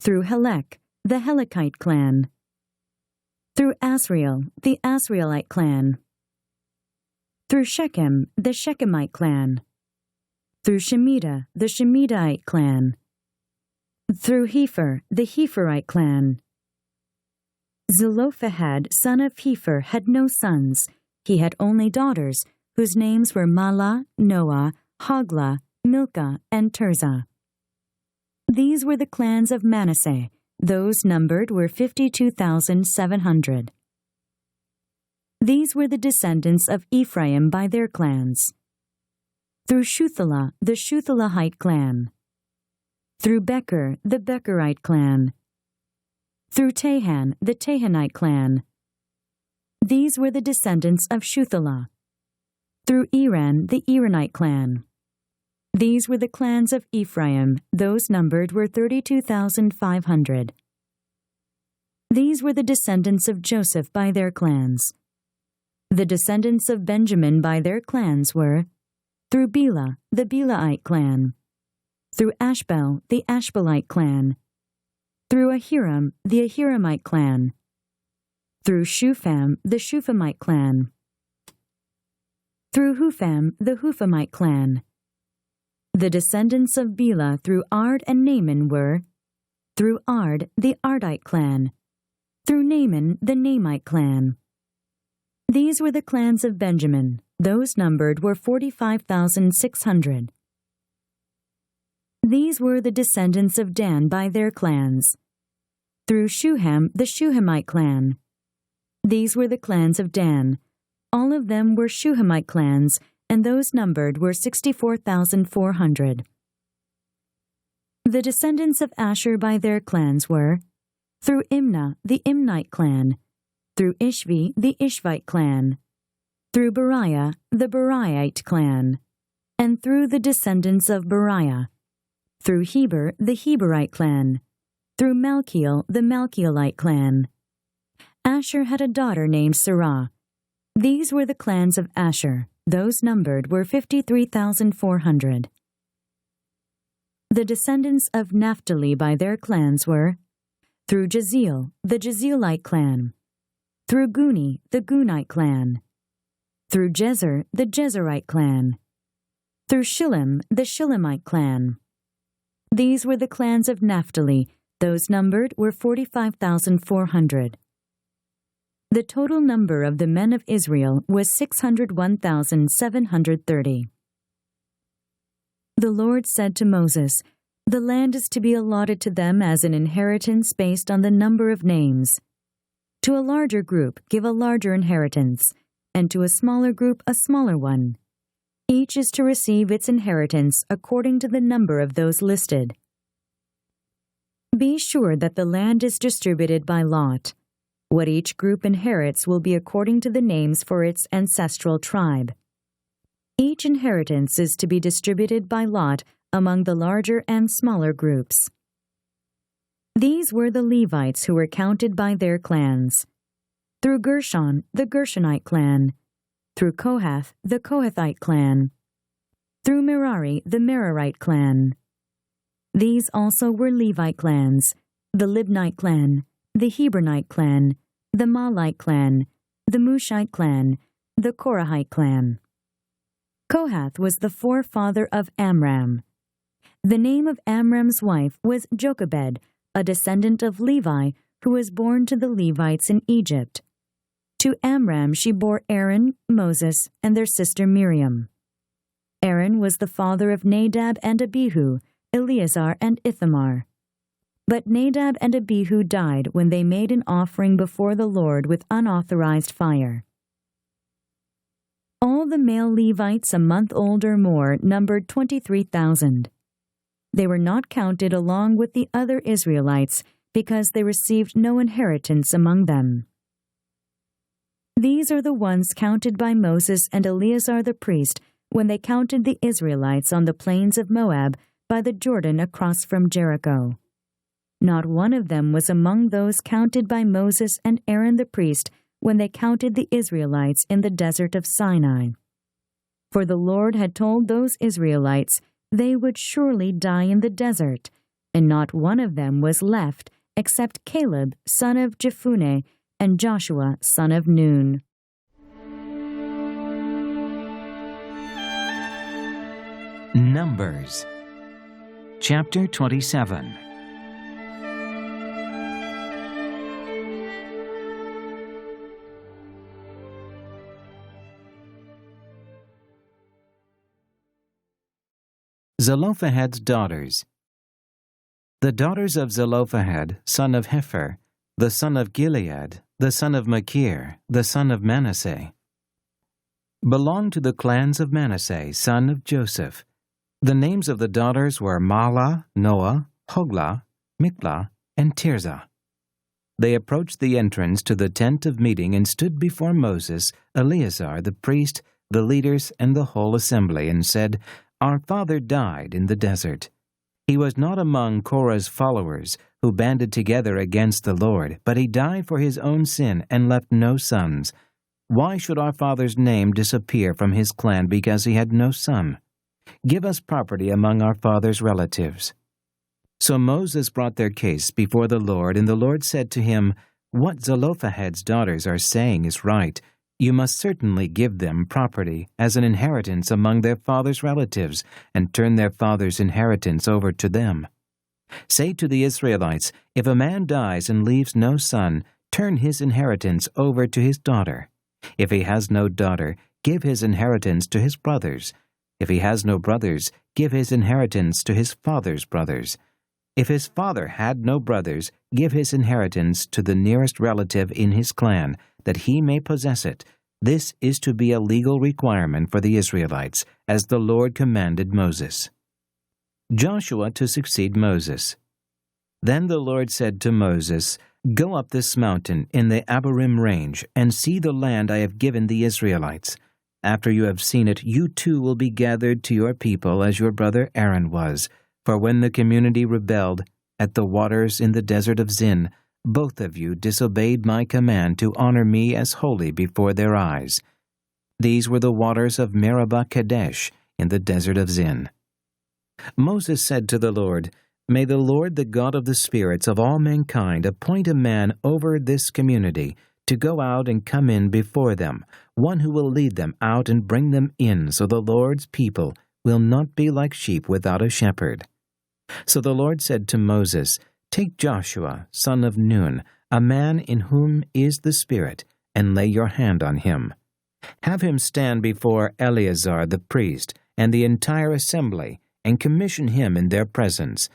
Through Helek, the Helekite clan. Through Asriel, the Asrielite clan. Through Shechem, the Shechemite clan. Through Shemida, the Shemidite clan. Through Hepher, the Hepherite clan. Zelophehad, son of Hepher, had no sons. He had only daughters, whose names were Mahlah, Noah, Hoglah, Milcah, and Tirzah. These were the clans of Manasseh. Those numbered were 52,700. These were the descendants of Ephraim by their clans. Through Shuthelah, the Shuthelahite clan. Through Becher, the Becherite clan. Through Tahan, the Tahanite clan. These were the descendants of Shuthelah. Through Eran, the Eranite clan. These were the clans of Ephraim. Those numbered were 32,500. These were the descendants of Joseph by their clans. The descendants of Benjamin by their clans were, through Bela, the Belaite clan. Through Ashbel, the Ashbelite clan. Through Ahiram, the Ahiramite clan. Through Shupham, the Shuphamite clan. Through Hupham, the Huphamite clan. The descendants of Bela through Ard and Naaman were, through Ard, the Ardite clan. Through Naaman, the Naamite clan. These were the clans of Benjamin. Those numbered were 45,600. These were the descendants of Dan by their clans. Through Shuham, the Shuhamite clan. These were the clans of Dan. All of them were Shuhamite clans, and those numbered were 64,400. The descendants of Asher by their clans were, through Imnah, the Imnite clan. Through Ishvi, the Ishvite clan. Through Beriah, the Beriahite clan. And through the descendants of Beriah. Through Heber, the Heberite clan. Through Malchiel, the Malchielite clan. Asher had a daughter named Sarah. These were the clans of Asher. Those numbered were 53,400. The descendants of Naphtali by their clans were, through Jeziel, the Jezielite clan, through Guni, the Gunite clan, through Jezer, the Jezerite clan, through Shillem, the Shillemite clan. These were the clans of Naphtali. Those numbered were 45,400. The total number of the men of Israel was 601,730. The Lord said to Moses, "The land is to be allotted to them as an inheritance based on the number of names. To a larger group, give a larger inheritance, and to a smaller group, a smaller one. Each is to receive its inheritance according to the number of those listed. Be sure that the land is distributed by lot. What each group inherits will be according to the names for its ancestral tribe. Each inheritance is to be distributed by lot among the larger and smaller groups." These were the Levites who were counted by their clans. Through Gershon, the Gershonite clan. Through Kohath, the Kohathite clan. Through Merari, the Merarite clan. These also were Levite clans, the Libnite clan, the Hebronite clan, the Malite clan, the Mushite clan, the Korahite clan. Kohath was the forefather of Amram. The name of Amram's wife was Jochebed, a descendant of Levi, who was born to the Levites in Egypt. To Amram she bore Aaron, Moses, and their sister Miriam. Aaron was the father of Nadab and Abihu, Eleazar and Ithamar. But Nadab and Abihu died when they made an offering before the Lord with unauthorized fire. All the male Levites a month old or more numbered 23,000. They were not counted along with the other Israelites because they received no inheritance among them. These are the ones counted by Moses and Eleazar the priest when they counted the Israelites on the plains of Moab by the Jordan across from Jericho. Not one of them was among those counted by Moses and Aaron the priest when they counted the Israelites in the desert of Sinai. For the Lord had told those Israelites they would surely die in the desert, and not one of them was left except Caleb, son of Jephunneh, and Joshua, son of Nun. Numbers Chapter 27. Zelophehad's daughters. The daughters of Zelophehad, son of Hepher, the son of Gilead, the son of Machir, the son of Manasseh, belonged to the clans of Manasseh, son of Joseph. The names of the daughters were Mahlah, Noah, Hoglah, Miklah, and Tirzah. They approached the entrance to the tent of meeting and stood before Moses, Eleazar the priest, the leaders, and the whole assembly, and said, "Our father died in the desert. He was not among Korah's followers, who banded together against the Lord, but he died for his own sin and left no sons. Why should our father's name disappear from his clan because he had no son? Give us property among our father's relatives." So Moses brought their case before the Lord, and the Lord said to him, "What Zelophehad's daughters are saying is right. You must certainly give them property as an inheritance among their father's relatives, and turn their father's inheritance over to them. Say to the Israelites, if a man dies and leaves no son, turn his inheritance over to his daughter. If he has no daughter, give his inheritance to his brothers. If he has no brothers, give his inheritance to his father's brothers. If his father had no brothers, give his inheritance to the nearest relative in his clan, that he may possess it. This is to be a legal requirement for the Israelites, as the Lord commanded Moses." Joshua to succeed Moses. Then the Lord said to Moses, "Go up this mountain in the Abarim range, and see the land I have given the Israelites. After you have seen it, you too will be gathered to your people as your brother Aaron was. For when the community rebelled at the waters in the desert of Zin, both of you disobeyed my command to honor me as holy before their eyes. These were the waters of Meribah Kadesh in the desert of Zin. Moses said to the Lord, May the Lord, the God of the spirits of all mankind, appoint a man over this community to go out and come in before them, one who will lead them out and bring them in, so the Lord's people will not be like sheep without a shepherd. So the Lord said to Moses, Take Joshua, son of Nun, a man in whom is the Spirit, and lay your hand on him. Have him stand before Eleazar the priest and the entire assembly, and commission him in their presence.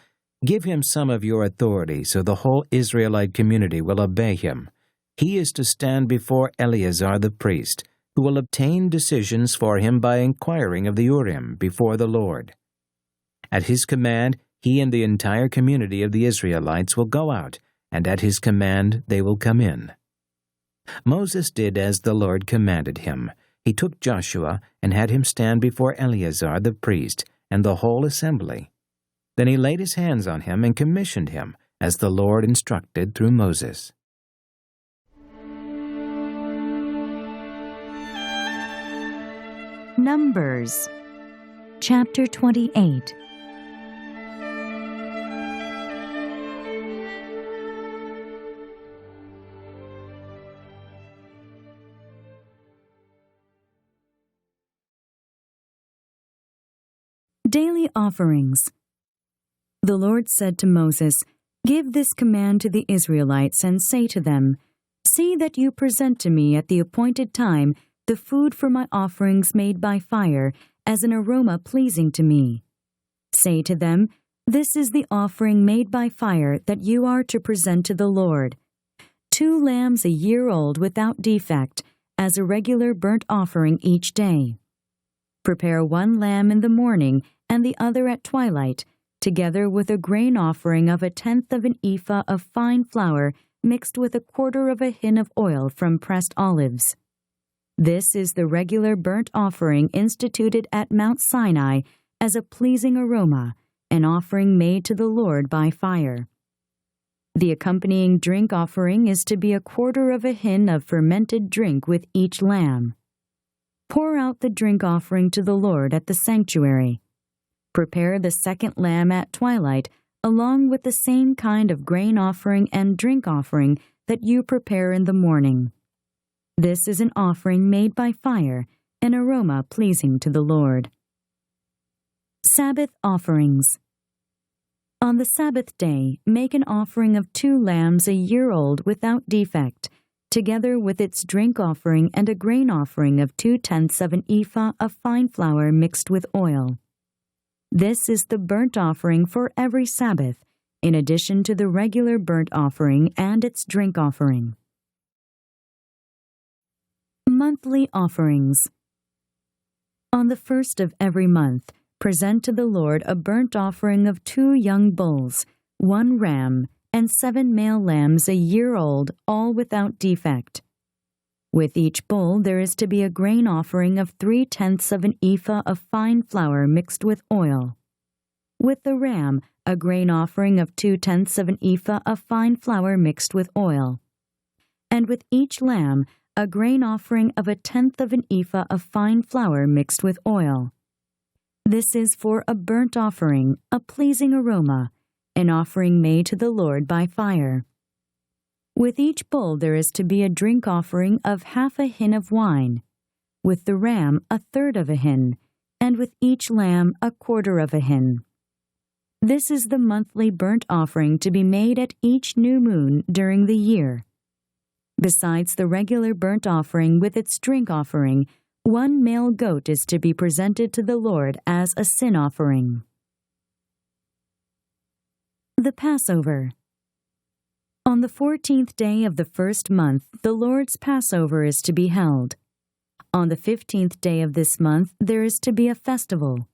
Give him some of your authority, so the whole Israelite community will obey him. He is to stand before Eleazar the priest, who will obtain decisions for him by inquiring of the Urim before the Lord. At his command, he and the entire community of the Israelites will go out, and at his command they will come in. Moses did as the Lord commanded him. He took Joshua and had him stand before Eleazar the priest and the whole assembly. Then he laid his hands on him and commissioned him, as the Lord instructed through Moses. Numbers, chapter 28. Daily offerings. The Lord said to Moses, Give this command to the Israelites and say to them, See that you present to me at the appointed time the food for my offerings made by fire as an aroma pleasing to me. Say to them, This is the offering made by fire that you are to present to the Lord. 2 lambs a year old without defect, as a regular burnt offering each day. Prepare 1 lamb in the morning and the other at twilight, together with a grain offering of 1/10 of an ephah of fine flour mixed with 1/4 of a hin of oil from pressed olives. This is the regular burnt offering instituted at Mount Sinai as a pleasing aroma, an offering made to the Lord by fire. The accompanying drink offering is to be 1/4 of a hin of fermented drink with each lamb. Pour out the drink offering to the Lord at the sanctuary. Prepare the 2nd lamb at twilight, along with the same kind of grain offering and drink offering that you prepare in the morning. This is an offering made by fire, an aroma pleasing to the Lord. Sabbath offerings. On the Sabbath day, make an offering of 2 lambs a year old without defect, together with its drink offering and a grain offering of 2/10 of an ephah of fine flour mixed with oil. This is the burnt offering for every Sabbath, in addition to the regular burnt offering and its drink offering. Monthly offerings. On the 1st of every month, present to the Lord a burnt offering of 2 young bulls, 1 ram, and 7 male lambs a year old, all without defect. With each bull there is to be a grain offering of 3/10 of an ephah of fine flour mixed with oil. With the ram, a grain offering of 2/10 of an ephah of fine flour mixed with oil. And with each lamb, a grain offering of 1/10 of an ephah of fine flour mixed with oil. This is for a burnt offering, a pleasing aroma, an offering made to the Lord by fire. With each bull there is to be a drink offering of 1/2 a hin of wine, with the ram 1/3 of a hin, and with each lamb 1/4 of a hin. This is the monthly burnt offering to be made at each new moon during the year. Besides the regular burnt offering with its drink offering, 1 male goat is to be presented to the Lord as a sin offering. The Passover. On the 14th day of the 1st month, the Lord's Passover is to be held. On the 15th day of this month, there is to be a festival.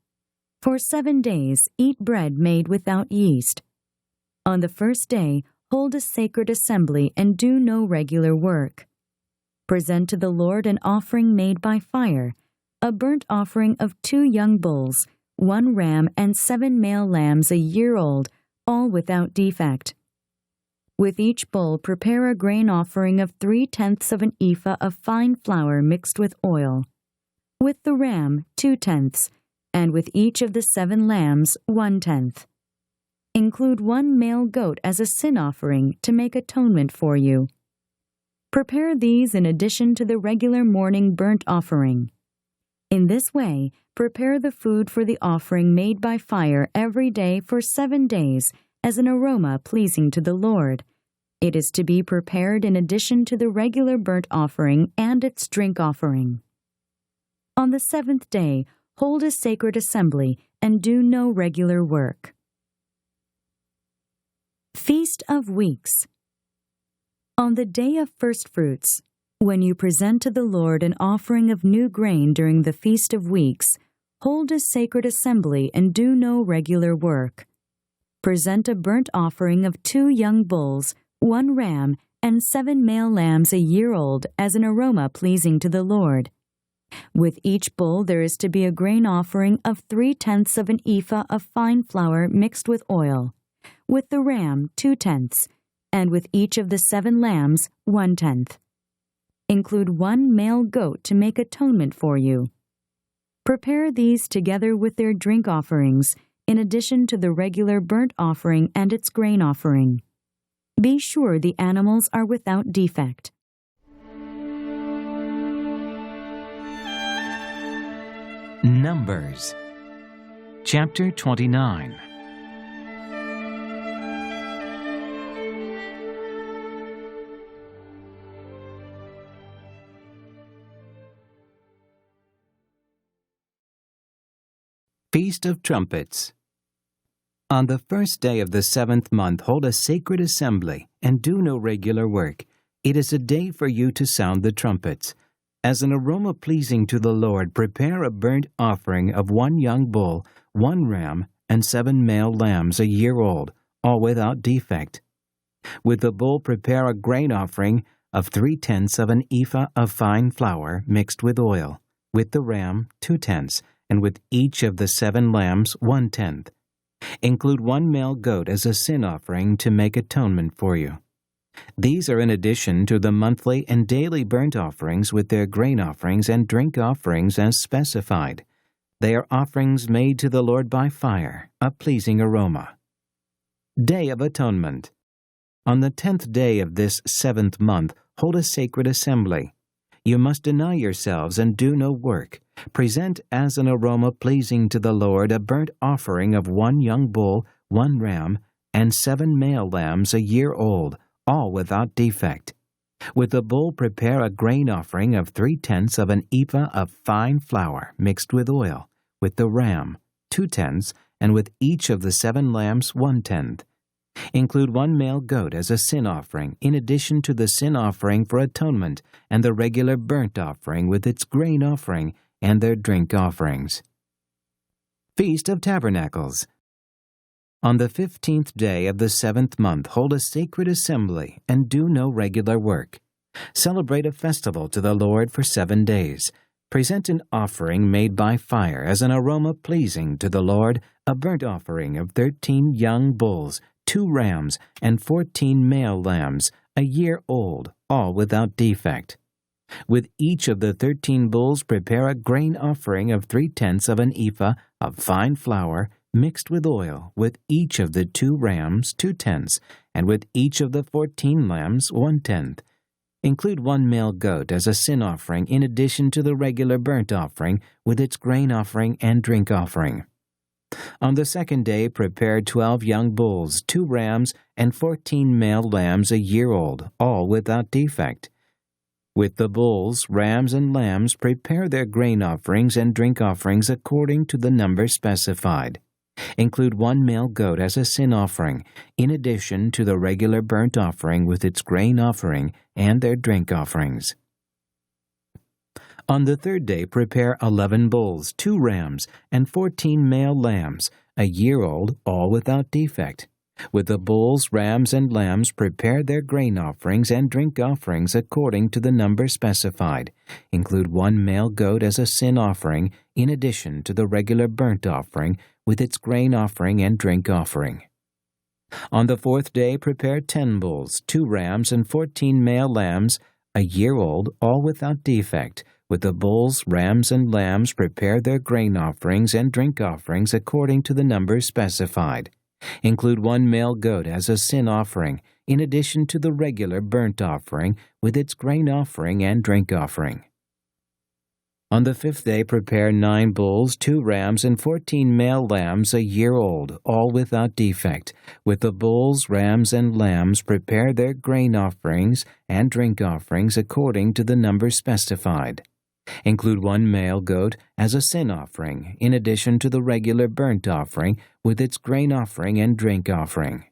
For 7 days, eat bread made without yeast. On the 1st day, hold a sacred assembly and do no regular work. Present to the Lord an offering made by fire, a burnt offering of 2 young bulls, 1 ram, and 7 male lambs a year old, all without defect. With each bull prepare a grain offering of 3/10 of an ephah of fine flour mixed with oil. With the ram 2/10, and with each of the 7 lambs 1/10. Include 1 male goat as a sin offering to make atonement for you. Prepare these in addition to the regular morning burnt offering. In this way, prepare the food for the offering made by fire every day for 7 days as an aroma pleasing to the Lord. It is to be prepared in addition to the regular burnt offering and its drink offering. On the 7th day, hold a sacred assembly and do no regular work. Feast of Weeks. On the day of first fruits, when you present to the Lord an offering of new grain during the Feast of Weeks, hold a sacred assembly and do no regular work. Present a burnt offering of 2 young bulls, 1 ram, and 7 male lambs a year old as an aroma pleasing to the Lord. With each bull there is to be a grain offering of 3/10 of an ephah of fine flour mixed with oil. With the ram 2/10, and with each of the 7 lambs 1/10. Include 1 male goat to make atonement for you. Prepare these together with their drink offerings, in addition to the regular burnt offering and its grain offering. Be sure the animals are without defect. Numbers Chapter 29. Feast of Trumpets. On the first day of the 7th month hold a sacred assembly, and do no regular work. It is a day for you to sound the trumpets. As an aroma pleasing to the Lord, prepare a burnt offering of 1 young bull, 1 ram, and 7 male lambs a year old, all without defect. With the bull prepare a grain offering of 3/10 of an ephah of fine flour mixed with oil. With the ram 2/10, and with each of the 7 lambs 1/10. Include 1 male goat as a sin offering to make atonement for you. These are in addition to the monthly and daily burnt offerings with their grain offerings and drink offerings as specified. They are offerings made to the Lord by fire, a pleasing aroma. Day of Atonement. On the 10th day of this 7th month, hold a sacred assembly. You must deny yourselves and do no work. Present as an aroma pleasing to the Lord a burnt offering of 1 young bull, 1 ram, and 7 male lambs a year old, all without defect. With the bull prepare a grain offering of 3/10 of an ephah of fine flour mixed with oil. With the ram 2/10, and with each of the 7 lambs 1/10. Include 1 male goat as a sin offering, in addition to the sin offering for atonement and the regular burnt offering with its grain offering and their drink offerings. Feast of Tabernacles. On the 15th day of the 7th month, hold a sacred assembly and do no regular work. Celebrate a festival to the Lord for 7 days. Present an offering made by fire as an aroma pleasing to the Lord, a burnt offering of 13 young bulls, 2 rams, and 14 male lambs, a year old, all without defect. With each of the 13 bulls prepare a grain offering of 3/10 of an ephah of fine flour mixed with oil, with each of the 2 rams 2/10, and with each of the 14 lambs 1/10. Include 1 male goat as a sin offering in addition to the regular burnt offering with its grain offering and drink offering. On the 2nd day prepare 12 young bulls, 2 rams, and 14 male lambs a year old, all without defect. With the bulls, rams, and lambs prepare their grain offerings and drink offerings according to the number specified. Include 1 male goat as a sin offering, in addition to the regular burnt offering with its grain offering and their drink offerings. On the 3rd day prepare 11 bulls, 2 rams, and 14 male lambs, a year old, all without defect. With the bulls, rams, and lambs prepare their grain offerings and drink offerings according to the number specified. Include 1 male goat as a sin offering, in addition to the regular burnt offering with its grain offering and drink offering. On the 4th day prepare 10 bulls, 2 rams, and 14 male lambs, a year old, all without defect. With the bulls, rams, and lambs prepare their grain offerings and drink offerings according to the number specified. Include 1 male goat as a sin offering, in addition to the regular burnt offering with its grain offering and drink offering. On the 5th day prepare 9 bulls, 2 rams, and 14 male lambs a year old, all without defect. With the bulls, rams, and lambs prepare their grain offerings and drink offerings according to the number specified. Include 1 male goat as a sin offering, in addition to the regular burnt offering with its grain offering and drink offering.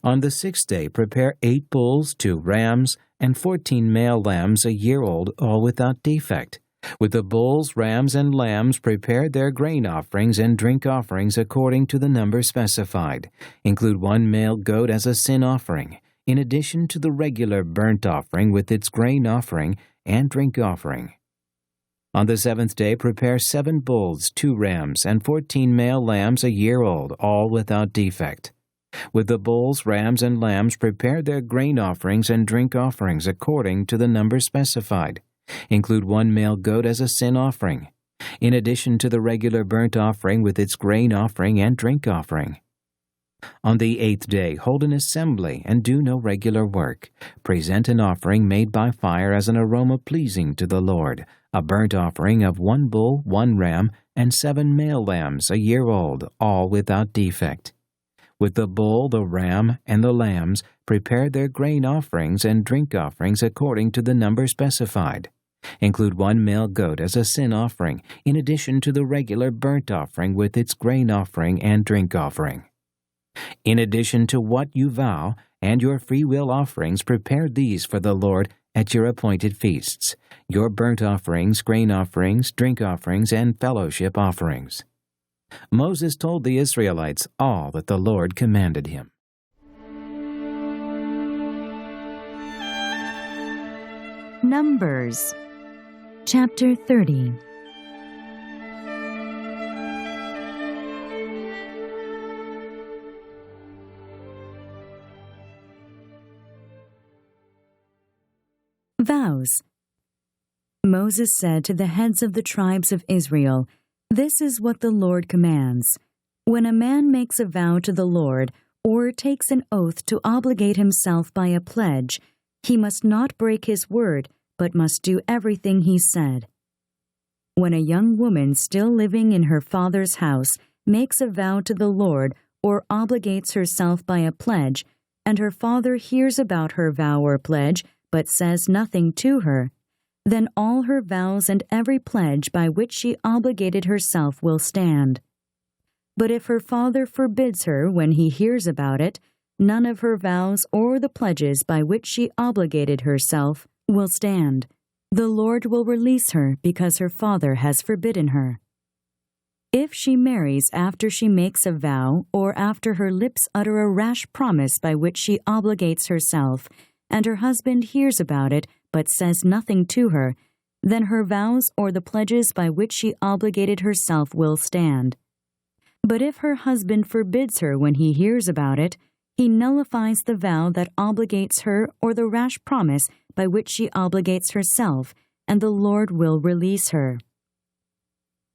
On the 6th day prepare 8 bulls, 2 rams, and 14 male lambs a year old, all without defect. With the bulls, rams, and lambs prepare their grain offerings and drink offerings according to the number specified. Include 1 male goat as a sin offering, in addition to the regular burnt offering with its grain offering and drink offering. On the 7th day prepare 7 bulls, 2 rams, and 14 male lambs a year old, all without defect. With the bulls, rams, and lambs prepare their grain offerings and drink offerings according to the number specified. Include 1 male goat as a sin offering, in addition to the regular burnt offering with its grain offering and drink offering. On the 8th day hold an assembly and do no regular work. Present an offering made by fire as an aroma pleasing to the Lord, a burnt offering of 1 bull, 1 ram, and 7 male lambs a year old, all without defect. With the bull, the ram, and the lambs, prepare their grain offerings and drink offerings according to the number specified. Include 1 male goat as a sin offering, in addition to the regular burnt offering with its grain offering and drink offering. In addition to what you vow and your freewill offerings, prepare these for the Lord at your appointed feasts, your burnt offerings, grain offerings, drink offerings, and fellowship offerings. Moses told the Israelites all that the Lord commanded him. Numbers chapter 30. Vows. Moses said to the heads of the tribes of Israel, "This is what the Lord commands. When a man makes a vow to the Lord, or takes an oath to obligate himself by a pledge, he must not break his word, but must do everything he said. When a young woman still living in her father's house makes a vow to the Lord or obligates herself by a pledge, and her father hears about her vow or pledge, but says nothing to her, then all her vows and every pledge by which she obligated herself will stand. But if her father forbids her when he hears about it, none of her vows or the pledges by which she obligated herself will stand. The Lord will release her because her father has forbidden her. If she marries after she makes a vow, or after her lips utter a rash promise by which she obligates herself, and her husband hears about it but says nothing to her, then her vows or the pledges by which she obligated herself will stand. But if her husband forbids her when he hears about it, he nullifies the vow that obligates her or the rash promise by which she obligates herself, and the Lord will release her.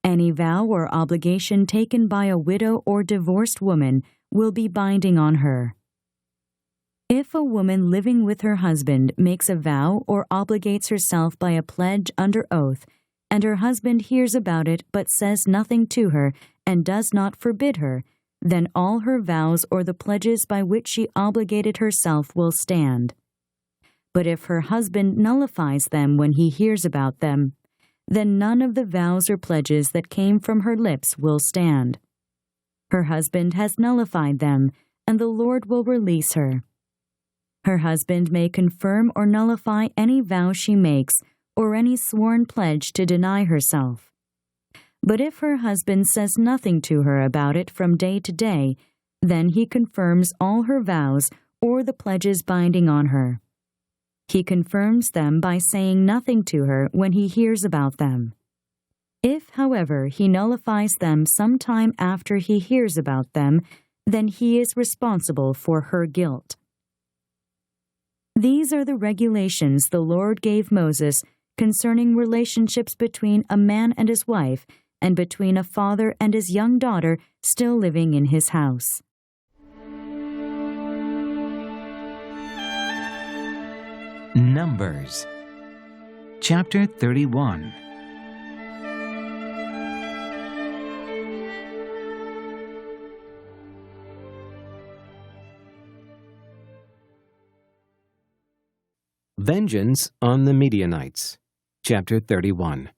Any vow or obligation taken by a widow or divorced woman will be binding on her. If a woman living with her husband makes a vow or obligates herself by a pledge under oath, and her husband hears about it but says nothing to her and does not forbid her, then all her vows or the pledges by which she obligated herself will stand. But if her husband nullifies them when he hears about them, then none of the vows or pledges that came from her lips will stand. Her husband has nullified them, and the Lord will release her. Her husband may confirm or nullify any vow she makes, or any sworn pledge to deny herself. But if her husband says nothing to her about it from day to day, then he confirms all her vows or the pledges binding on her. He confirms them by saying nothing to her when he hears about them. If, however, he nullifies them some time after he hears about them, then he is responsible for her guilt. These are the regulations the Lord gave Moses concerning relationships between a man and his wife and between a father and his young daughter still living in his house. Numbers Chapter 31. Vengeance on the Midianites. Chapter 31.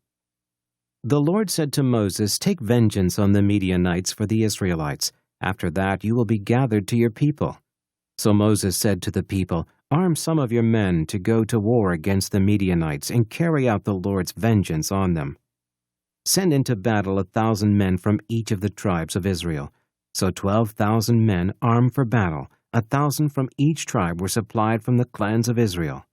The Lord said to Moses, "Take vengeance on the Midianites for the Israelites. After that you will be gathered to your people." So Moses said to the people, "Arm some of your men to go to war against the Midianites and carry out the Lord's vengeance on them. Send into battle 1,000 men from each of the tribes of Israel." So 12,000 men armed for battle, 1,000 from each tribe were supplied from the clans of Israel.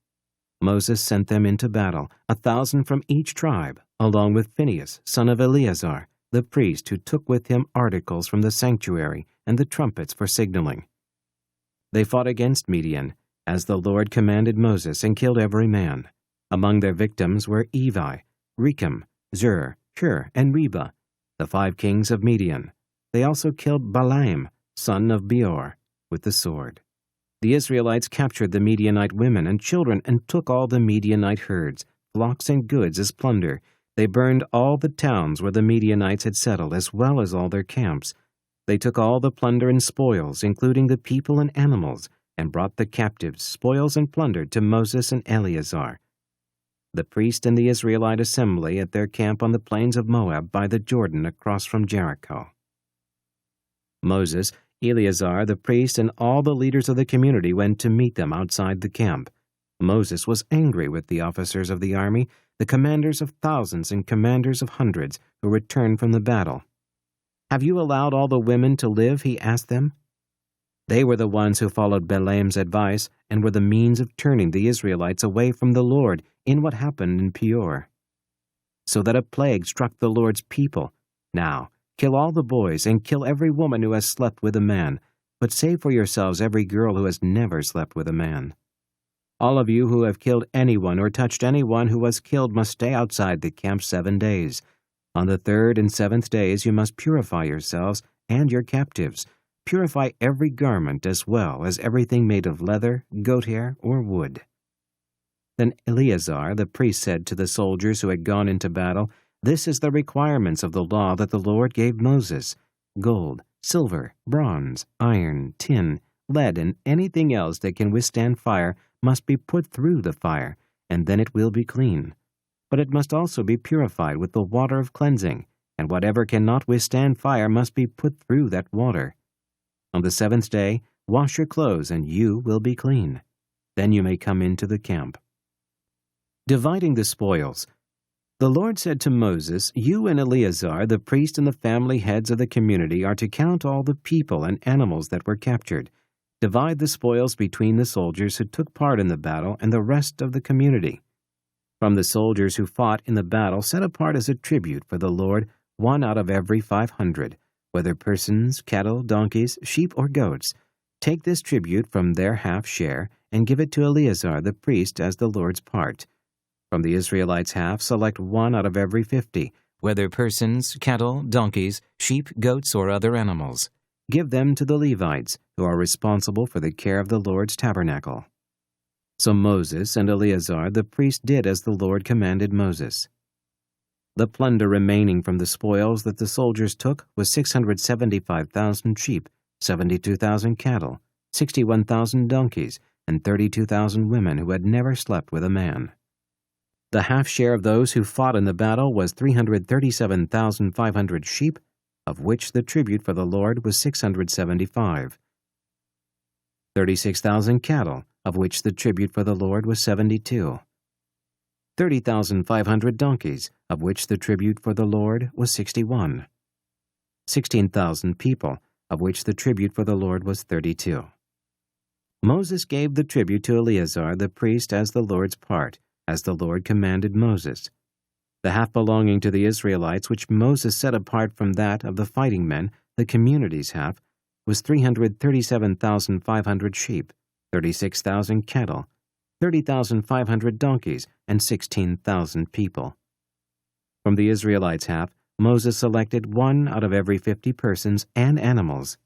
Moses sent them into battle, 1,000 from each tribe, along with Phinehas, son of Eleazar, the priest who took with him articles from the sanctuary and the trumpets for signaling. They fought against Midian, as the Lord commanded Moses, and killed every man. Among their victims were Evi, Rechem, Zur, Hur, and Reba, the 5 kings of Midian. They also killed Balaam, son of Beor, with the sword. The Israelites captured the Midianite women and children and took all the Midianite herds, flocks, and goods as plunder. They burned all the towns where the Midianites had settled, as well as all their camps. They took all the plunder and spoils, including the people and animals, and brought the captives, spoils, and plunder to Moses and Eleazar, the priest, and the Israelite assembly at their camp on the plains of Moab by the Jordan across from Jericho. Moses, Eleazar the priest, and all the leaders of the community went to meet them outside the camp. Moses was angry with the officers of the army, the commanders of thousands and commanders of hundreds, who returned from the battle. "Have you allowed all the women to live?" he asked them. They were the ones who followed Balaam's advice and were the means of turning the Israelites away from the Lord in what happened in Peor, so that a plague struck the Lord's people. Now, kill all the boys and kill every woman who has slept with a man, but save for yourselves every girl who has never slept with a man. All of you who have killed anyone or touched anyone who was killed must stay outside the camp 7 days. On the 3rd and 7th days you must purify yourselves and your captives. Purify every garment as well as everything made of leather, goat hair, or wood." Then Eleazar the priest said to the soldiers who had gone into battle, "This is the requirements of the law that the Lord gave Moses. Gold, silver, bronze, iron, tin, lead, and anything else that can withstand fire must be put through the fire, and then it will be clean. But it must also be purified with the water of cleansing, and whatever cannot withstand fire must be put through that water. On the 7th day, wash your clothes, and you will be clean. Then you may come into the camp." Dividing the spoils. The Lord said to Moses, "You and Eleazar, the priest, and the family heads of the community are to count all the people and animals that were captured. Divide the spoils between the soldiers who took part in the battle and the rest of the community. From the soldiers who fought in the battle, set apart as a tribute for the Lord 1 out of every 500, whether persons, cattle, donkeys, sheep, or goats. Take this tribute from their half share and give it to Eleazar the priest as the Lord's part. From the Israelites' half, select 1 out of every 50, whether persons, cattle, donkeys, sheep, goats, or other animals. Give them to the Levites, who are responsible for the care of the Lord's tabernacle." So Moses and Eleazar the priest did as the Lord commanded Moses. The plunder remaining from the spoils that the soldiers took was 675,000 sheep, 72,000 cattle, 61,000 donkeys, and 32,000 women who had never slept with a man. The half share of those who fought in the battle was 337,500 sheep, of which the tribute for the Lord was 675. 36,000 cattle, of which the tribute for the Lord was 72. 30,500 donkeys, of which the tribute for the Lord was 61. 16,000 people, of which the tribute for the Lord was 32. Moses gave the tribute to Eleazar the priest as the Lord's part, as the Lord commanded Moses. The half belonging to the Israelites, which Moses set apart from that of the fighting men, the community's half, was 337,500 sheep, 36,000 cattle, 30,500 donkeys, and 16,000 people. From the Israelites' half, Moses selected 1 out of every 50 persons and animals,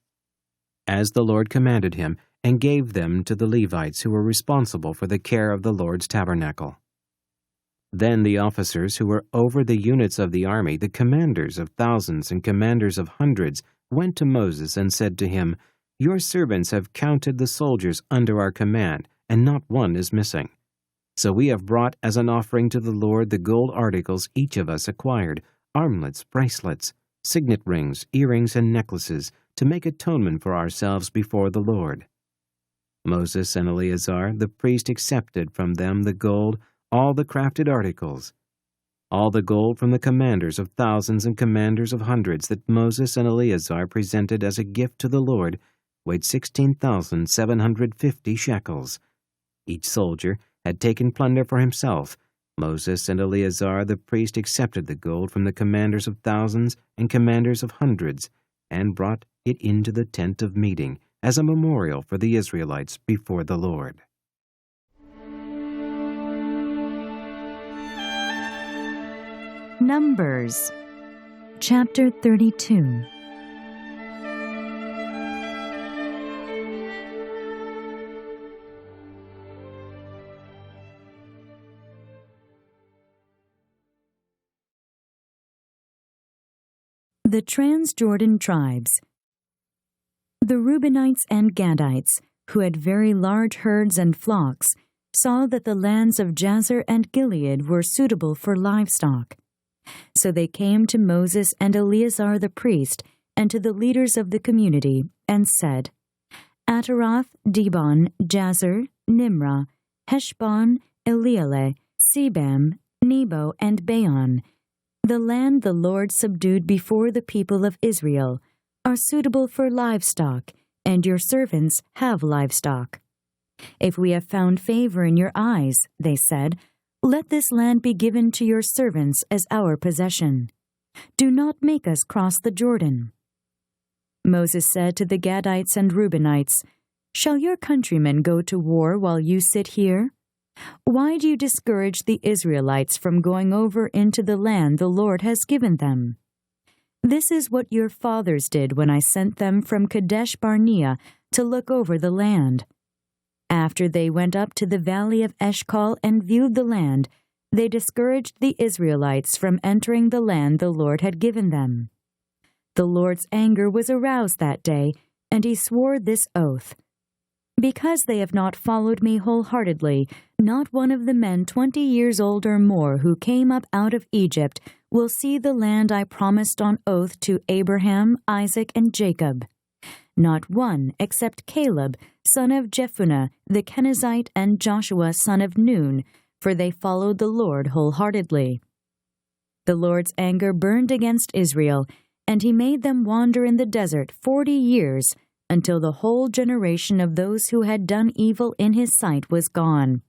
as the Lord commanded him, and gave them to the Levites who were responsible for the care of the Lord's tabernacle. Then the officers who were over the units of the army, the commanders of thousands and commanders of hundreds, went to Moses and said to him, "Your servants have counted the soldiers under our command, and not one is missing. So we have brought as an offering to the Lord the gold articles each of us acquired, armlets, bracelets, signet rings, earrings, and necklaces, to make atonement for ourselves before the Lord." Moses and Eleazar the priest accepted from them the gold, all the crafted articles, all the gold from the commanders of thousands and commanders of hundreds that Moses and Eleazar presented as a gift to the Lord, weighed 16,750 shekels. Each soldier had taken plunder for himself. Moses and Eleazar the priest accepted the gold from the commanders of thousands and commanders of hundreds, and brought it into the tent of meeting as a memorial for the Israelites before the Lord. Numbers, chapter 32. The Transjordan tribes. The Reubenites and Gadites, who had very large herds and flocks, saw that the lands of Jazer and Gilead were suitable for livestock. So they came to Moses and Eleazar the priest and to the leaders of the community and said, "Ataroth, Dibon, Jazer, Nimrah, Heshbon, Elealeh, Sebam, Nebo, and Baon, the land the Lord subdued before the people of Israel, are suitable for livestock, and your servants have livestock. If we have found favor in your eyes," they said, "let this land be given to your servants as our possession. Do not make us cross the Jordan." Moses said to the Gadites and Reubenites, "Shall your countrymen go to war while you sit here? Why do you discourage the Israelites from going over into the land the Lord has given them? This is what your fathers did when I sent them from Kadesh Barnea to look over the land. After they went up to the valley of Eshcol and viewed the land, they discouraged the Israelites from entering the land the Lord had given them. The Lord's anger was aroused that day, and he swore this oath: because they have not followed me wholeheartedly, not one of the men 20 years old or more who came up out of Egypt will see the land I promised on oath to Abraham, Isaac, and Jacob. Not one except Caleb, son of Jephunneh, the Kenizzite, and Joshua, son of Nun, for they followed the Lord wholeheartedly. The Lord's anger burned against Israel, and he made them wander in the desert 40 years, until the whole generation of those who had done evil in his sight was gone.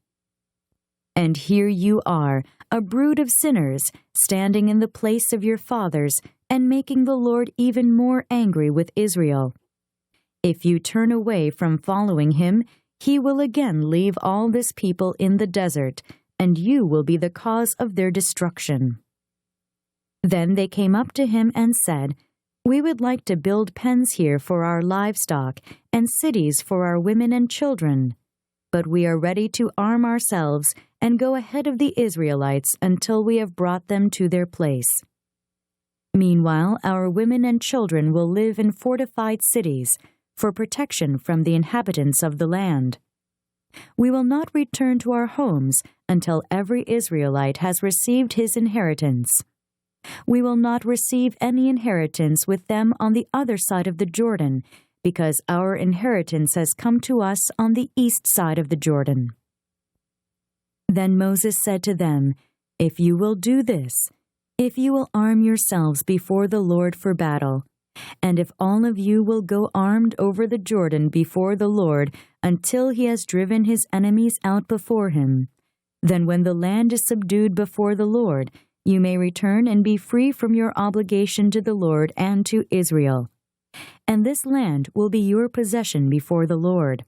And here you are, a brood of sinners, standing in the place of your fathers, and making the Lord even more angry with Israel. If you turn away from following him, he will again leave all this people in the desert, and you will be the cause of their destruction." Then they came up to him and said, "We would like to build pens here for our livestock and cities for our women and children, but we are ready to arm ourselves and go ahead of the Israelites until we have brought them to their place. Meanwhile, our women and children will live in fortified cities for protection from the inhabitants of the land. We will not return to our homes until every Israelite has received his inheritance. We will not receive any inheritance with them on the other side of the Jordan, because our inheritance has come to us on the east side of the Jordan." Then Moses said to them, "If you will do this, if you will arm yourselves before the Lord for battle, and if all of you will go armed over the Jordan before the Lord until he has driven his enemies out before him, then when the land is subdued before the Lord, you may return and be free from your obligation to the Lord and to Israel. And this land will be your possession before the Lord.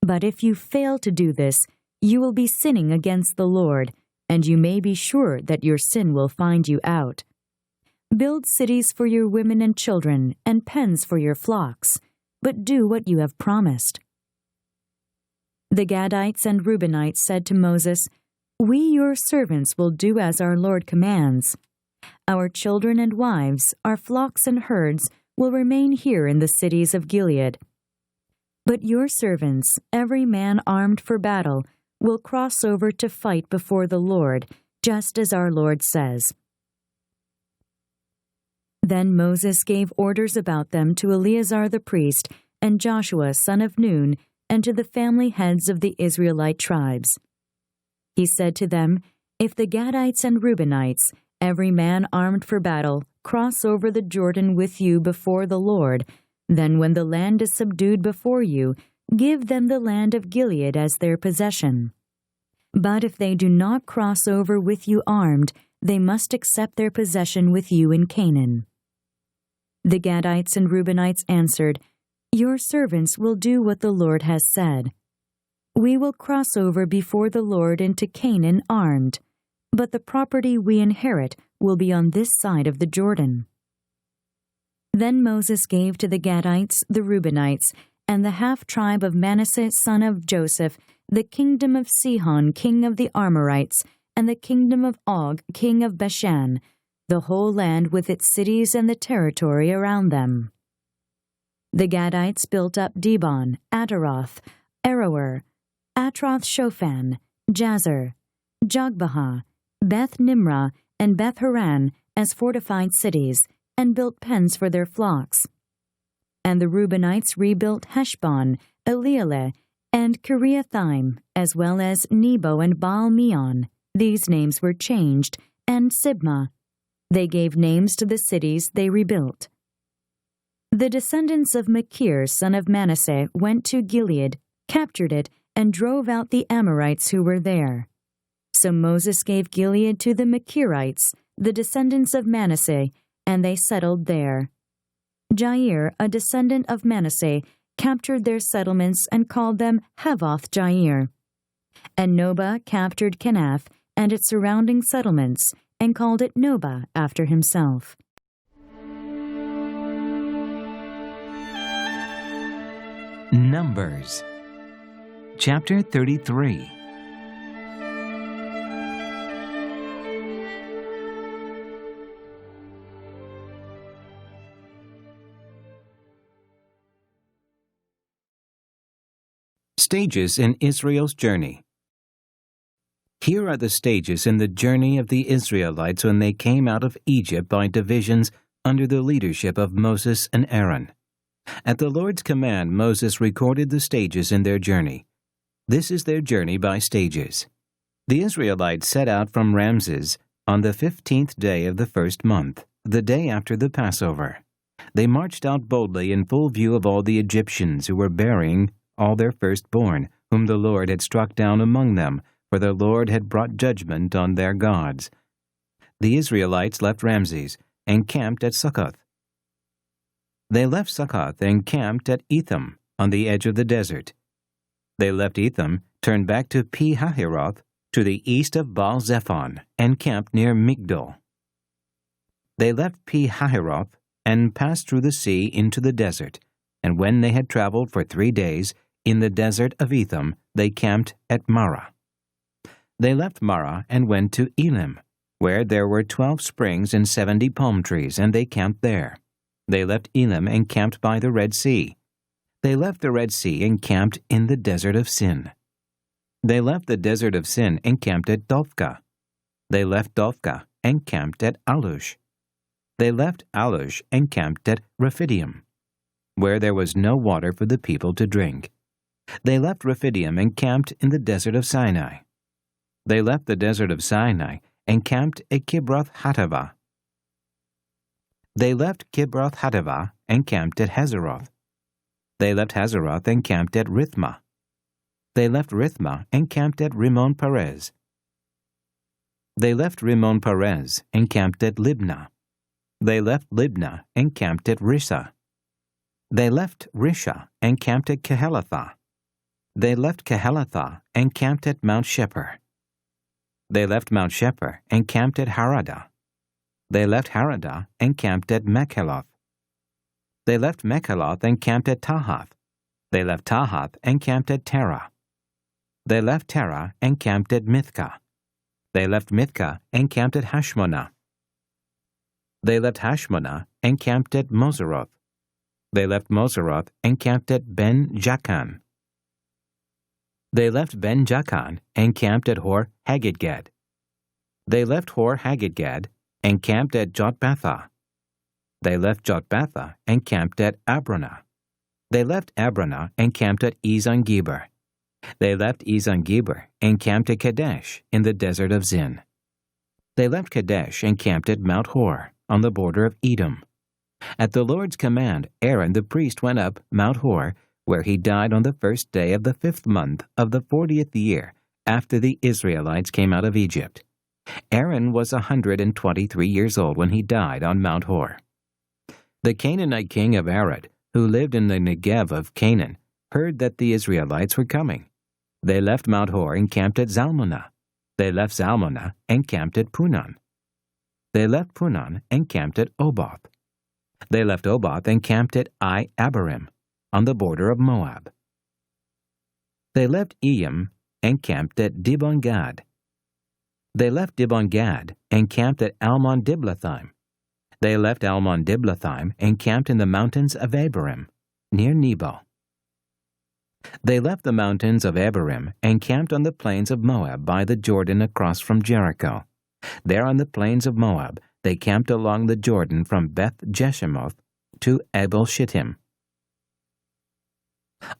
But if you fail to do this, you will be sinning against the Lord, and you may be sure that your sin will find you out. Build cities for your women and children, and pens for your flocks, but do what you have promised." The Gadites and Reubenites said to Moses, "We, your servants, will do as our Lord commands. Our children and wives, our flocks and herds, will remain here in the cities of Gilead. But your servants, every man armed for battle, will cross over to fight before the Lord, just as our Lord says." Then Moses gave orders about them to Eleazar the priest and Joshua son of Nun, and to the family heads of the Israelite tribes. He said to them, "If the Gadites and Reubenites, every man armed for battle, cross over the Jordan with you before the Lord, then when the land is subdued before you, give them the land of Gilead as their possession. But if they do not cross over with you armed, they must accept their possession with you in Canaan." The Gadites and Reubenites answered, "Your servants will do what the Lord has said. We will cross over before the Lord into Canaan armed, but the property we inherit will be on this side of the Jordan." Then Moses gave to the Gadites, the Reubenites, and the half-tribe of Manasseh son of Joseph the kingdom of Sihon king of the Amorites, and the kingdom of Og king of Bashan, the whole land with its cities and the territory around them. The Gadites built up Dibon, Ataroth, Aroer, Atroth-Shophan, Jazer, Jogbehah, Beth-Nimrah, and Beth-Haran as fortified cities, and built pens for their flocks. And the Reubenites rebuilt Heshbon, Elealeh, and Kiriathaim, as well as Nebo and Baal-Meon. These names were changed, and Sibmah. They gave names to the cities they rebuilt. The descendants of Machir, son of Manasseh, went to Gilead, captured it, and drove out the Amorites who were there. So Moses gave Gilead to the Machirites, the descendants of Manasseh, and they settled there. Jair, a descendant of Manasseh, captured their settlements and called them Havoth-Jair. And Nobah captured Kenath and its surrounding settlements, and called it Nobah after himself. Numbers Chapter 33. Stages in Israel's journey. Here are the stages in the journey of the Israelites when they came out of Egypt by divisions under the leadership of Moses and Aaron. At the Lord's command, Moses recorded the stages in their journey. This is their journey by stages. The Israelites set out from Ramses on the 15th day of the first month, the day after the Passover. They marched out boldly in full view of all the Egyptians who were burying all their firstborn, whom the Lord had struck down among them, for the Lord had brought judgment on their gods. The Israelites left Ramses and camped at Succoth. They left Succoth and camped at Etham, on the edge of the desert. They left Etham, turned back to Pi-hahiroth, to the east of Baal-Zephon, and camped near Migdol. They left Pi-hahiroth and passed through the sea into the desert, and when they had traveled for 3 days in the desert of Etham, they camped at Marah. They left Marah and went to Elim, where there were 12 springs and 70 palm trees, and they camped there. They left Elim and camped by the Red Sea. They left the Red Sea and camped in the desert of Sin. They left the desert of Sin and camped at Dophkah. They left Dophkah and camped at Alush. They left Alush and camped at Rephidim, where there was no water for the people to drink. They left Rephidim and camped in the desert of Sinai. They left the desert of Sinai and camped at Kibroth-Hattaavah. They left Kibroth-Hattaavah and camped at Hazeroth. They left Hazeroth and camped at Rithmah. They left Rithmah and camped at Rimmon-Perez. They left Rimmon-Perez and camped at Libnah. They left Libnah and camped at Rissah. They left Rissah and camped at Kehelathah. They left Kehelathah and camped at Mount Shepher. They left Mount Shepher and camped at Haradah. They left Haradah and camped at Mekheloth. They left Mekheloth and camped at Tahath. They left Tahath and camped at Terah. They left Terah and camped at Mithkah. They left Mithkah and camped at Hashmonah. They left Hashmonah and camped at Moseroth. They left Moseroth and camped at Ben-Jaakan. They left Ben-Jaakan and camped at Hor-Haggidgad. They left Hor-Haggidgad and camped at Jotbathah. They left Jotbathah and camped at Abronah. They left Abronah and camped at Ezon-Geber. They left Ezon-Geber and camped at Kadesh in the desert of Zin. They left Kadesh and camped at Mount Hor on the border of Edom. At the Lord's command, Aaron the priest went up Mount Hor, where he died on the first day of the 5th month of the 40th year after the Israelites came out of Egypt. Aaron was 123 years old when he died on Mount Hor. The Canaanite king of Arad, who lived in the Negev of Canaan, heard that the Israelites were coming. They left Mount Hor and camped at Zalmunna. They left Zalmunna and camped at Punon. They left Punon and camped at Oboth. They left Oboth and camped at Abarim, on the border of Moab. They left Eyam and camped at Dibon-Gad. They left Dibon-Gad and camped at Almon-Diblathaim. They left Almon-Diblathaim and camped in the mountains of Abarim, near Nebo. They left the mountains of Abarim and camped on the plains of Moab by the Jordan across from Jericho. There on the plains of Moab, they camped along the Jordan from Beth-Jeshimoth to Abel-Shittim.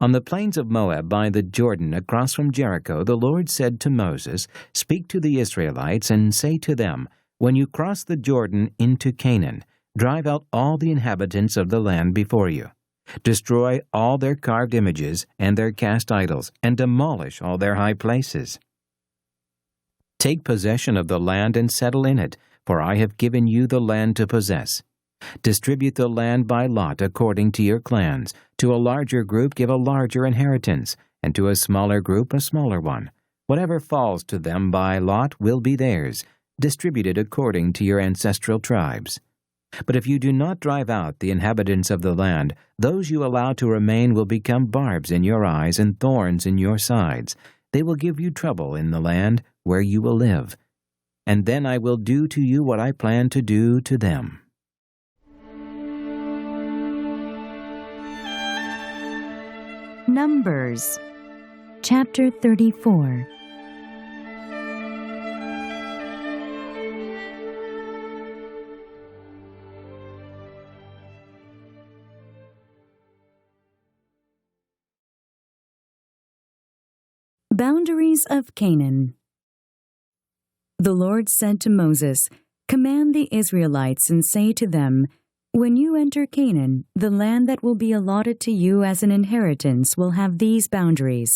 On the plains of Moab by the Jordan across from Jericho, the Lord said to Moses, "Speak to the Israelites and say to them, when you cross the Jordan into Canaan, drive out all the inhabitants of the land before you. Destroy all their carved images and their cast idols, and demolish all their high places. Take possession of the land and settle in it, for I have given you the land to possess. Distribute the land by lot according to your clans. To a larger group give a larger inheritance, and to a smaller group a smaller one. Whatever falls to them by lot will be theirs, distributed according to your ancestral tribes. But if you do not drive out the inhabitants of the land, those you allow to remain will become barbs in your eyes and thorns in your sides. They will give you trouble in the land where you will live. And then I will do to you what I plan to do to them." Numbers, chapter 34. Boundaries of Canaan. The Lord said to Moses, "Command the Israelites and say to them, when you enter Canaan, the land that will be allotted to you as an inheritance will have these boundaries.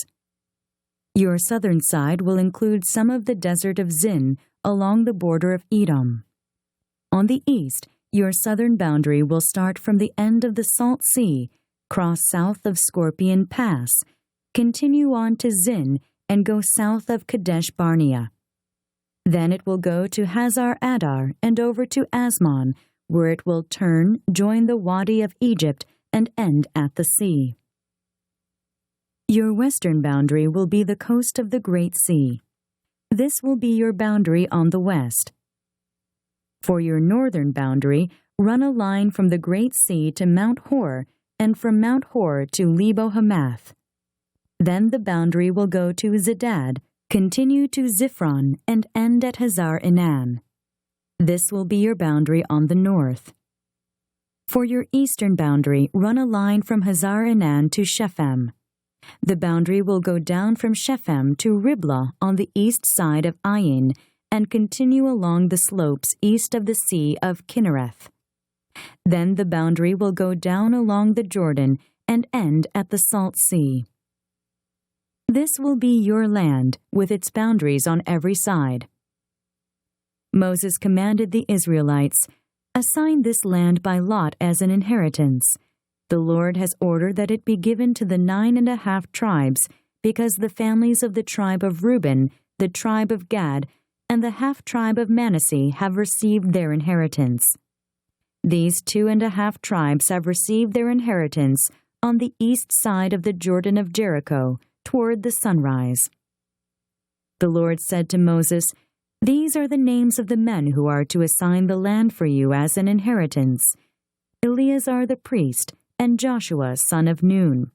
Your southern side will include some of the desert of Zin along the border of Edom. On the east, your southern boundary will start from the end of the Salt Sea, cross south of Scorpion Pass, continue on to Zin, and go south of Kadesh Barnea. Then it will go to Hazar Adar and over to Asmon, where it will turn, join the Wadi of Egypt, and end at the sea. Your western boundary will be the coast of the Great Sea. This will be your boundary on the west. For your northern boundary, run a line from the Great Sea to Mount Hor, and from Mount Hor to Lebo Hamath. Then the boundary will go to Zedad, continue to Ziphron, and end at Hazar Enan. This will be your boundary on the north. For your eastern boundary, run a line from Hazar Enan to Shephem. The boundary will go down from Shephem to Riblah on the east side of Ain, and continue along the slopes east of the Sea of Kinnereth. Then the boundary will go down along the Jordan and end at the Salt Sea. This will be your land, with its boundaries on every side. Moses commanded the Israelites, Assign this land by lot as an inheritance. The Lord has ordered that it be given to the 9.5 tribes, because the families of the tribe of Reuben, the tribe of Gad, and the half-tribe of Manasseh have received their inheritance. These 2.5 tribes have received their inheritance on the east side of the Jordan of Jericho, toward the sunrise. The Lord said to Moses, "These are the names of the men who are to assign the land for you as an inheritance: Eleazar the priest, and Joshua son of Nun.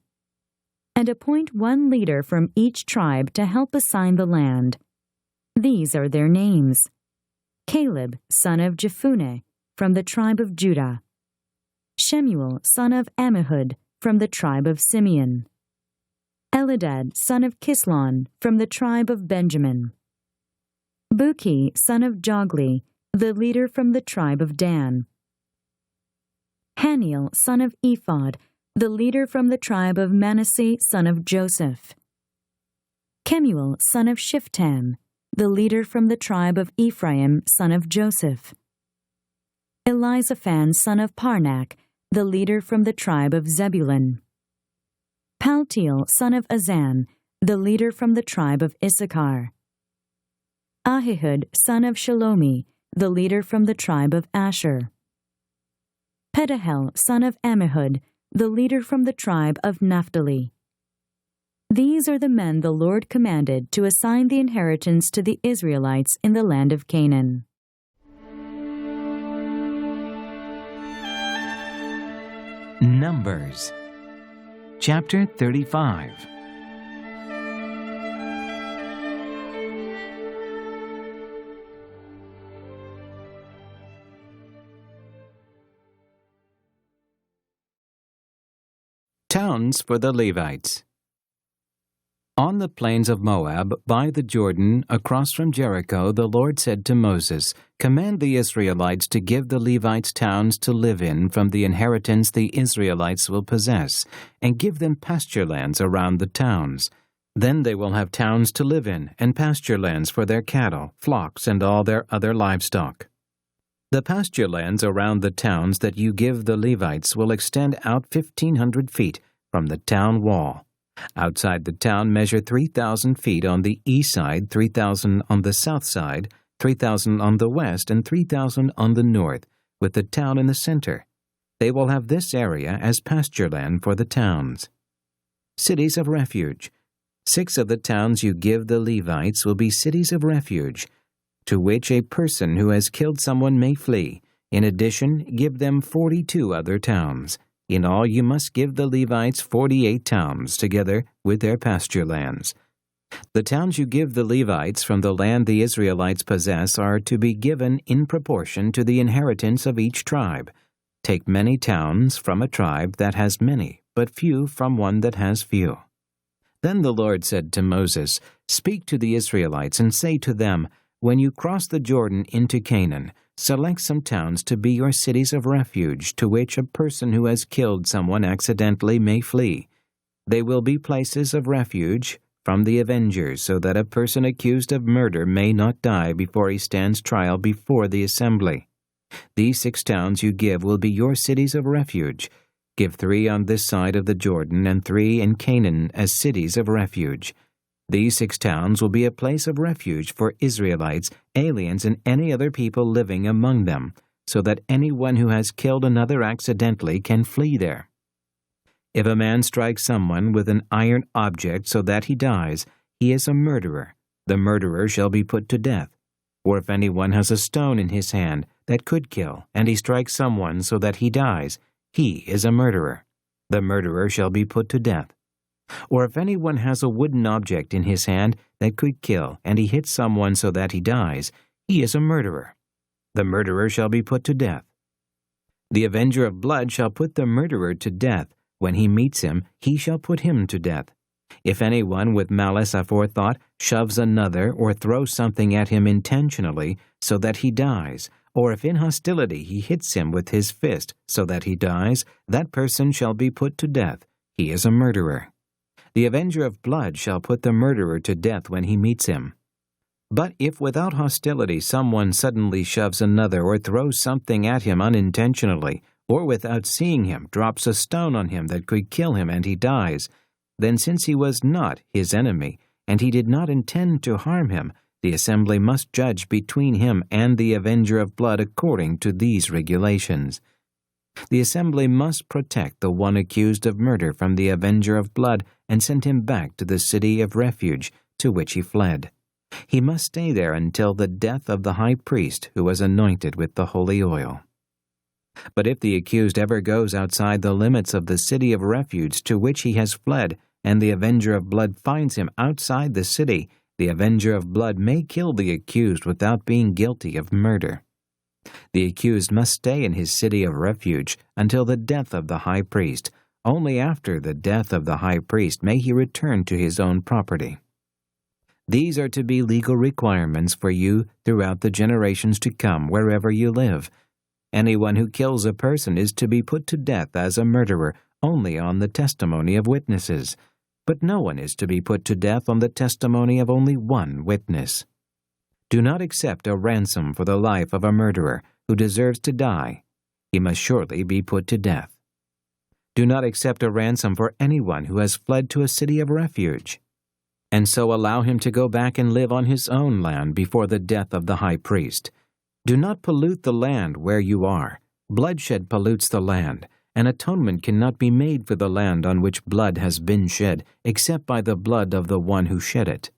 And appoint one leader from each tribe to help assign the land. These are their names: Caleb son of Jephunneh, from the tribe of Judah; Shemuel son of Ammihud, from the tribe of Simeon; Eladad son of Kislon, from the tribe of Benjamin; Buki son of Jogli, the leader from the tribe of Dan; Haniel son of Ephod, the leader from the tribe of Manasseh son of Joseph; Kemuel son of Shiftam, the leader from the tribe of Ephraim son of Joseph; Elizaphan son of Parnak, the leader from the tribe of Zebulun; Paltiel son of Azan, the leader from the tribe of Issachar; Ahihud son of Shalomi, the leader from the tribe of Asher; Pedahel son of Ammihud, the leader from the tribe of Naphtali. These are the men the Lord commanded to assign the inheritance to the Israelites in the land of Canaan. Numbers chapter 35. Towns for the Levites. On the plains of Moab, by the Jordan, across from Jericho, the Lord said to Moses, "Command the Israelites to give the Levites towns to live in from the inheritance the Israelites will possess, and give them pasture lands around the towns. Then they will have towns to live in, and pasture lands for their cattle, flocks, and all their other livestock. The pasture lands around the towns that you give the Levites will extend out 1,500 feet from the town wall. Outside the town measure 3,000 feet on the east side, 3,000 on the south side, 3,000 on the west, and 3,000 on the north, with the town in the center. They will have this area as pasture land for the towns." Cities of refuge. 6 of the towns you give the Levites will be cities of refuge, to which a person who has killed someone may flee. In addition, give them 42 other towns. In all, you must give the Levites 48 towns, together with their pasture lands. The towns you give the Levites from the land the Israelites possess are to be given in proportion to the inheritance of each tribe. Take many towns from a tribe that has many, but few from one that has few. Then the Lord said to Moses, "Speak to the Israelites and say to them, when you cross the Jordan into Canaan, select some towns to be your cities of refuge, to which a person who has killed someone accidentally may flee. They will be places of refuge from the avengers, so that a person accused of murder may not die before he stands trial before the assembly. These 6 towns you give will be your cities of refuge. Give 3 on this side of the Jordan and 3 in Canaan as cities of refuge. These 6 towns will be a place of refuge for Israelites, aliens, and any other people living among them, so that anyone who has killed another accidentally can flee there. If a man strikes someone with an iron object so that he dies, he is a murderer. The murderer shall be put to death. Or if anyone has a stone in his hand that could kill, and he strikes someone so that he dies, he is a murderer. The murderer shall be put to death. Or if anyone has a wooden object in his hand that could kill, and he hits someone so that he dies, he is a murderer. The murderer shall be put to death. The avenger of blood shall put the murderer to death. When he meets him, he shall put him to death. If anyone with malice aforethought shoves another or throws something at him intentionally so that he dies, or if in hostility he hits him with his fist so that he dies, that person shall be put to death. He is a murderer. The avenger of blood shall put the murderer to death when he meets him. But if without hostility someone suddenly shoves another or throws something at him unintentionally, or without seeing him drops a stone on him that could kill him and he dies, then since he was not his enemy, and he did not intend to harm him, the assembly must judge between him and the avenger of blood according to these regulations. The assembly must protect the one accused of murder from the avenger of blood and send him back to the city of refuge to which he fled. He must stay there until the death of the high priest who was anointed with the holy oil. But if the accused ever goes outside the limits of the city of refuge to which he has fled, and the avenger of blood finds him outside the city, the avenger of blood may kill the accused without being guilty of murder. The accused must stay in his city of refuge until the death of the high priest. Only after the death of the high priest may he return to his own property. These are to be legal requirements for you throughout the generations to come wherever you live. Anyone who kills a person is to be put to death as a murderer only on the testimony of witnesses. But no one is to be put to death on the testimony of only one witness. Do not accept a ransom for the life of a murderer who deserves to die. He must surely be put to death. Do not accept a ransom for anyone who has fled to a city of refuge, and so allow him to go back and live on his own land before the death of the high priest. Do not pollute the land where you are. Bloodshed pollutes the land. An atonement cannot be made for the land on which blood has been shed, except by the blood of the one who shed it.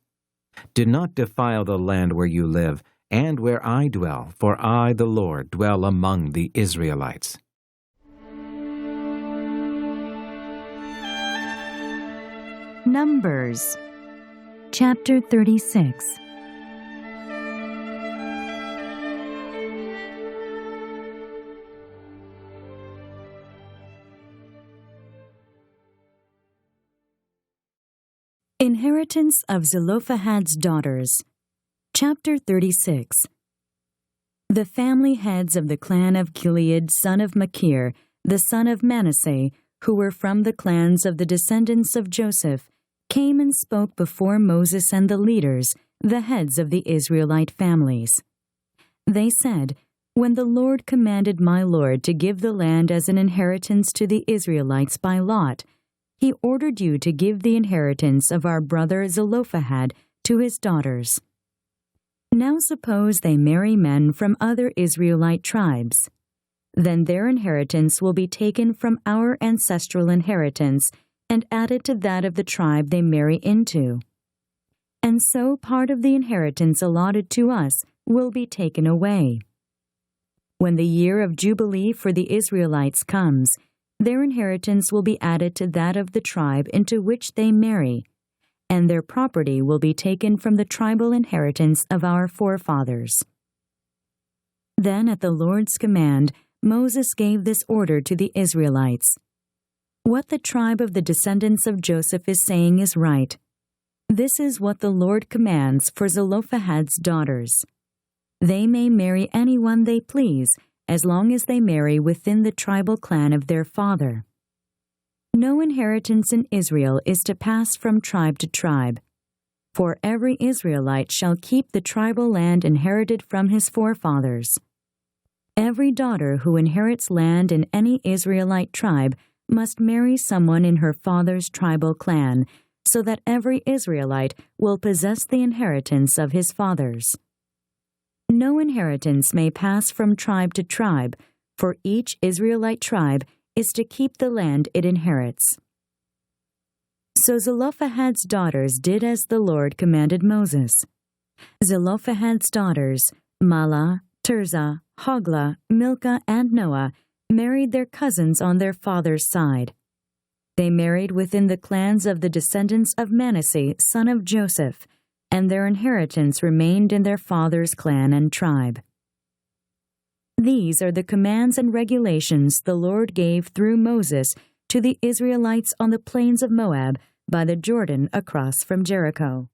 Do not defile the land where you live, and where I dwell, for I, the Lord, dwell among the Israelites. Numbers, chapter 36. Inheritance of Zelophehad's daughters. Chapter 36. The family heads of the clan of Gilead, son of Machir, the son of Manasseh, who were from the clans of the descendants of Joseph, came and spoke before Moses and the leaders, the heads of the Israelite families. They said, "When the Lord commanded my Lord to give the land as an inheritance to the Israelites by lot, He ordered you to give the inheritance of our brother Zelophehad to his daughters. Now suppose they marry men from other Israelite tribes. Then their inheritance will be taken from our ancestral inheritance and added to that of the tribe they marry into. And so part of the inheritance allotted to us will be taken away. When the year of Jubilee for the Israelites comes, their inheritance will be added to that of the tribe into which they marry, and their property will be taken from the tribal inheritance of our forefathers." Then at the Lord's command, Moses gave this order to the Israelites. "What the tribe of the descendants of Joseph is saying is right. This is what the Lord commands for Zelophehad's daughters. They may marry anyone they please, as long as they marry within the tribal clan of their father. No inheritance in Israel is to pass from tribe to tribe, for every Israelite shall keep the tribal land inherited from his forefathers. Every daughter who inherits land in any Israelite tribe must marry someone in her father's tribal clan, so that every Israelite will possess the inheritance of his fathers. No inheritance may pass from tribe to tribe, for each Israelite tribe is to keep the land it inherits." So Zelophehad's daughters did as the Lord commanded Moses. Zelophehad's daughters, Mahlah, Tirzah, Hoglah, Milcah, and Noah, married their cousins on their father's side. They married within the clans of the descendants of Manasseh, son of Joseph, and their inheritance remained in their father's clan and tribe. These are the commands and regulations the Lord gave through Moses to the Israelites on the plains of Moab by the Jordan across from Jericho.